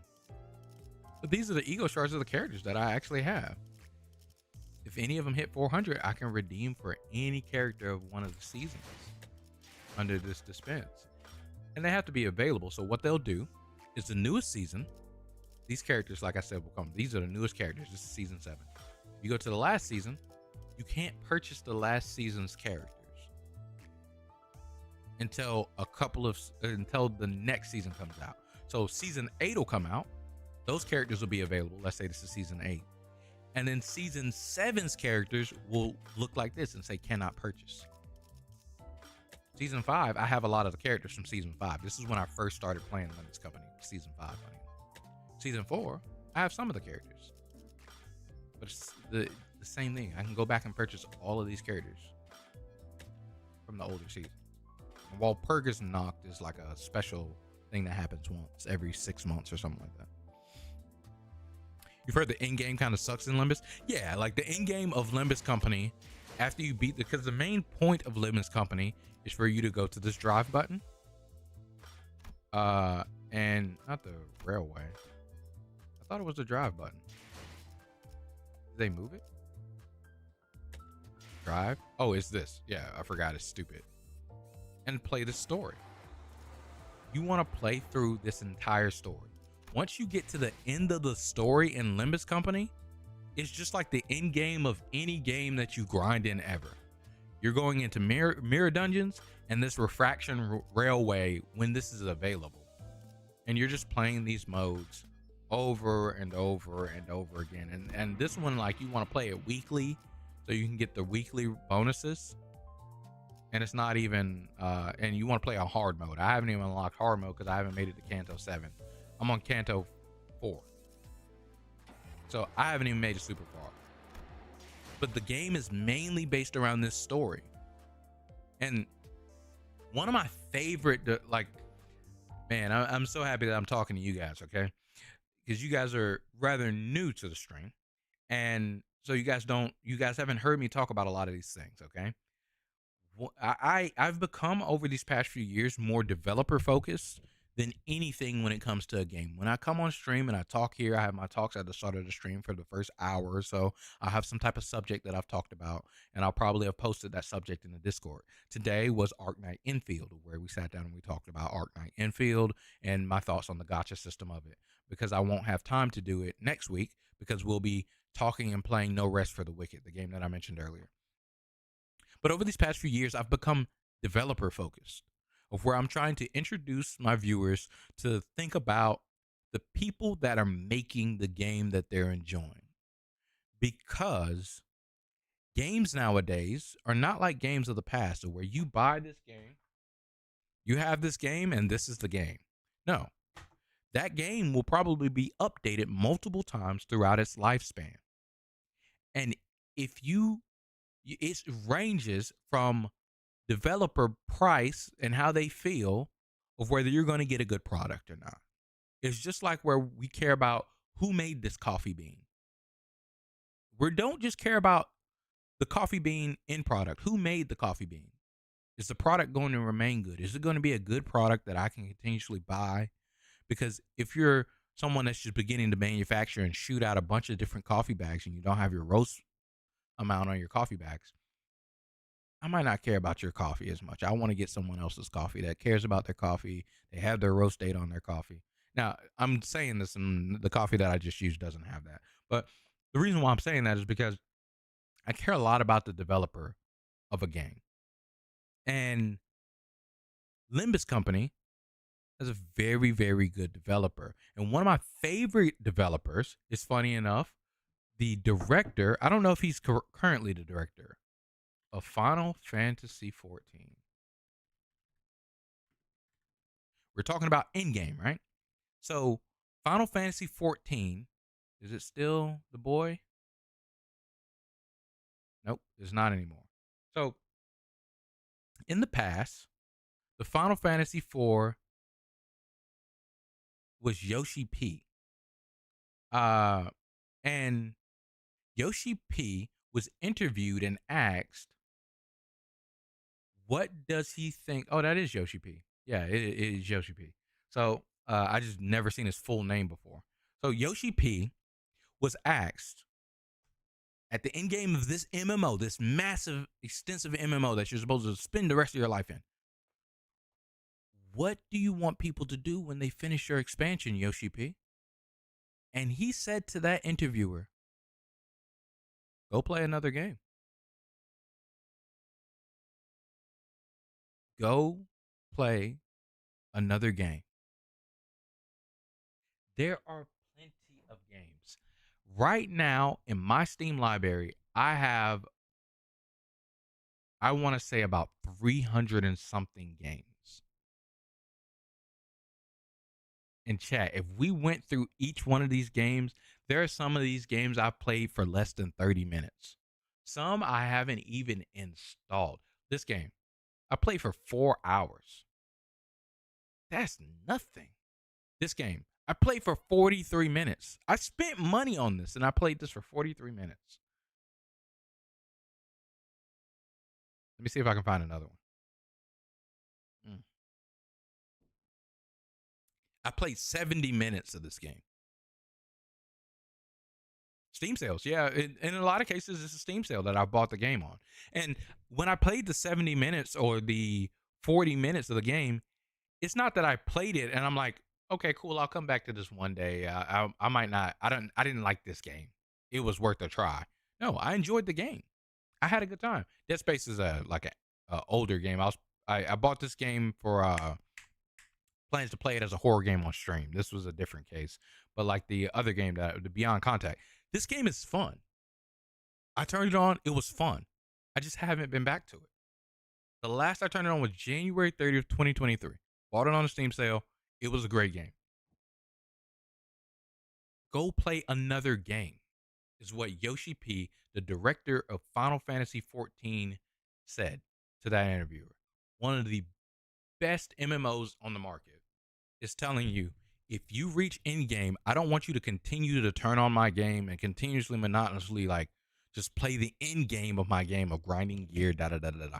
But these are the ego shards of the characters that I actually have. If any of them hit 400, I can redeem for any character of one of the seasons under this dispense. And they have to be available. So what they'll do is the newest season, these characters, like I said, will come. These are the newest characters. This is season 7. If you go to the last season, you can't purchase the last season's characters until until the next season comes out. So season 8 will come out. Those characters will be available. Let's say this is season 8. And then season 7's characters will look like this and say cannot purchase. Season 5, I have a lot of the characters from season 5. This is when I first started playing Limbus Company, season 5. Season 4, I have some of the characters. But it's the same thing. I can go back and purchase all of these characters from the older season. And while Purgason knocked is like a special thing that happens once every 6 months or something like that. You've heard the end game kind of sucks in Limbus? Yeah, like the end game of Limbus Company, after you beat because the main point of Limbus Company is for you to go to this drive button. And not the railway. I thought it was the drive button. Did they move it? Drive? Oh, it's this. Yeah, I forgot. It's stupid. And play the story. You want to play through this entire story. Once you get to the end of the story in Limbus Company, it's just like the end game of any game that you grind in ever. You're going into mirror dungeons and this refraction railway when this is available. And you're just playing these modes over and over and over again. And this one, like, you want to play it weekly so you can get the weekly bonuses. And it's not even, and you want to play a hard mode. I haven't even unlocked hard mode because I haven't made it to Kanto 7. I'm on Kanto 4. So I haven't even made it super far. But the game is mainly based around this story. And one of my favorite, like, man, I'm so happy that I'm talking to you guys, okay? Because you guys are rather new to the stream. And so you guys haven't heard me talk about a lot of these things, okay? I've become, over these past few years, more developer focused than anything when it comes to a game. When I come on stream and I talk here, I have my talks at the start of the stream for the first hour or so. I have some type of subject that I've talked about, and I'll probably have posted that subject in the Discord. Today was Arknight Infield, where we sat down and we talked about Arknight Infield and my thoughts on the gacha system of it, because I won't have time to do it next week because we'll be talking and playing No Rest for the Wicked, the game that I mentioned earlier. But over these past few years, I've become developer focused, of where I'm trying to introduce my viewers to think about the people that are making the game that they're enjoying. Because games nowadays are not like games of the past, where you buy this game, you have this game, and this is the game. No, that game will probably be updated multiple times throughout its lifespan. And if it ranges from developer price and how they feel of whether you're going to get a good product or not. It's just like where we care about who made this coffee bean. We don't just care about the coffee bean end product. Who made the coffee bean? Is the product going to remain good? Is it going to be a good product that I can continuously buy? Because if you're someone that's just beginning to manufacture and shoot out a bunch of different coffee bags and you don't have your roast amount on your coffee bags, I might not care about your coffee as much. I want to get someone else's coffee that cares about their coffee. They have their roast date on their coffee. Now, I'm saying this, and the coffee that I just used doesn't have that. But the reason why I'm saying that is because I care a lot about the developer of a game. And Limbus Company is a very, very good developer. And one of my favorite developers is, funny enough, the director. I don't know if he's currently the director of Final Fantasy 14. We're talking about in-game, right? So Final Fantasy 14, is it still the boy? Nope, it's not anymore. So in the past, the Final Fantasy 4 was Yoshi P. And Yoshi P was interviewed and asked, what does he think? Oh, that is Yoshi P. Yeah, it is Yoshi P. So I just never seen his full name before. So Yoshi P was asked at the end game of this MMO, this massive, extensive MMO that you're supposed to spend the rest of your life in. What do you want people to do when they finish your expansion, Yoshi P? And he said to that interviewer, go play another game. Go play another game. There are plenty of games. Right now in my Steam library, I want to say about 300 and something games. In chat, if we went through each one of these games, there are some of these games I've played for less than 30 minutes. Some I haven't even installed. This game, I played for 4 hours. That's nothing. This game, I played for 43 minutes. I spent money on this and I played this for 43 minutes. Let me see if I can find another one. I played 70 minutes of this game. Steam sales, yeah. In a lot of cases, it's a Steam sale that I bought the game on. And when I played the 70 minutes or the 40 minutes of the game, it's not that I played it and I'm like, okay, cool, I'll come back to this one day. I might not. I didn't like this game. It was worth a try. No, I enjoyed the game. I had a good time. Dead Space is a older game. I bought this game for plans to play it as a horror game on stream. This was a different case, but like the other game, the Beyond Contact, this game is fun. I turned it on. It was fun. I just haven't been back to it. The last I turned it on was January 30th, 2023. Bought it on a Steam sale. It was a great game. Go play another game, is what Yoshi P, the director of Final Fantasy XIV, said to that interviewer. One of the best MMOs on the market is telling you, if you reach end game, I don't want you to continue to turn on my game and continuously monotonously just play the end game of my game of grinding gear, da da da da da.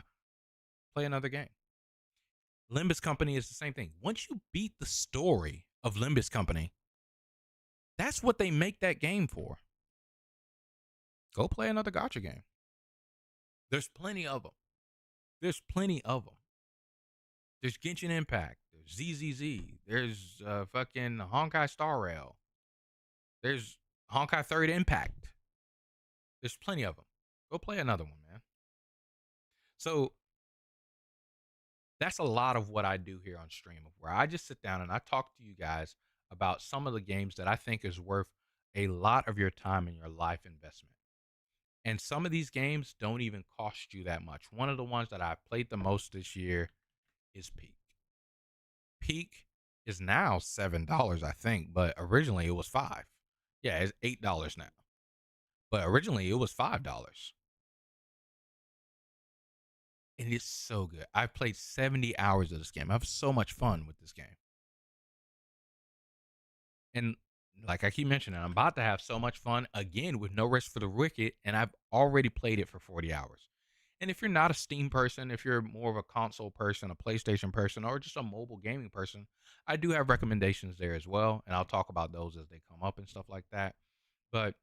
Play another game. Limbus Company is the same thing. Once you beat the story of Limbus Company, that's what they make that game for. Go play another gacha game. There's plenty of them. There's Genshin Impact. There's ZZZ. There's fucking Honkai Star Rail. There's Honkai Third Impact. There's plenty of them. Go play another one, man. So that's a lot of what I do here on stream, where I just sit down and I talk to you guys about some of the games that I think is worth a lot of your time and your life investment. And some of these games don't even cost you that much. One of the ones that I've played the most this year is Peak. Peak is now $7, I think, but originally it was $5. Yeah, it's $8 now. But originally it was $5. And it's so good. I've played 70 hours of this game. I have so much fun with this game. And like I keep mentioning, I'm about to have so much fun again with No Rest for the Wicked, and I've already played it for 40 hours. And if you're not a Steam person, if you're more of a console person, a PlayStation person, or just a mobile gaming person, I do have recommendations there as well, and I'll talk about those as they come up and stuff like that. But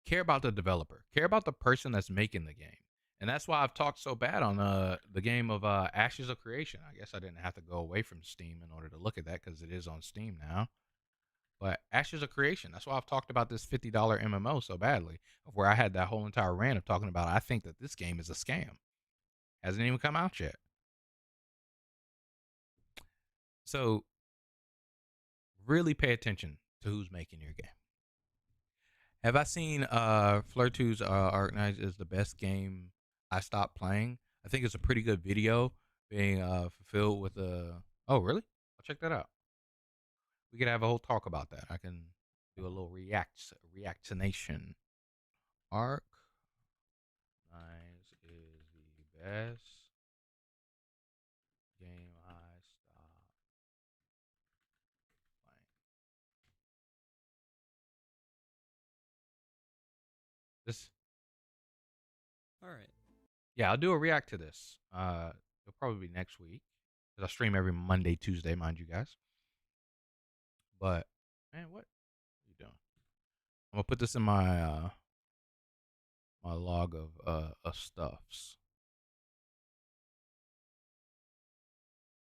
care about the developer, care about the person that's making the game. And that's why I've talked so bad on the game of Ashes of Creation. I guess I didn't have to go away from Steam in order to look at that, because it is on Steam now. But Ashes of Creation, that's why I've talked about this $50 MMO so badly, of where I had that whole entire rant of talking about I think that this game is a scam. Hasn't even come out yet. So really pay attention to who's making your game. Have I seen Flirtu's Arknights is the best game I stopped playing? I think it's a pretty good video being fulfilled with a... Oh, really? I'll check that out. We could have a whole talk about that. I can do a little reactionation. Arknights is the best game I stopped playing. This. All right. Yeah, I'll do a react to this. It'll probably be next week, because I stream every Monday, Tuesday, mind you guys. But man, what are you doing? I'm gonna put this in my my log of stuffs.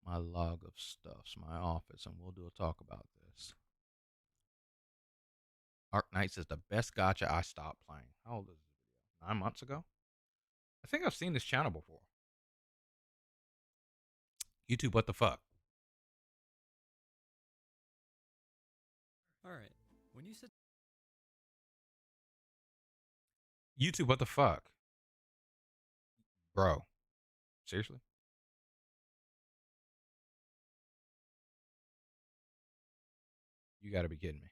My log of stuffs, my office, and we'll do a talk about this. Arknights is the best gacha I stopped playing. How old is this video? 9 months ago? I think I've seen this channel before. YouTube, what the fuck? All right. When you said YouTube, what the fuck? Bro. Seriously? You gotta be kidding me.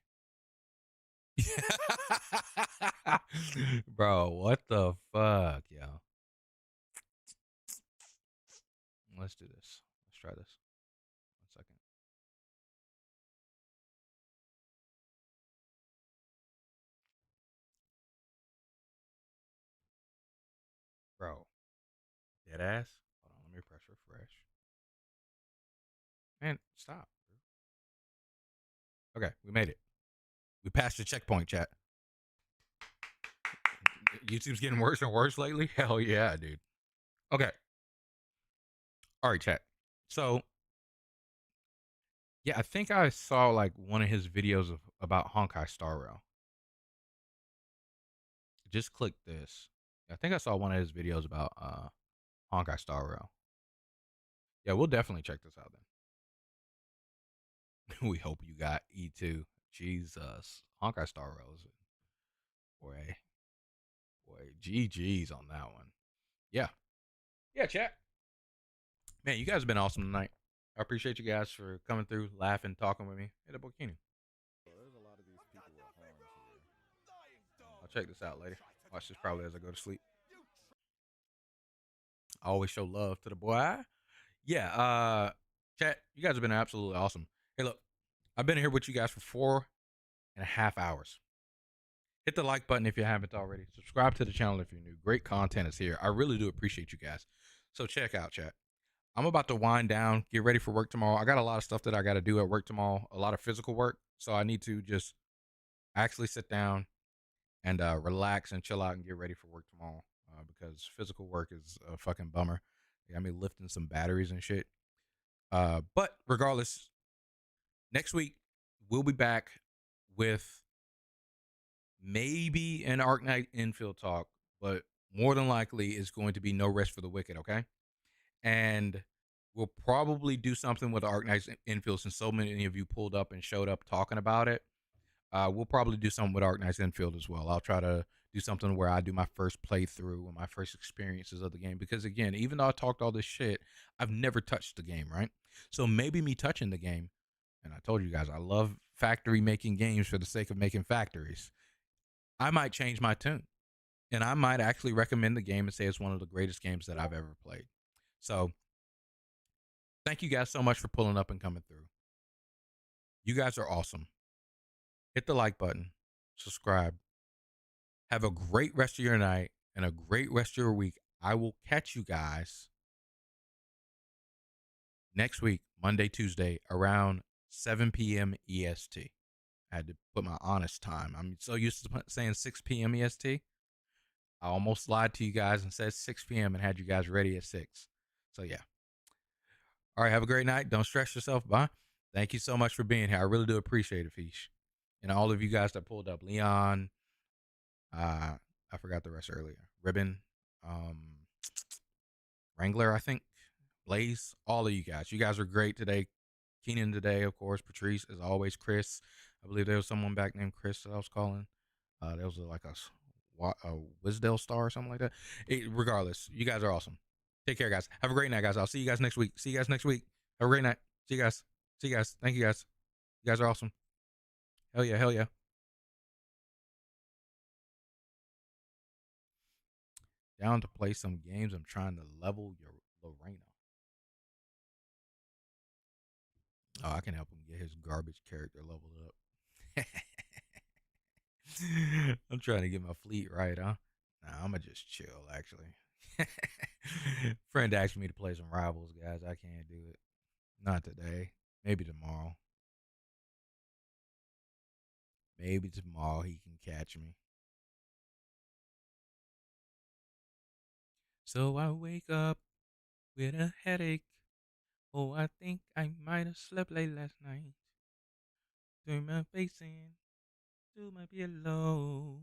Bro, what the fuck, yo? Let's do this. Let's try this. 1 second. Bro. Dead ass? Hold on, let me press refresh. Man, stop. Okay, we made it. We passed the checkpoint, chat. YouTube's getting worse and worse lately? Hell yeah, dude. Okay. All right, chat. So, yeah, I think I saw like one of his videos about Honkai Star Rail. Just click this. I think I saw one of his videos about Honkai Star Rail. Yeah, we'll definitely check this out then. We hope you got E2. Jesus. Honkai Star Rail is boy. Boy, GG's on that one. Yeah. Yeah, chat. Man, you guys have been awesome tonight. I appreciate you guys for coming through, laughing, talking with me. Hey, Bokini. I'll check this out later. Watch this probably as I go to sleep. I always show love to the boy. Yeah, chat, you guys have been absolutely awesome. Hey, look, I've been here with you guys for 4.5 hours. Hit the like button if you haven't already. Subscribe to the channel if you're new. Great content is here. I really do appreciate you guys. So check out, chat. I'm about to wind down, get ready for work tomorrow. I got a lot of stuff that I got to do at work tomorrow, a lot of physical work. So I need to just actually sit down and relax and chill out and get ready for work tomorrow because physical work is a fucking bummer. They got me lifting some batteries and shit. But regardless, next week we'll be back with maybe an Arknight infield talk, but more than likely it's going to be no rest for the wicked, okay? And we'll probably do something with the Arknights infield since so many of you pulled up and showed up talking about it. We'll probably do something with Arknights infield as well. I'll try to do something where I do my first playthrough and my first experiences of the game. Because again, even though I talked all this shit, I've never touched the game, right? So maybe me touching the game, and I told you guys, I love factory making games for the sake of making factories. I might change my tune. And I might actually recommend the game and say it's one of the greatest games that I've ever played. So thank you guys so much for pulling up and coming through. You guys are awesome. Hit the like button, subscribe. Have a great rest of your night and a great rest of your week. I will catch you guys next week, Monday, Tuesday, around 7 p.m. EST. I had to put my honest time. I'm so used to saying 6 p.m. EST. I almost lied to you guys and said 6 p.m. and had you guys ready at 6. So, yeah. All right, have a great night. Don't stress yourself. Bye. Thank you so much for being here. I really do appreciate it, Fish. And all of you guys that pulled up. Leon, I forgot the rest earlier. Ribbon, Wrangler, I think. Blaze, all of you guys. You guys are great today. Keenan today, of course. Patrice, as always. Chris, I believe there was someone back named Chris that I was calling. There was like a Wisdale Star or something like that. Regardless, you guys are awesome. Take care, guys. Have a great night, guys. I'll see you guys next week. See you guys next week. Have a great night. See you guys. See you guys. Thank you, guys. You guys are awesome. Hell yeah. Hell yeah. Down to play some games. I'm trying to level your Reina. Oh, I can help him get his garbage character leveled up. I'm trying to get my fleet right, huh? Nah, I'm gonna just chill, actually. Friend asked me to play some rivals, guys. I can't do it. Not today. Maybe tomorrow. Maybe tomorrow he can catch me. So I wake up with a headache. Oh, I think I might have slept late last night. Turn my face in to my pillow.